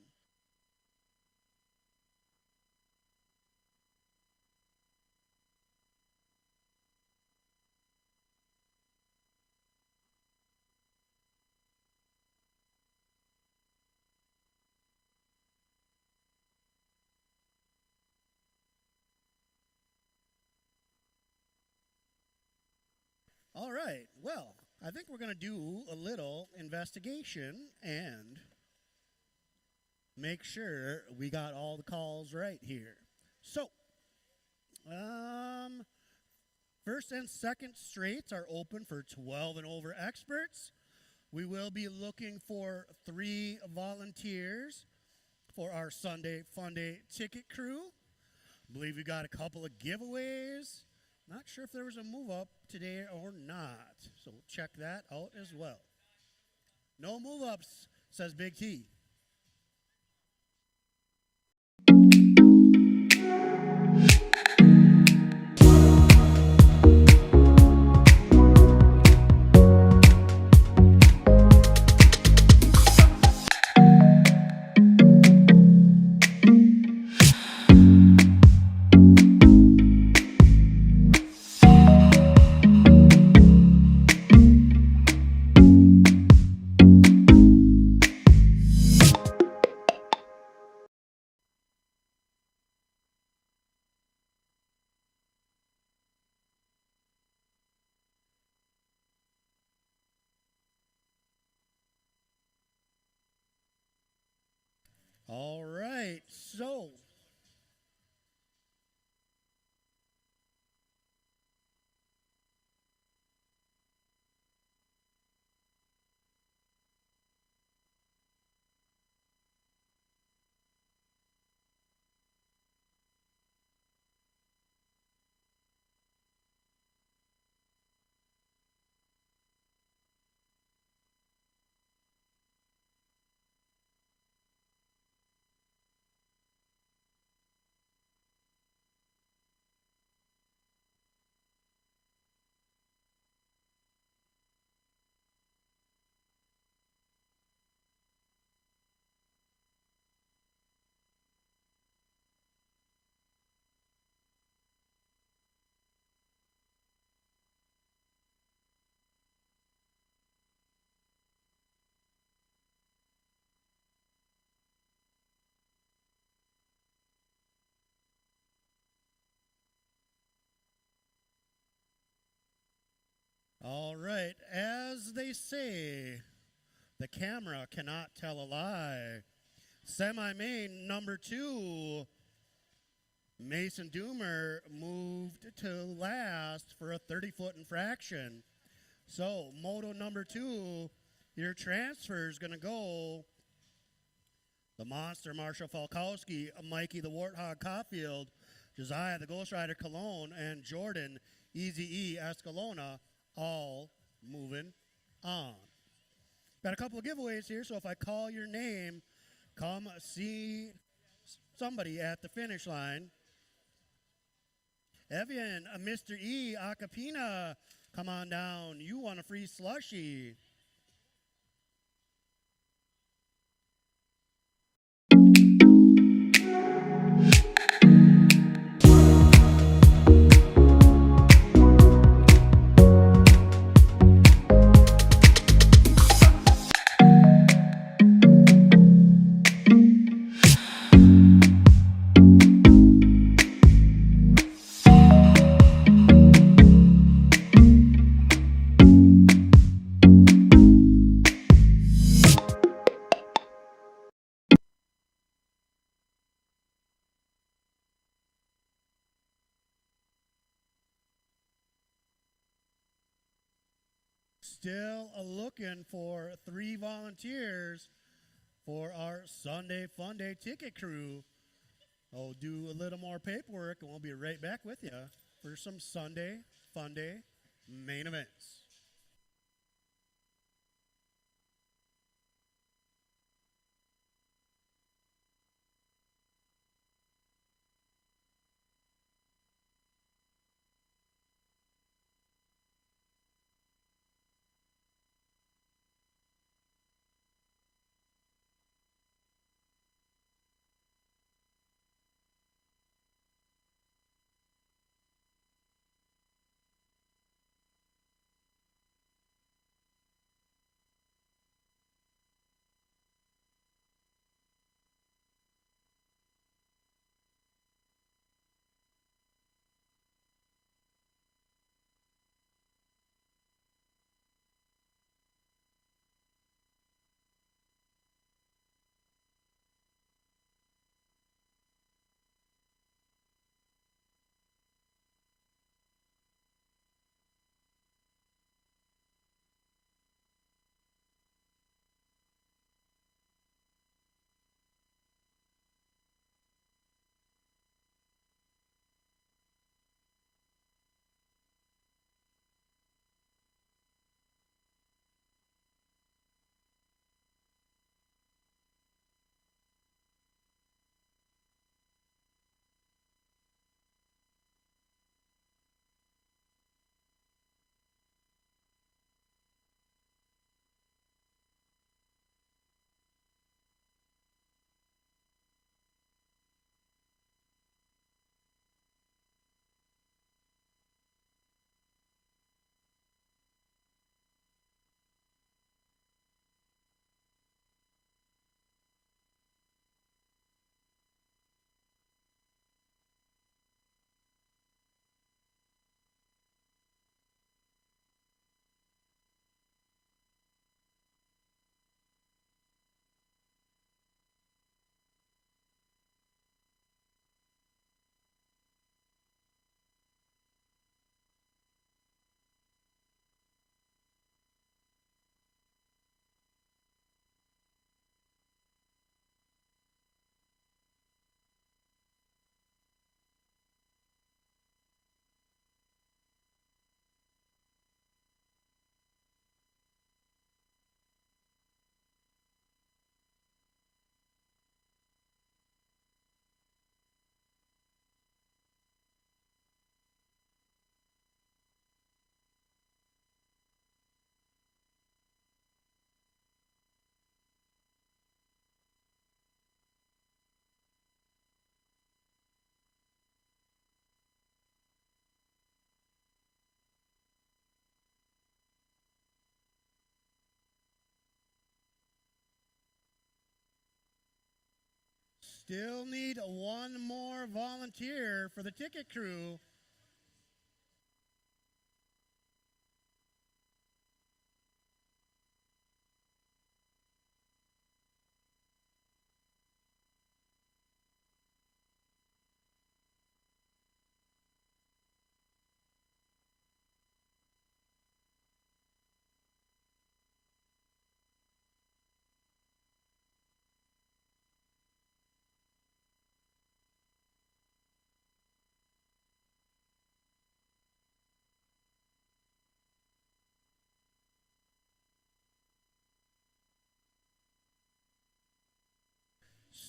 All right, well, I think we're going to do a little investigation and make sure we got all the calls right here. So, first and second straights are open for 12 and over experts. We will be looking for 3 volunteers for our Sunday Funday ticket crew. I believe we got a couple of giveaways. Not sure if there was a move up today or not. So we'll check that out as well. No move ups, says Big T. All right, so all right, as they say, the camera cannot tell a lie. Semi-main number 2, Mason Doomer moved to last for a 30-foot infraction. So, moto number 2, your transfer is going to go the Monster Marshall Falkowski, Mikey the Warthog Caulfield, Josiah the Ghost Rider Cologne, and Jordan Easy E Escalona, all moving on. Got a couple of giveaways here, so if I call your name, come see somebody at the finish line. Evian, Mr. E, Acapina, come on down. You want a free slushie. Still looking for 3 volunteers for our Sunday Funday ticket crew. I'll do a little more paperwork and we'll be right back with you for some Sunday Funday main events. Still need one more volunteer for the ticket crew.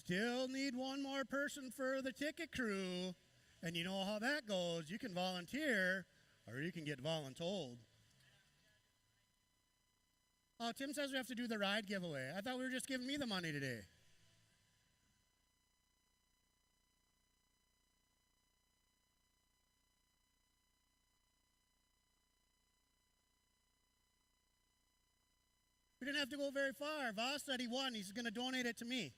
Still need one more person for the ticket crew. And you know how that goes. You can volunteer or you can get voluntold. Oh, Tim says we have to do the ride giveaway. I thought we were just giving me the money today. We didn't have to go very far. Voss said he won. He's going to donate it to me.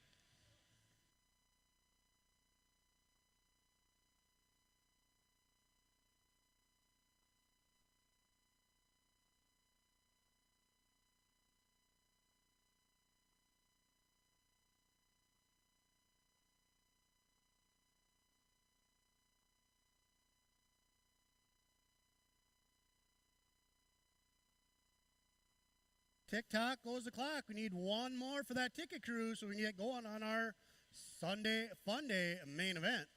Tick-tock goes the clock. We need one more for that ticket crew so we can get going on our Sunday Fun Day main event.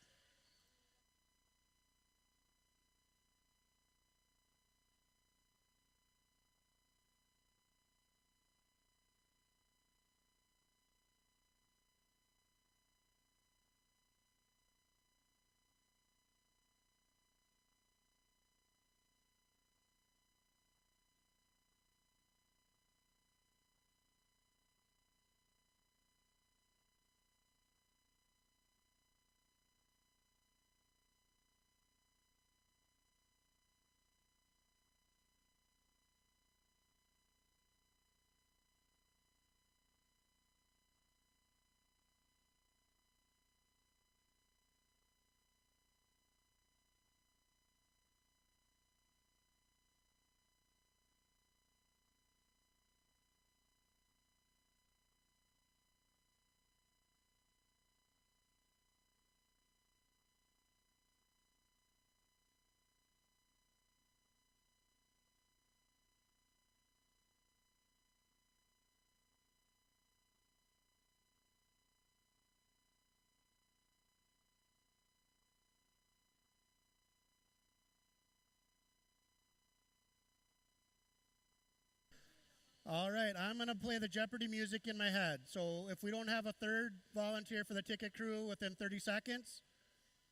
All right, I'm going to play the Jeopardy music in my head. So if we don't have a third volunteer for the ticket crew within 30 seconds,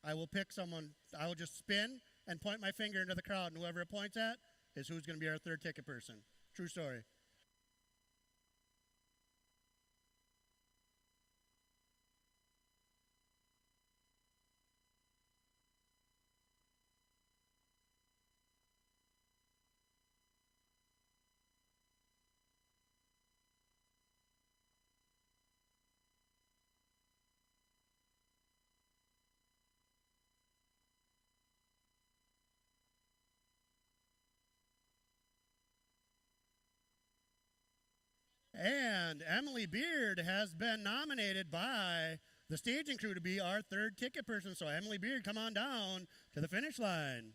I will pick someone. I will just spin and point my finger into the crowd, and whoever it points at is who's going to be our third ticket person. True story. And Emily Beard has been nominated by the staging crew to be our third ticket person. So Emily Beard, come on down to the finish line.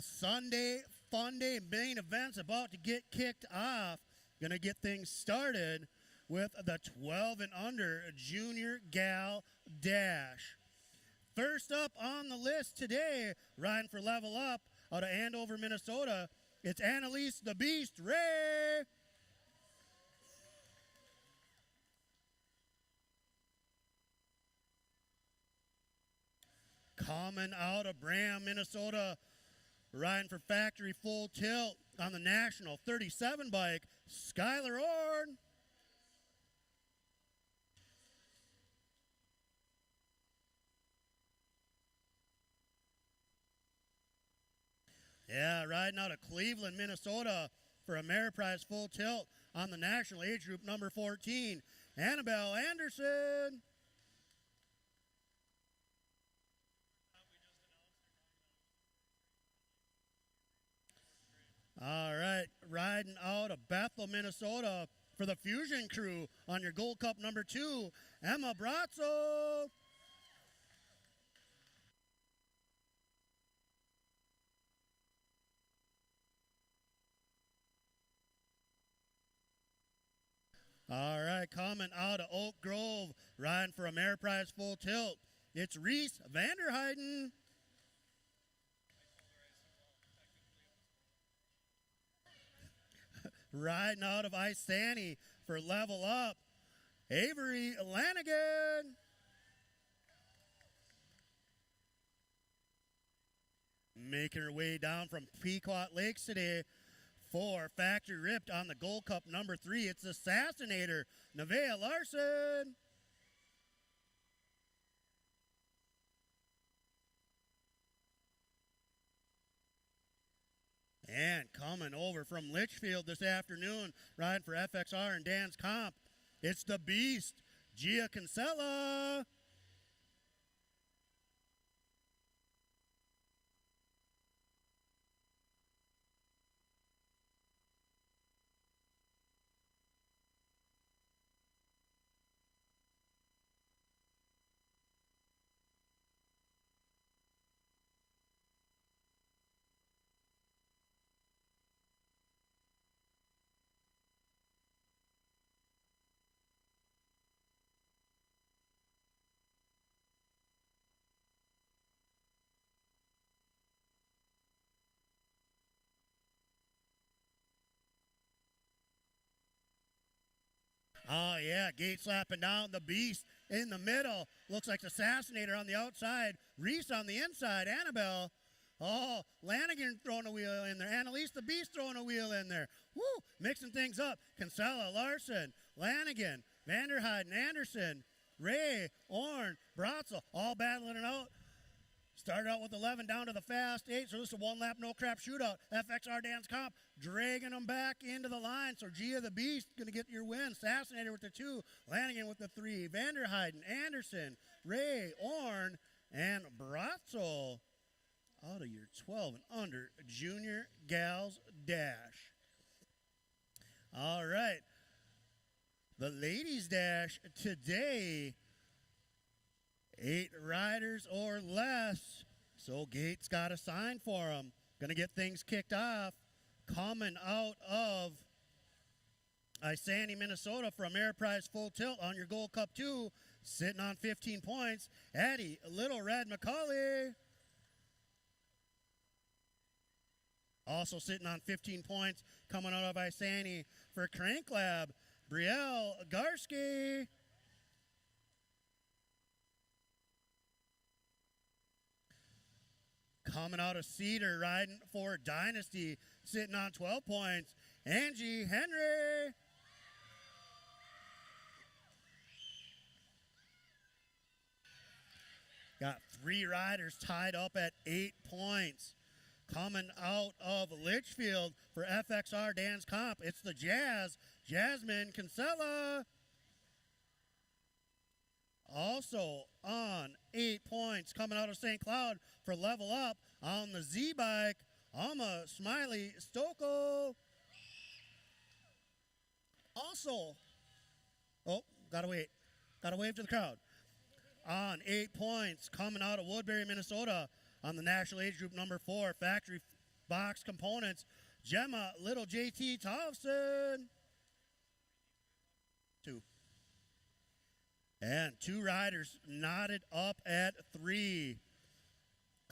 Sunday fun day, main event's about to get kicked off. Gonna get things started with the 12 and under junior gal dash. First up on the list today, riding for Level Up out of Andover, Minnesota, it's Annalise the Beast Ray. Coming out of Bram, Minnesota, riding for Factory Full Tilt on the National 37 bike, Skylar Orn. Yeah, riding out of Cleveland, Minnesota for Ameriprise Full Tilt on the National age group number 14, Annabelle Anderson. All right, riding out of Bethel, Minnesota for the Fusion crew on your Gold Cup number 2, Emma Brazzo. All right, coming out of Oak Grove, riding for Ameriprise Full Tilt, it's Reese Vanderheiden. Riding out of Isani for Level Up, Avery Lanigan. Making her way down from Pequot Lakes today for Factory Ripped on the Gold Cup number 3. It's Assassinator, Nevaeh Larson. And coming over from Litchfield this afternoon, riding for FXR and Dan's Comp, it's the Beast, Gia Kinsella. Oh, yeah, gate slapping down the Beast in the middle. Looks like the Assassinator on the outside. Reese on the inside. Annabelle. Oh, Lanigan throwing a wheel in there. Annalise the Beast throwing a wheel in there. Woo, mixing things up. Kinsella, Larson, Lanigan, Vanderheiden, Anderson, Ray, Orn, Bratzel, all battling it out. Started out with 11 down to the fast 8, so this is a one-lap, no-crap shootout. FXR Dan's Comp dragging them back into the line. So Gia the Beast going to get your win. Assassinator with the 2, Lanigan with the 3, Vanderheiden, Anderson, Ray, Orn, and Bratzel out of your 12 and under junior gals dash. All right. The ladies dash today, 8 riders or less. So Gates got a sign for them. Going to get things kicked off. Coming out of Isani, Minnesota for Ameriprise Full Tilt on your Gold Cup 2. Sitting on 15 points. Addie Little Red McCauley. Also sitting on 15 points. Coming out of Isani for Crank Lab. Brielle Garski. Coming out of Cedar, riding for Dynasty, sitting on 12 points, Angie Henry. Got 3 riders tied up at 8 points. Coming out of Litchfield for FXR Dan's Comp, it's the Jazz, Jasmine Kinsella. Also on 8 points, coming out of St. Cloud for Level Up on the Z-Bike, Alma Smiley Stoko. Also, gotta wave to the crowd. On 8 points, coming out of Woodbury, Minnesota on the National Age Group number 4, Factory box components, Gemma Little JT Thompson. 2. And 2 riders knotted up at 3.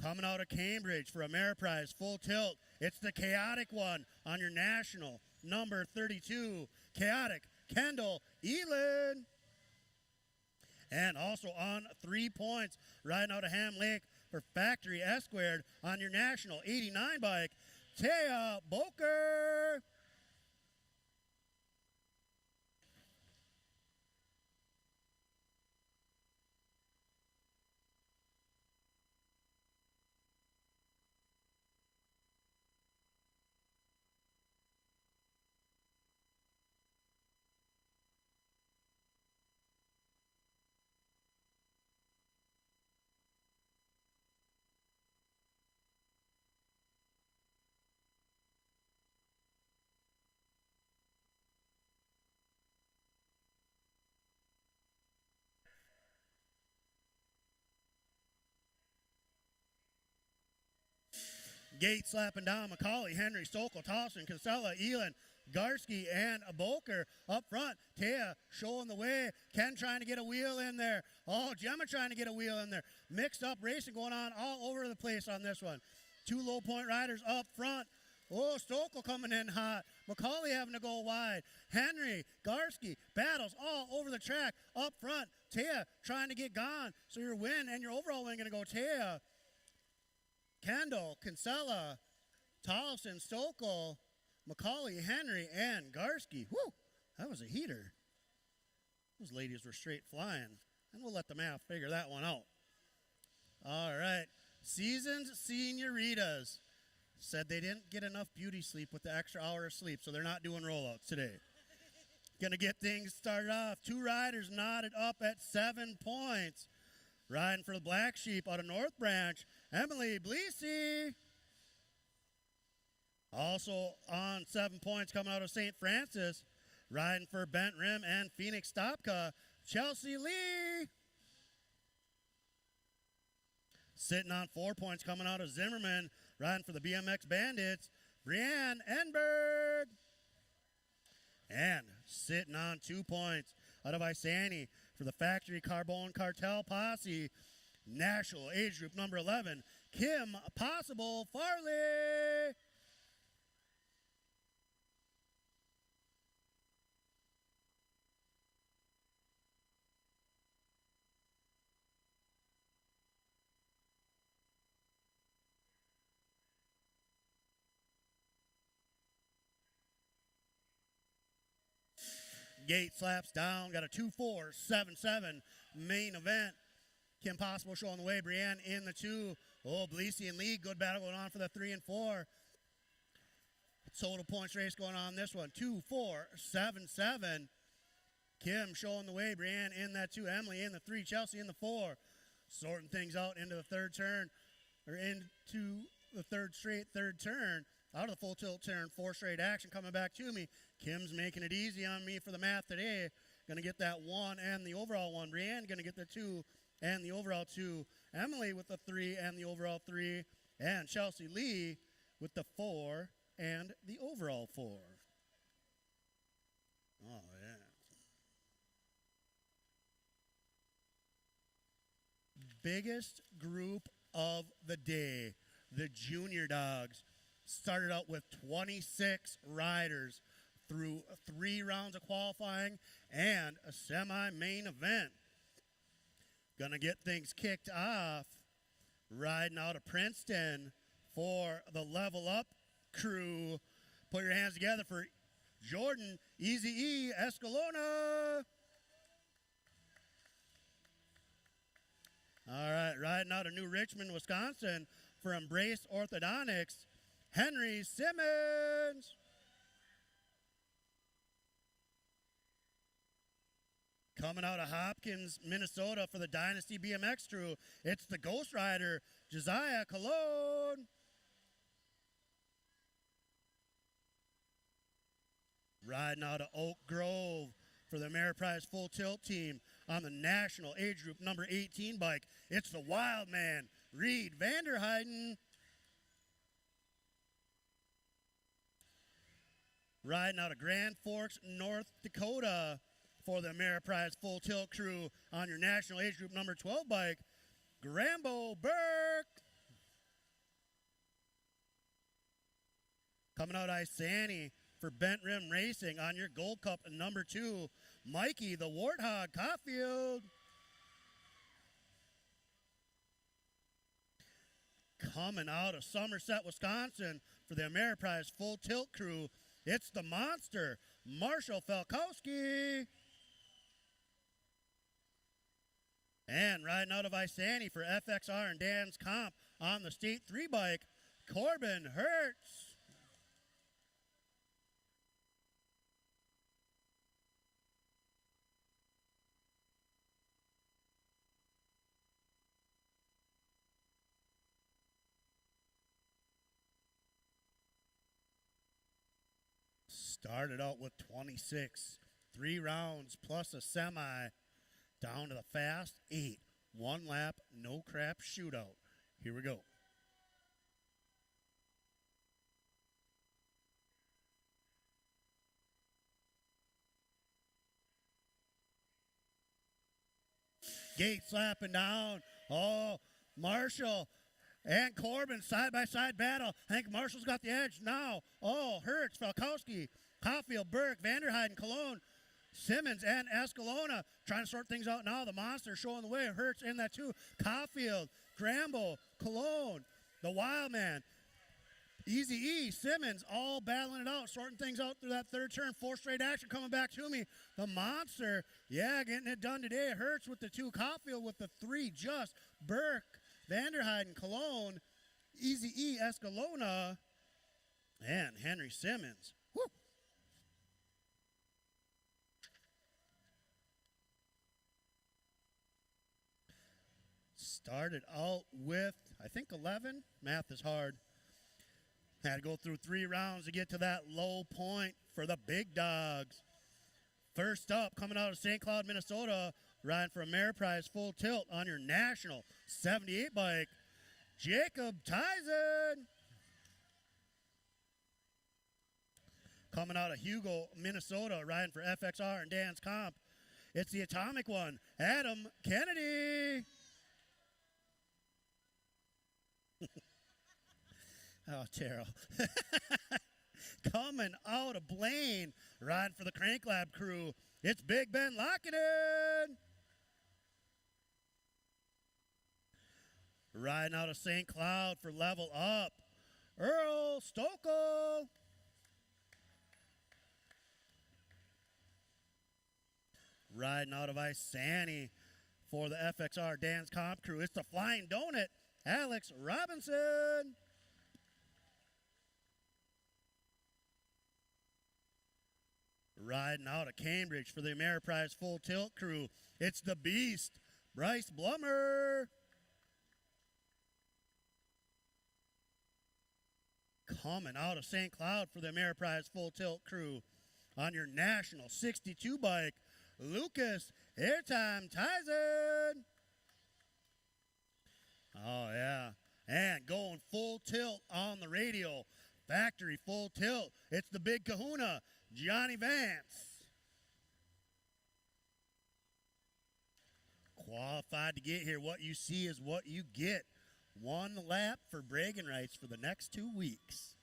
Coming out of Cambridge for Ameriprise Full Tilt, it's the Chaotic one on your national, number 32, Chaotic Kendall Elin. And also on 3 points, riding out of Ham Lake for Factory S-Squared on your national 89 bike, Taya Boker. Gate slapping down McCauley, Henry, Sokol, Thompson, Kinsella, Elin, Garski, and Boker up front. Taya showing the way. Ken trying to get a wheel in there. Oh, Gemma trying to get a wheel in there. Mixed up racing going on all over the place on this one. 2 low point riders up front. Oh, Sokol coming in hot. McCauley having to go wide. Henry, Garski, battles all over the track up front. Taya trying to get gone. So your win and your overall win going to go Taya, Kendall, Kinsella, Tollefson, Sokol, McCauley, Henry, and Garski. Whew, that was a heater. Those ladies were straight flying. And we'll let the math figure that one out. All right. Seasoned Senoritas said they didn't get enough beauty sleep with the extra hour of sleep, so they're not doing rollouts today. Going to get things started off. 2 riders knotted up at 7 points. Riding for the Black Sheep out of North Branch, Emily Bleesey. Also on 7 points coming out of St. Francis, riding for Bent Rim and Phoenix Stopka, Chelsea Lee. Sitting on 4 points coming out of Zimmerman, riding for the BMX Bandits, Brianne Enberg. And sitting on 2 points out of Isani for the Factory Carbone Cartel Posse, national age group number 11, Kim Possible Farley. Gate slaps down, got a 2-4-7-7 main event. Kim Possible showing the way, Brianne in the 2. Oh, Bleesey and Lee, good battle going on for the 3 and 4. Total points race going on this one, 2-4-7-7. Kim showing the way, Brianne in that 2, Emily in the 3, Chelsea in the 4. Sorting things out into the third turn, or into the third turn. Out of the full tilt turn, 4 straight action coming back to me. Kim's making it easy on me for the math today. Going to get that 1 and the overall 1. Brianne going to get the 2 and the overall 2. Emily with the 3 and the overall 3. And Chelsea Lee with the 4 and the overall 4. Oh, yeah. Biggest group of the day, the Junior Dogs. Started out with 26 riders through 3 rounds of qualifying and a semi-main event. Gonna get things kicked off riding out of Princeton for the Level Up crew. Put your hands together for Jordan Easy E Escalona. All right, riding out of New Richmond, Wisconsin for Embrace Orthodontics, Henry Simmons. Coming out of Hopkins, Minnesota for the Dynasty BMX crew, it's the Ghost Rider, Josiah Cologne. Riding out of Oak Grove for the Ameriprise Full Tilt team on the national age group number 18 bike, it's the Wild Man, Reed Vanderheiden. Riding out of Grand Forks, North Dakota for the Ameriprise Full Tilt crew on your national age group number 12 bike, Grambo Burke. Coming out Isani for Bent Rim Racing on your Gold Cup number 2, Mikey the Warthog Caulfield. Coming out of Somerset, Wisconsin for the Ameriprise Full Tilt crew, it's the monster, Marshall Falkowski. And riding out of Isani for FXR and Dan's Comp on the State 3 bike, Corbin Hertz. Started out with 26, 3 rounds plus a semi, down to the fast 8, 1 lap, no crap shootout. Here we go. Gate slapping down. Oh, Marshall and Corbin side-by-side battle. I think Marshall's got the edge now. Oh, Hertz, Falkowski, Caulfield, Burke, Vanderheiden, Cologne, Simmons, and Escalona trying to sort things out now. The monster showing the way. Hertz in that too. Caulfield, Grambo, Cologne, the Wild Man, Easy E, Simmons, all battling it out, sorting things out through that third turn. 4 straight action coming back to me. The monster, yeah, getting it done today. Hertz with the 2, Caulfield with the 3, just Burke, Vanderheiden, Cologne, Easy E, Escalona, and Henry Simmons. Woo. Started out with, I think, 11. Math is hard. Had to go through 3 rounds to get to that low point for the big dogs. First up, coming out of St. Cloud, Minnesota, riding for Ameriprise Full Tilt on your national 78 bike, Jacob Tyson. Coming out of Hugo, Minnesota, riding for FXR and Dan's Comp, it's the atomic one, Adam Kennedy. Oh, Terrell. Coming out of Blaine, riding for the Crank Lab crew, it's Big Ben Lockett. Riding out of St. Cloud for Level Up, Earl Stokel. Riding out of Isani for the FXR Dan's Comp crew, it's the Flying Donut, Alex Robinson. Riding out of Cambridge for the Ameriprise Full Tilt crew, it's the Beast, Bryce Blummer. Coming out of St. Cloud for the Ameriprise Full Tilt crew on your national 62 bike, Lucas Airtime Tyson. Oh, yeah. And going full tilt on the radio, factory full tilt, it's the big kahuna, Johnny Vance. Qualified to get here. What you see is what you get. 1 lap for bragging rights for the next 2 weeks.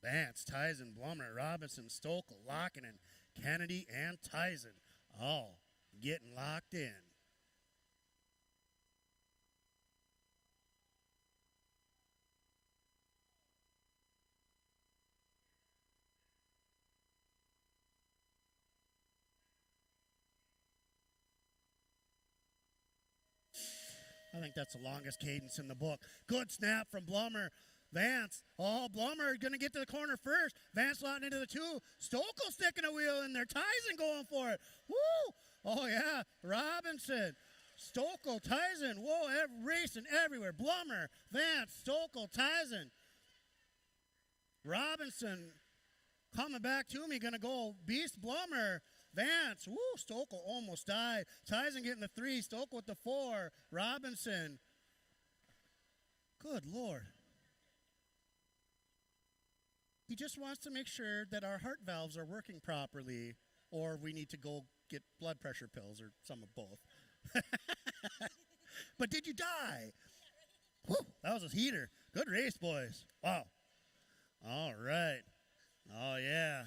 Vance, Tyson, Blummer, Robinson, Stokel, Lockinen, Kennedy, and Tyson all getting locked in. I think that's the longest cadence in the book. Good snap from Blummer. Vance. Oh, Blummer going to get to the corner first. Vance slotting into the 2. Stokel sticking a wheel in there. Tyson going for it. Woo! Oh, yeah. Robinson. Stokel, Tyson. Whoa, racing everywhere. Blummer, Vance, Stokel, Tyson. Robinson coming back to me. Going to go Beast Blummer. Vance, woo, Stokel almost died. Tyson getting the 3, Stokel with the 4. Robinson. Good Lord. He just wants to make sure that our heart valves are working properly, or we need to go get blood pressure pills or some of both. But did you die? Whew, that was a heater. Good race, boys. Wow. All right. Oh, yeah.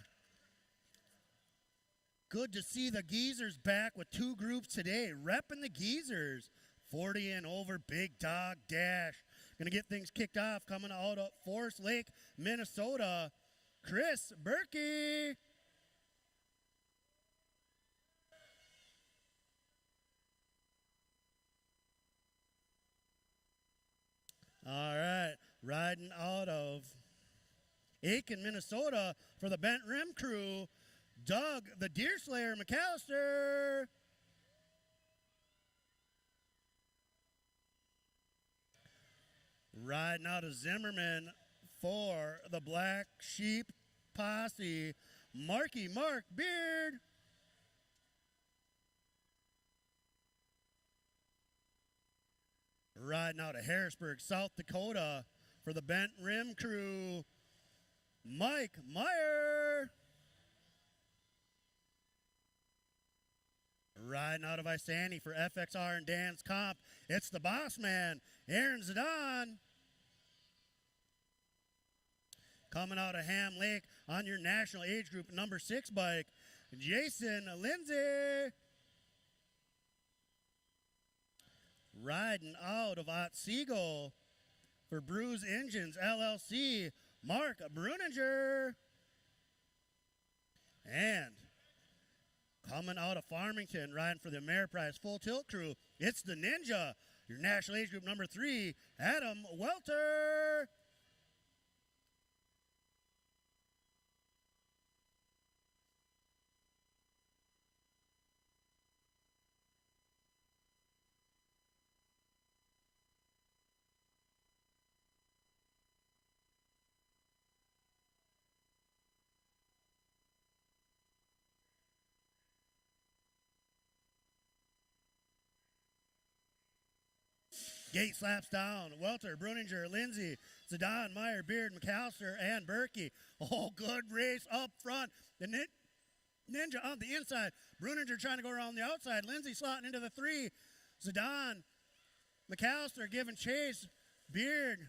Good to see the Geezers back with 2 groups today. Repping the Geezers. 40 and over, Big Dog Dash. Going to get things kicked off coming out of Forest Lake, Minnesota. Chris Berkey. All right, riding out of Aiken, Minnesota for the Bent Rim crew, Doug the Deer Slayer McAllister. Riding out of Zimmerman for the Black Sheep Posse, Mark Beard. Riding out of Harrisburg, South Dakota for the Bent Rim crew, Mike Meyer. Riding out of Isani for FXR and Dan's Comp, it's the boss man, Aaron Zidane. Coming out of Ham Lake on your national age group number 6 bike, Jason Lindsay. Riding out of Otsego for Bruise Engines LLC, Mark Bruninger. And coming out of Farmington, riding for the Ameriprise Full Tilt crew, it's the Ninja, your national age group number 3, Adam Welter. Gate slaps down. Welter, Bruninger, Lindsay, Zidane, Meyer, Beard, McAllister, and Berkey. Oh, good race up front. The Ninja on the inside. Bruninger trying to go around the outside. Lindsay slotting into the 3. Zidane, McAllister giving chase. Beard,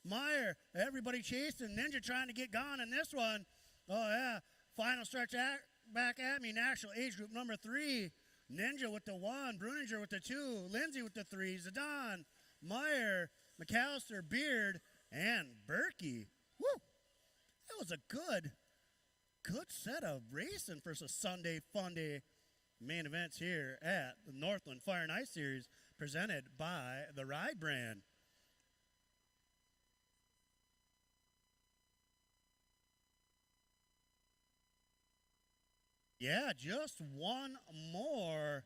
Meyer, everybody chasing. Ninja trying to get gone in this one. Oh, yeah. Final stretch back at me. National age group number 3. Ninja with the 1, Bruninger with the 2, Lindsay with the 3, Zidane, Meyer, McAllister, Beard, and Berkey. Woo! That was a good set of racing for some Sunday Fun Day main events here at the Northland Fire and Ice Series presented by the Ride brand. Yeah, just one more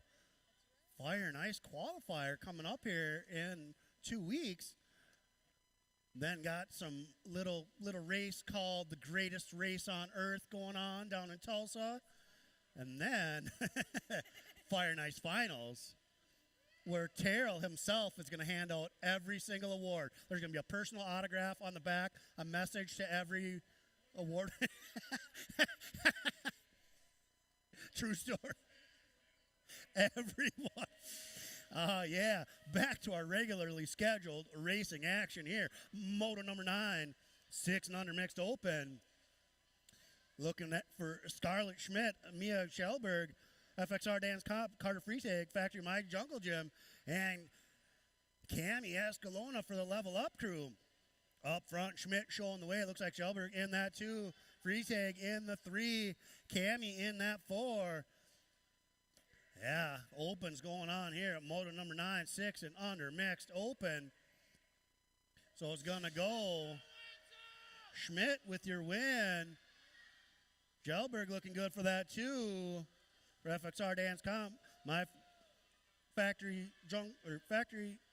Fire and Ice qualifier coming up here in 2 weeks. Then got some little race called the Greatest Race on Earth going on down in Tulsa. And then Fire and Ice Finals, where Terrell himself is going to hand out every single award. There's going to be a personal autograph on the back, a message to every award. True story. Everyone. Yeah, back to our regularly scheduled racing action here. Moto number 9, 6 and under mixed open. Looking at for Scarlett Schmidt, Mia Schellberg, FXR Dan's Comp, Carter Freitag, Factory My Jungle Gym, and Cami Escalona for the Level Up crew. Up front, Schmidt showing the way. It looks like Schellberg in that 2. Freitag in the 3. Cami in that 4. Yeah, opens going on here at Moto number 9, 6 and under mixed open. So it's going to go Schmidt with your win. Schellberg looking good for that too. For FXR Dance Comp, my Factory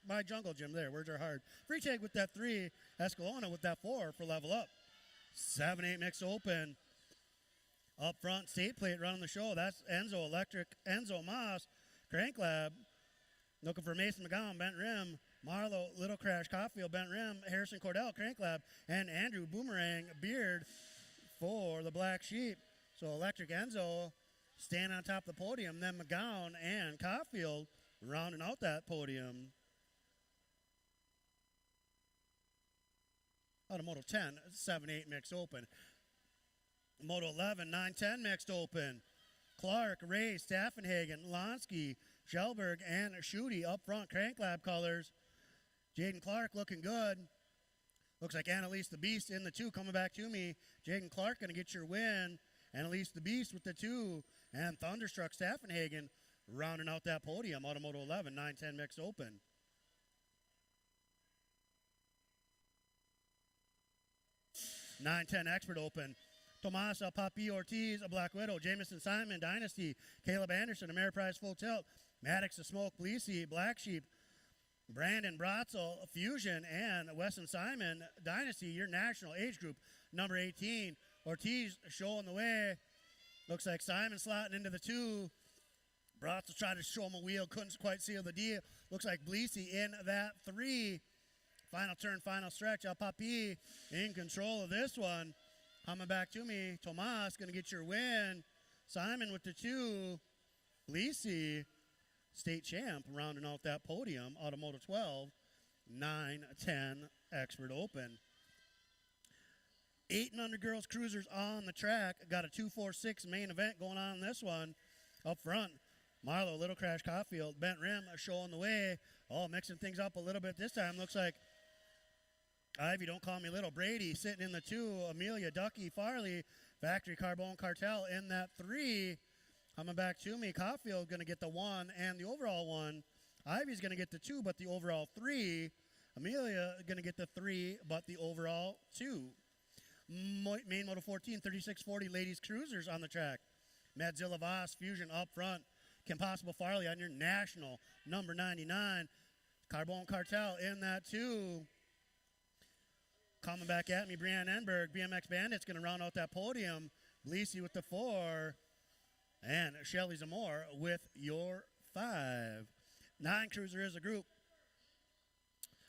My Jungle Gym there. Words are hard. Freitag with that 3. Escalona with that 4 for Level Up. 7-8 mixed open. Up front, State Plate running the show. That's Enzo Electric, Enzo Moss, Crank Lab. Looking for Mason McGowan, Bent Rim. Marlo, Little Crash, Caulfield, Bent Rim, Harrison Cordell, Crank Lab, and Andrew Boomerang Beard for the Black Sheep. So Electric Enzo staying on top of the podium, then McGowan and Caulfield rounding out that podium. Out of Moto 10, 7-8 mixed open. Moto 11, 9-10 mixed open. Clark, Ray, Staffenhagen, Lonsky, Schellberg, and Schutte up front, Crank Lab colors. Jaden Clark looking good. Looks like Annalise the Beast in the 2 coming back to me. Jaden Clark going to get your win. Annalise the Beast with the 2. And Thunderstruck Staffenhagen rounding out that podium. Automoto 11, 9-10 mixed open. (9-10) expert open. Tomasa Papi Ortiz, a Black Widow. Jamison Simon, Dynasty. Caleb Anderson, Ameriprise Full Tilt. Maddox the Smoke, Bleasy, Black Sheep. Brandon Bratzel, Fusion, and Weston Simon, Dynasty, your national age group, number 18. Ortiz showing the way. Looks like Simon slotting into the 2. Bratzel tried to show him a wheel, couldn't quite seal the deal. Looks like Bleasy in that 3. Final turn, final stretch. El Papi in control of this one. Coming back to me, Tomas going to get your win. Simon with the 2. Bleasy, state champ, rounding out that podium. Automoto 12, 9-10 expert open. 8 and under girls cruisers on the track. Got a 2-4-6 main event going on in this one. Up front, Marlo, Little Crash, Caulfield, Bent Rim showing the way. Oh, mixing things up a little bit this time. Looks like Ivy, Don't Call Me Little, Brady sitting in the 2. Amelia, Ducky, Farley, Factory Carbone Cartel in that 3. Coming back to me, Caulfield going to get the 1 and the overall 1. Ivy's going to get the 2, but the overall 3. Amelia going to get the 3, but the overall 2. Main Moto 14, 3640 ladies cruisers on the track. Madzilla Voss, Fusion up front. Kim Possible Farley on your national number 99. Carbone Cartel in that 2. Coming back at me, Brianne Enberg, BMX Bandits going to round out that podium. Bleasy with the 4. And Shelly Zamore with your 5. 9 cruiser is a group.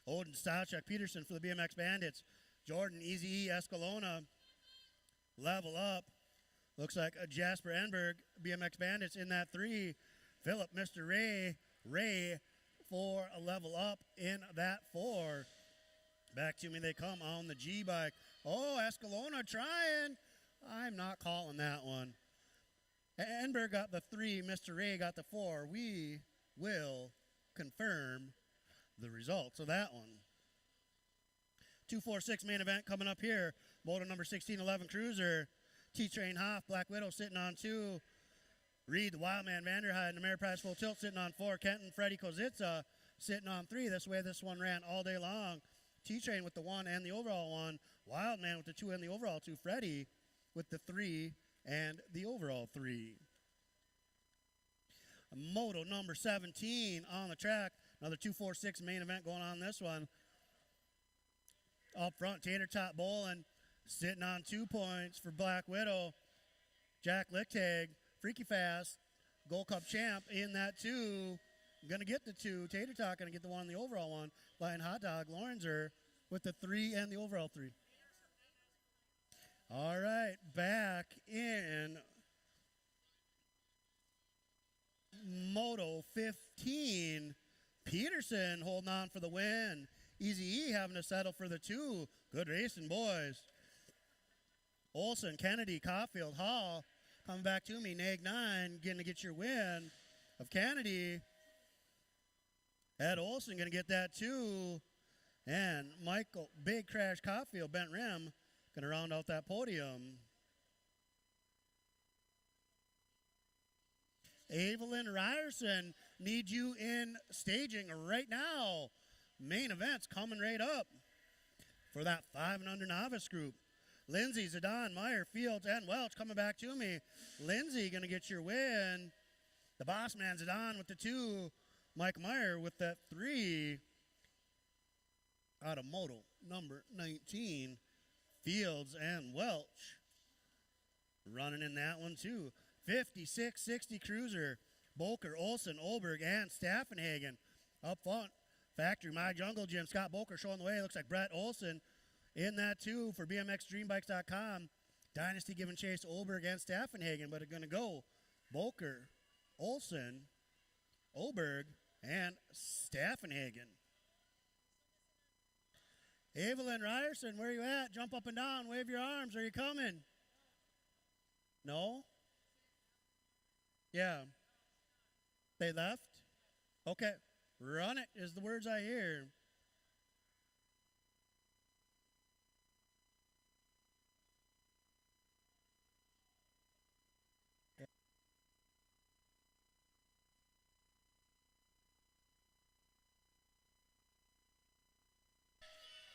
Odin Stylecheck Peterson for the BMX Bandits. Jordan Easy E Escalona. Level up. Looks like a Jasper Enberg, BMX Bandits in that 3. Philip, Mr. Ray for a level up in that 4. Back to me they come on the G-Bike. Oh, Escalona trying. I'm not calling that one. Enberg got the 3, Mr. Ray got the 4. We will confirm the results of that one. 2-4-6 main event coming up here. Moto number 1611 Cruiser. T-Train Hoff, Black Widow sitting on 2. Reed, the Wildman Vanderheide, and Ameriprise Full Tilt sitting on 4. Kenton, Freddie Kozitza sitting on 3. This way this one ran all day long. T-Train with the 1 and the overall 1. Wildman with the 2 and the overall 2. Freddie with the 3 and the overall 3. Moto number 17 on the track. Another 2-4-6 main event going on this one. Up front, Tater Tot Bowling sitting on 2 points for Black Widow. Jack Lichtig, Freaky Fast, Gold Cup champ in that 2. Going to get the 2. Tater Tot going to get the 1 and the overall 1. Lion Hot Dog, Lorenzer with the 3 and the overall 3. All right, back in Moto 15. Peterson holding on for the win. Easy E having to settle for the 2. Good racing, boys. Olson, Kennedy, Caulfield, Hall coming back to me. Nag 9 getting to get your win of Kennedy. Ed Olson going to get that 2. And Michael, Big Crash Caulfield, Bent Rim, going to round out that podium. Evelyn Ryerson, need you in staging right now. Main events coming right up for that 5 and under novice group. Lindsay, Zidane, Meyer, Fields, and Welch coming back to me. Lindsay going to get your win. The boss man, Zidane with the 2. Mike Meyer with that 3. Out of Moto number 19. Fields and Welch running in that one too. 56-60 Cruiser. Bolker, Olson, Olberg, and Staffenhagen up front. Factory, My Jungle Gym, Scott Boker showing the way. Looks like Brett Olson in that too for BMXDreambikes.com. Dynasty giving chase to Olberg and Staffenhagen, but it's going to go Boker, Olson, Olberg, and Staffenhagen. Evelyn Ryerson, where you at? Jump up and down. Wave your arms. Are you coming? No? Yeah. They left? Okay. Run it is the words I hear.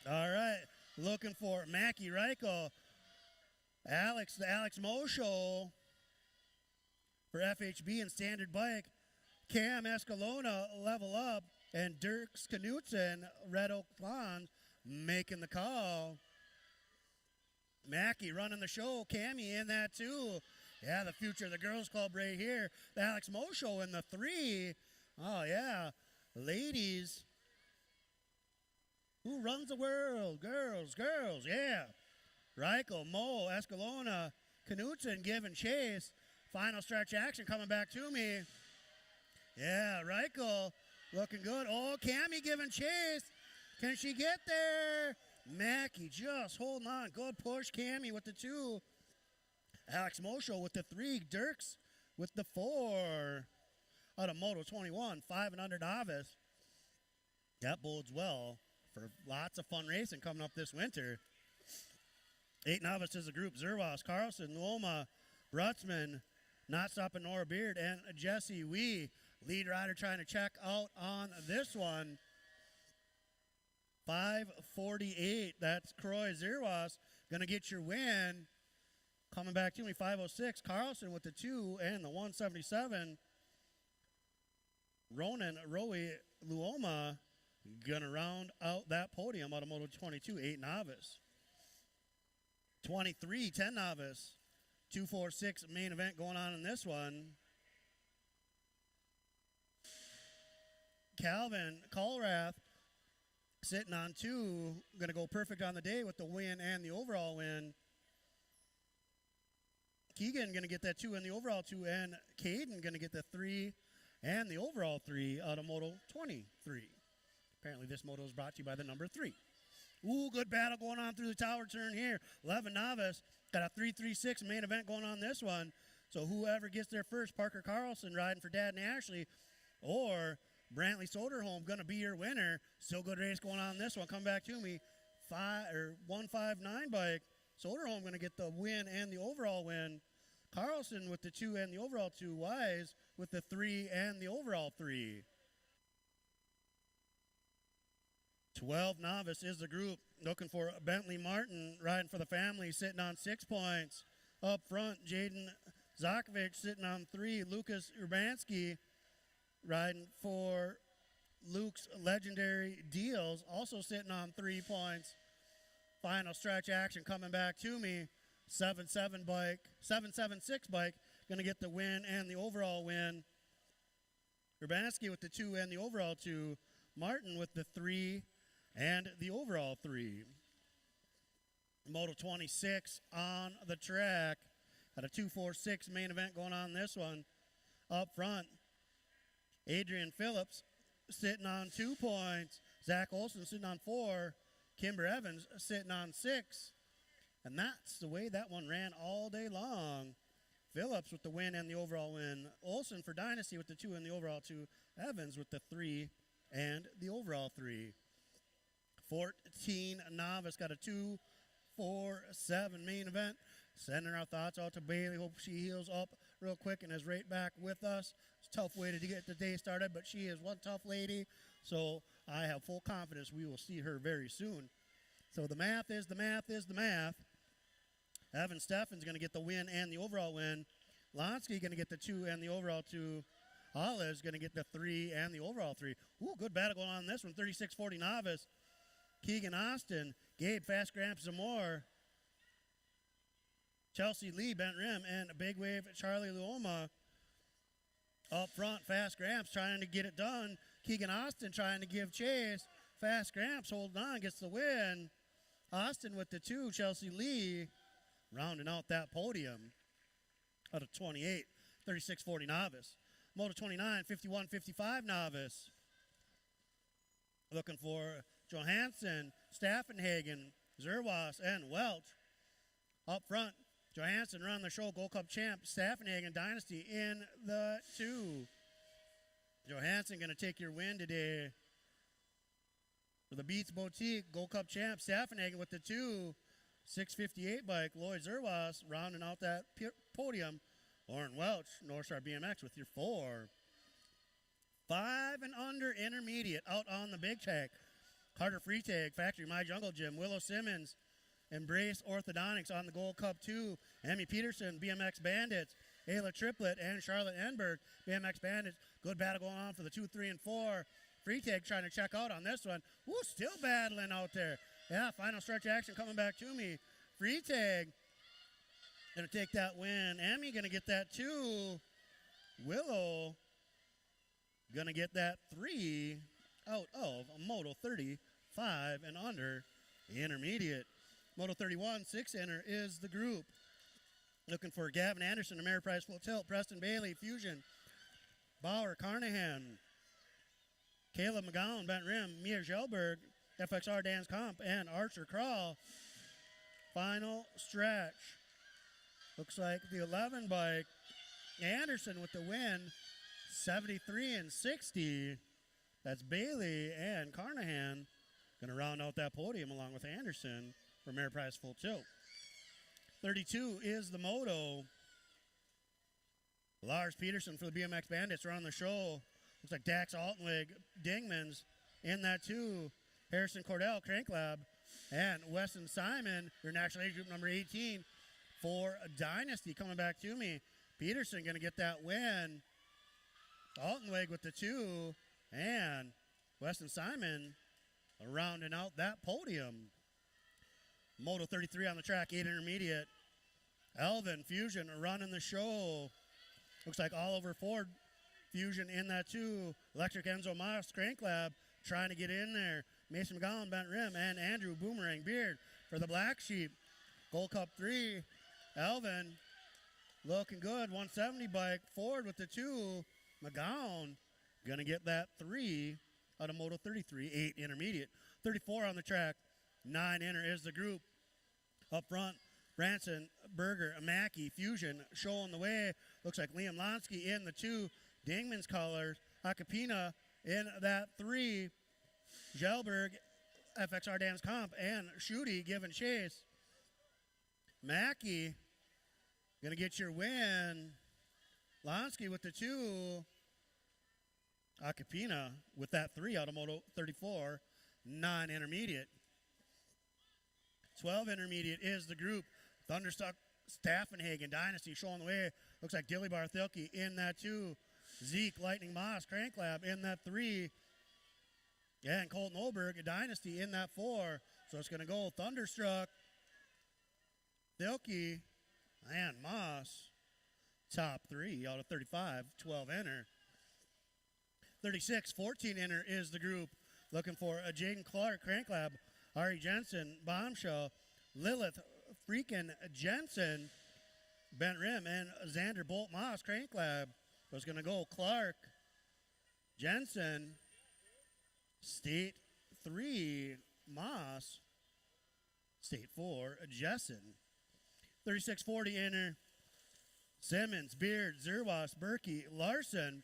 All right. Looking for Mackie Reichel. The Alex Mo Show for FHB and Standard Bike. Cam Escalona, Level Up, and Dirks Knutson, Red Oak Pond, making the call. Mackie running the show. Cammy in that too. Yeah, the future of the girls club right here. The Alex Mo Show in the 3. Oh, yeah. Ladies. Who runs the world? Girls, yeah. Reichel, Mo, Escalona, Knutson giving chase. Final stretch action coming back to me. Yeah, Reichel looking good. Oh, Cammy giving chase. Can she get there? Mackie just holding on. Good push, Cammy with the 2. Alex Mosho with the 3. Dirks with the 4. Out of Moto 21, 5 and under novice. That bodes well for lots of fun racing coming up this winter. 8 novices, a group: Zerwas, Carlson, Luoma, Brutzman, Not Stopping Nora Beard, and Jesse Wee. Lead rider trying to check out on this one. 5:48. That's Croy Zerwas. Going to get your win. Coming back to me, 5:06. Carlson with the 2 and the 177. Ronan Rowie Luoma going to round out that podium out of Moto 22, 8 novice. 23, 10 novice. 246 main event going on in this one. Calvin Colrath sitting on 2. Going to go perfect on the day with the win and the overall win. Keegan going to get that 2 and the overall 2. And Caden going to get the 3 and the overall 3 out of Moto 23. Apparently this moto is brought to you by the number 3. Ooh, good battle going on through the tower turn here. 11 novice. Got a 336 main event going on this one. So whoever gets there first, Parker Carlson riding for Dad and Ashley, or Brantley Soderholm going to be your winner. Still good race going on this one. Come back to me. 159 bike. Soderholm going to get the win and the overall win. Carlson with the 2 and the overall 2. Wise with the 3 and the overall 3. 12 novice is the group. Looking for Bentley Martin riding for the family, sitting on 6 points. Up front, Jaden Zakovic sitting on 3. Lucas Urbanski riding for Luke's Legendary Deals, also sitting on 3 points. Final stretch action coming back to me. 776 bike, going to get the win and the overall win. Urbanski with the 2 and the overall 2. Martin with the 3 and the overall 3. Moto 26 on the track. Got a 246 main event going on this one. Up front, Adrian Phillips sitting on 2 points. Zach Olson sitting on 4. Kimber Evans sitting on 6. And that's the way that one ran all day long. Phillips with the win and the overall win. Olson for Dynasty with the 2 and the overall 2. Evans with the 3 and the overall 3. 14 novice, got a 2-4-7 main event. Sending our thoughts out to Bailey. Hope she heals up real quick and is right back with us. It's a tough way to get the day started, but she is one tough lady. So I have full confidence we will see her very soon. So the math is the math is the math. Evan Steffen's going to get the win and the overall win. Lonsky going to get the 2 and the overall 2. Olive's going to get the 3 and the overall 3. Ooh, good battle going on in this one. 36-40 novice. Keegan Austin, Gabe Fast Gramp Zamore, Chelsea Lee, Bent Rim, and Big Wave Charlie Luoma. Up front, Fast Gramps trying to get it done. Keegan Austin trying to give chase. Fast Gramps holding on, gets the win. Austin with the 2, Chelsea Lee rounding out that podium out of 28, 36-40 novice. Moto 29, 51-55 novice. Looking for Johansson, Staffenhagen, Zerwas, and Welch. Up front, Johansson run the show, Gold Cup champ, Staffenhagen Dynasty in the 2. Johansson going to take your win today. For the Beats Boutique, Gold Cup champ, Staffenhagen with the 2. 658 bike, Lloyd Zerwas rounding out that podium. Lauren Welch, North Star BMX with your 4. 5 and under intermediate out on the big tag. Carter Freetag, Factory My Jungle Gym. Willow Simmons, Embrace Orthodontics on the Gold Cup 2. Emmy Peterson, BMX Bandits. Ayla Triplett and Charlotte Enberg, BMX Bandits. Good battle going on for the 2, 3, and 4. Freetag trying to check out on this one. Ooh, still battling out there. Yeah, final stretch action coming back to me. Freetag going to take that win. Emmy going to get that 2. Willow going to get that 3 out of a Moto 30, 5 and under intermediate. Moto 31, 6-enter is the group. Looking for Gavin Anderson, Ameriprise Full Tilt, Preston Bailey, Fusion, Bauer, Carnahan, Caleb McGowan, Bent Rim, Mia Gelberg, FXR Dance Comp, and Archer Crawl. Final stretch. Looks like the 11 bike. Anderson with the win, 73 and 60. That's Bailey and Carnahan going to round out that podium along with Anderson for Ameriprise Full Tilt. 32 is the moto. Lars Peterson for the BMX Bandits are on the show. Looks like Dax Altenweg, Dingmans in that 2. Harrison Cordell, Crank Lab, and Weston Simon, your national age group number 18 for Dynasty coming back to me. Peterson going to get that win. Altenweg with the 2, and Weston Simon rounding out that podium. Moto 33 on the track, 8 intermediate. Elvin Fusion running the show. Looks like Oliver Ford Fusion in that 2. Electric Enzo Moss, Crank Lab, trying to get in there. Mason McGowan, Bent Rim, and Andrew Boomerang Beard for the Black Sheep. Gold Cup 3, Elvin looking good. 170 bike, Ford with the 2. McGowan going to get that 3 out of Moto 33, 8 intermediate. 34 on the track, 9 inner is the group. Up front, Branson, Berger, Mackey, Fusion showing the way. Looks like Liam Lonsky in the 2. Dingman's colors. Acapina in that 3. Gelberg, FXR Dance Comp, and Schutte giving chase. Mackey going to get your win. Lonsky with the 2. Acapina with that 3 out of Moto 34. 9 intermediate. 12 intermediate is the group. Thunderstruck, Staffenhagen, Dynasty showing the way. Looks like Dilly Barthilke in that 2. Zeke, Lightning Moss, Crank Lab in that 3. Yeah, and Colton Olberg, Dynasty in that 4. So it's going to go Thunderstruck, Thilke, and Moss. Top 3 out of 35, 12 enter. 36, 14 enter is the group. Looking for a Jaden Clark, Crank Lab, Ari Jensen, Bombshell, Lilith, freaking Jensen, Bent Rim, and Xander Bolt Moss, Crank Lab. So it's going to go Clark, Jensen, State 3, Moss, State 4, Jessen. 36-40 inner, Simmons, Beard, Zerwas, Berkey, Larson.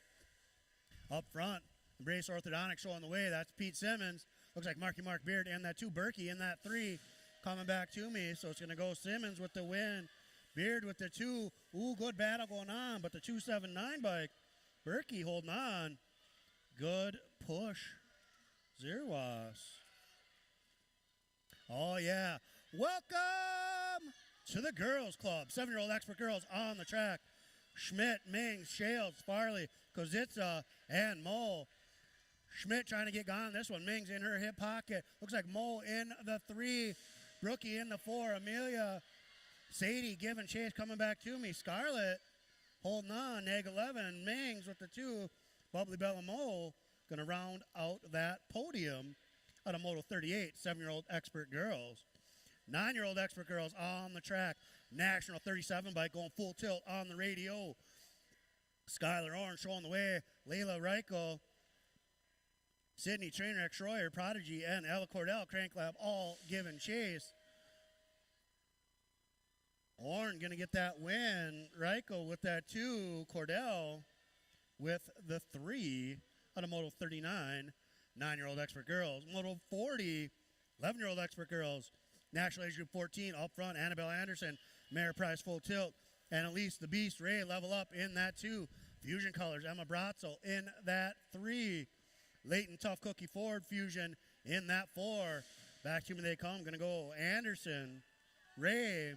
Up front, Embrace Orthodontics showing the way. That's Pete Simmons. Looks like Marky Mark Beard and that 2. Berkey in that 3 coming back to me. So it's going to go Simmons with the win. Beard with the 2. Ooh, good battle going on. But the 279 bike, Berkey holding on. Good push. Zerwas. Oh, yeah. Welcome to the Girls Club. 7-year-old expert girls on the track. Schmidt, Mings, Shales, Farley, Kozitsa, and Mole. Schmidt trying to get gone. This one, Mings in her hip pocket. Looks like Mole in the 3. Brookie in the 4. Amelia, Sadie giving chase, coming back to me. Scarlett holding on. Neg 11, Mings with the 2. Bubbly Bella Mo going to round out that podium out of Moto 38, 7-year-old expert girls. 9-year-old expert girls on the track. National 37 bike going full tilt on the radio. Skylar Orange showing the way. Layla Reichel, Sydney Trainwreck, Schroyer, Prodigy, and Ella Cordell, Crank Lab, all giving chase. Orange going to get that win. Reichel with that 2. Cordell with the 3 out of Moto 39. 9-year-old expert girls. Moto 40, 11-year-old expert girls. National Age Group 14, up front, Annabelle Anderson, Mayor Price full tilt, and Elise the Beast Ray level up in that 2. Fusion Colors, Emma Bratzel in that 3. Leighton Tough Cookie Ford Fusion in that 4. Back to me they come. Going to go Anderson, Ray,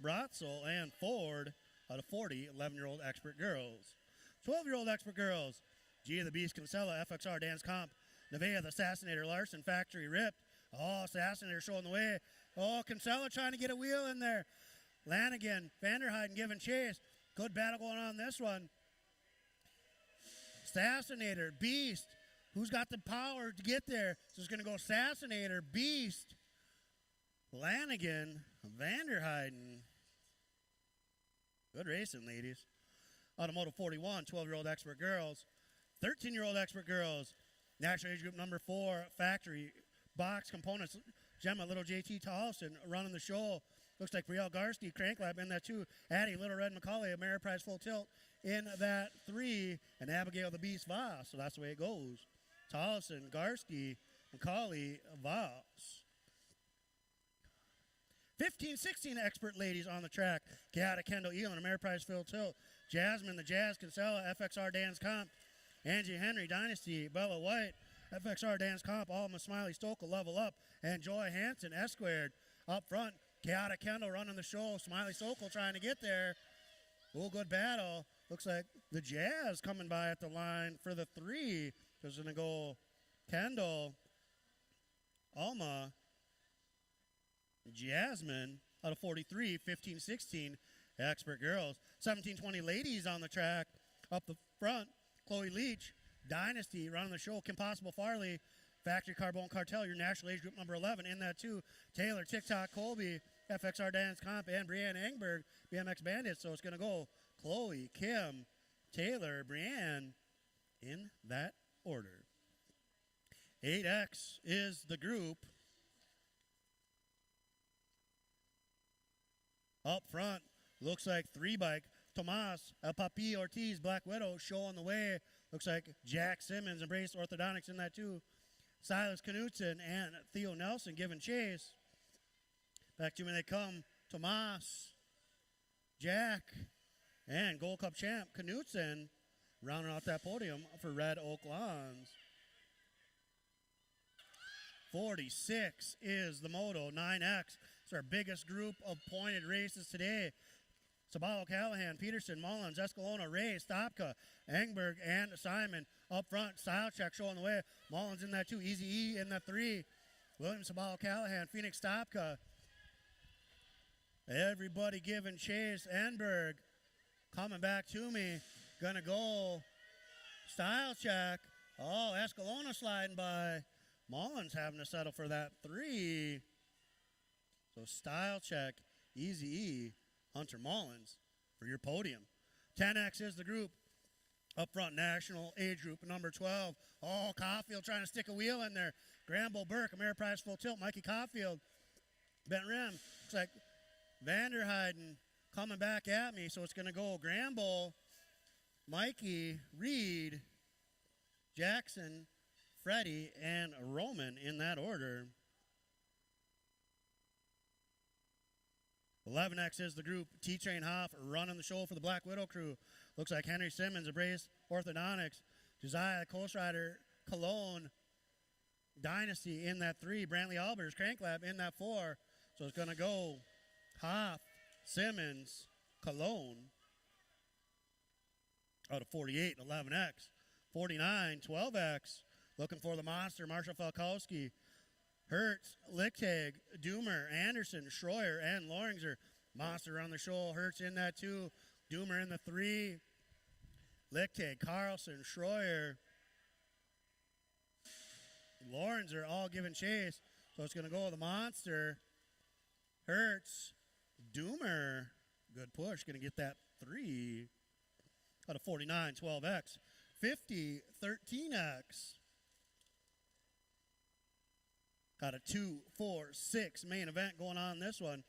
Bratzel, and Ford out of 40, 11-year-old expert girls. 12-year-old expert girls, Gia the Beast Kinsella, FXR Dance Comp, Nevea the Assassinator, Larson Factory Ripped. Oh, Assassinator showing the way. Oh, Kinsella trying to get a wheel in there. Lanigan, Vanderheiden giving chase. Good battle going on this one. Assassinator, Beast. Who's got the power to get there? So it's going to go Assassinator, Beast, Lanigan, Vanderheiden. Good racing, ladies. Automotive 41, 12-year-old expert girls. 13-year-old expert girls. National Age Group number 4, Factory Box Components. Gemma, Little JT Tolson running the show. Looks like Brielle Garski, Crank Lab in that 2. Addie, Little Red McCauley, Ameriprise Full Tilt in that 3. And Abigail the Beast Voss. So that's the way it goes. Tolson, Garski, McCauley, Voss. 15, 16 expert ladies on the track. Kiata, Kendall, Elon, Ameriprise Full Tilt. Jasmine, the Jazz, Kinsella, FXR Dance Comp. Angie Henry, Dynasty, Bella White, FXR Dance Comp, Alma Smiley Stokel, Level Up, and Joy Hansen, S Squared. Up front, Kiata Kendall running the show. Smiley Stokel trying to get there. Oh, good battle. Looks like the Jazz coming by at the line for the 3. There's going to go Kendall, Alma, Jasmine out of 43, 15, 16 expert girls. 17, 20 ladies on the track. Up the front, Chloe Leach, Dynasty running the show. Kim Possible Farley, Factory Carbone Cartel, your national age group number 11 in that 2. Taylor, TikTok, Colby, FXR Dance Comp, and Brianne Engberg, BMX Bandits. So it's going to go Chloe, Kim, Taylor, Brianne in that order. 8X is the group. Up front, looks like 3 bike. Tomas, Papi Ortiz, Black Widow, show on the way. Looks like Jack Simmons, Embrace Orthodontics in that 2. Silas Knutson and Theo Nelson giving chase. Back to when they come. Tomas, Jack, and Gold Cup champ Knutson rounding out that podium for Red Oak Lawns. 46 is the moto. 9X. It's our biggest group of pointed races today. Sabalo, Callahan, Peterson, Mullins, Escalona, Ray, Stopka, Engberg, and Simon. Up front, style check showing the way. Mullins in that 2, Easy E in that 3. Williams, Sabalo, Callahan, Phoenix, Stopka. Everybody giving chase. Engberg coming back to me. Gonna go style check. Oh, Escalona sliding by. Mullins having to settle for that 3. So style check, Easy E, Hunter Mullins for your podium. 10X is the group. Up front, national age group number 12. Oh, Caulfield trying to stick a wheel in there. Gramble Burke, Ameriprise Full Tilt, Mikey Caulfield. Bent rim. Looks like Vanderheiden coming back at me. So it's going to go Gramble, Mikey, Reed, Jackson, Freddie, and Roman in that order. 11X is the group. T-Train Hoff running the show for the Black Widow crew. Looks like Henry Simmons, Embrace Orthodontics. Josiah, Coast Rider, Cologne, Dynasty in that 3. Brantley Albers, Crank Lab in that 4. So it's going to go Hoff, Simmons, Cologne out of 48, 11X. 49, 12X. Looking for the monster, Marshall Falkowski. Hertz, Lichtig, Doomer, Anderson, Schroyer, and Loringer. Monster on the show. Hertz in that 2. Doomer in the 3. Lichte, Carlson, Schroyer. Lawrence are all giving chase. So it's going to go with the Monster. Hertz. Doomer. Good push. Going to get that 3. Out of 49, 12X. 50, 13X. Got a 2, 4, 6 main event going on in this one.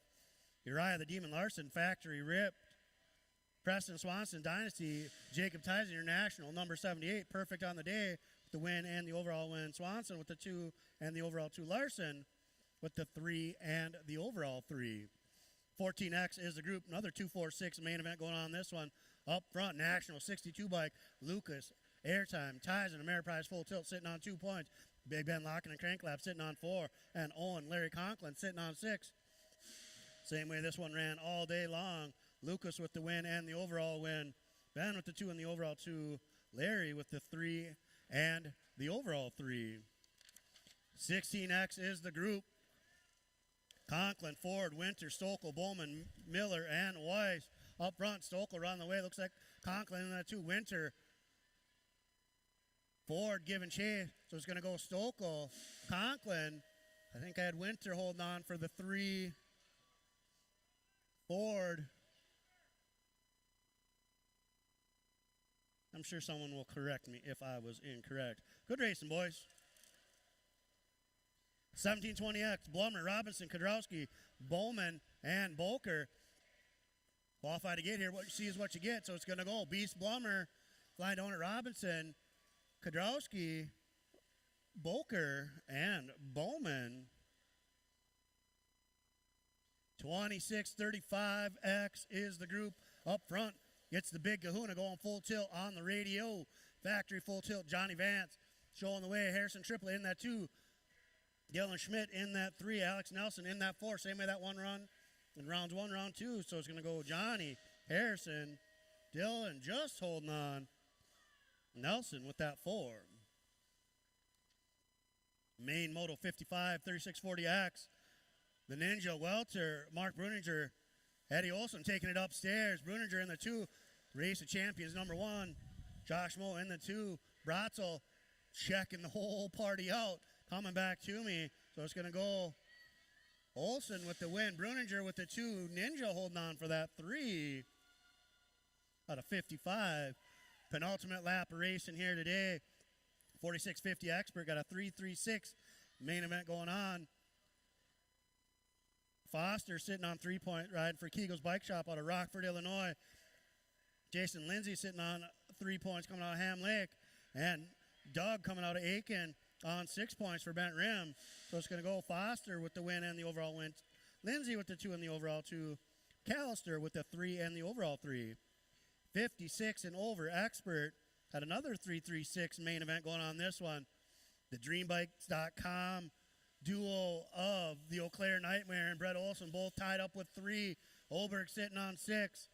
Uriah the Demon Larson, Factory Ripped. Preston Swanson, Dynasty. Jacob Tyson, International, number 78. Perfect on the day with the win and the overall win. Swanson with the 2 and the overall 2. Larson with the 3 and the overall 3. 14X is the group. Another 2, 4, 6 main event going on in this one. Up front, National 62 bike. Lucas, Airtime, Tyson, Ameriprise Full Tilt sitting on 2 points. Big Ben Locken and Cranklap sitting on 4. And Owen, Larry Conklin sitting on 6. Same way this one ran all day long. Lucas with the win and the overall win. Ben with the 2 and the overall 2. Larry with the 3 and the overall 3. 16X is the group. Conklin, Ford, Winter, Stokel, Bowman, Miller, and Weiss. Up front, Stokel around the way. Looks like Conklin in that 2. Winter. Ford giving chase. So it's going to go Stokel. Conklin. I think I had Winter holding on for the 3. Ford. I'm sure someone will correct me if I was incorrect. Good racing, boys. 1720X, Blummer, Robinson, Kodrowski, Bowman, and Bolker. Qualified to get here. What you see is what you get. So it's going to go Beast Blummer, Flying Donut Robinson, Kodrowski, Bolker, and Bowman. 2635X is the group. Up front gets the big kahuna going full tilt on the radio. Factory full tilt, Johnny Vance showing the way. Harrison Triplett in that 2. Dylan Schmidt in that 3. Alex Nelson in that 4. Same way that one run in rounds 1, round 2. So it's going to go Johnny, Harrison, Dylan just holding on. Nelson with that 4. Main Moto 55, 3640X. The Ninja Welter, Mark Bruninger, Eddie Olson taking it upstairs. Bruninger in the 2. Race of Champions number 1. Josh Moe in the 2. Bratzel checking the whole party out. Coming back to me. So it's going to go Olson with the win. Bruninger with the 2. Ninja holding on for that 3. Out of 55. Penultimate lap of racing here today. 4650 Expert got a 336 main event going on. Foster sitting on 3-point ride for Kegel's Bike Shop out of Rockford, Illinois. Jason Lindsay sitting on 3 points coming out of Ham Lake. And Doug coming out of Aiken on 6 points for Bent Rim. So it's going to go Foster with the win and the overall win. Lindsay with the 2 and the overall 2. Callister with the 3 and the overall 3. 56 and over Expert had another 336 main event going on this one. The DreamBikes.com duo of the Eau Claire Nightmare and Brett Olson both tied up with 3. Olberg sitting on 6.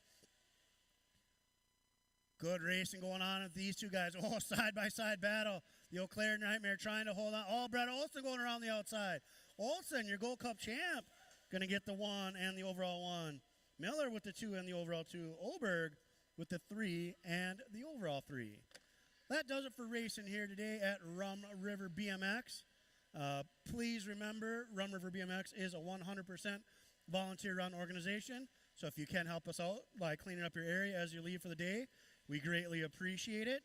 Good racing going on with these two guys. Oh, side-by-side battle. The Eau Claire Nightmare trying to hold on. Oh, Brett Olson going around the outside. Olson, your Gold Cup champ, going to get the 1 and the overall 1. Miller with the 2 and the overall 2. Olberg with the 3 and the overall 3. That does it for racing here today at Rum River BMX. Please remember, Rum River BMX is a 100% volunteer-run organization. So if you can help us out by cleaning up your area as you leave for the day, we greatly appreciate it.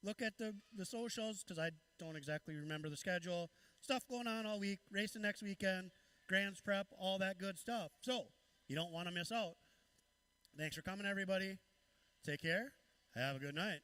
Look at the socials, because I don't exactly remember the schedule. Stuff going on all week, racing next weekend, Grands Prep, all that good stuff. So you don't want to miss out. Thanks for coming, everybody. Take care. Have a good night.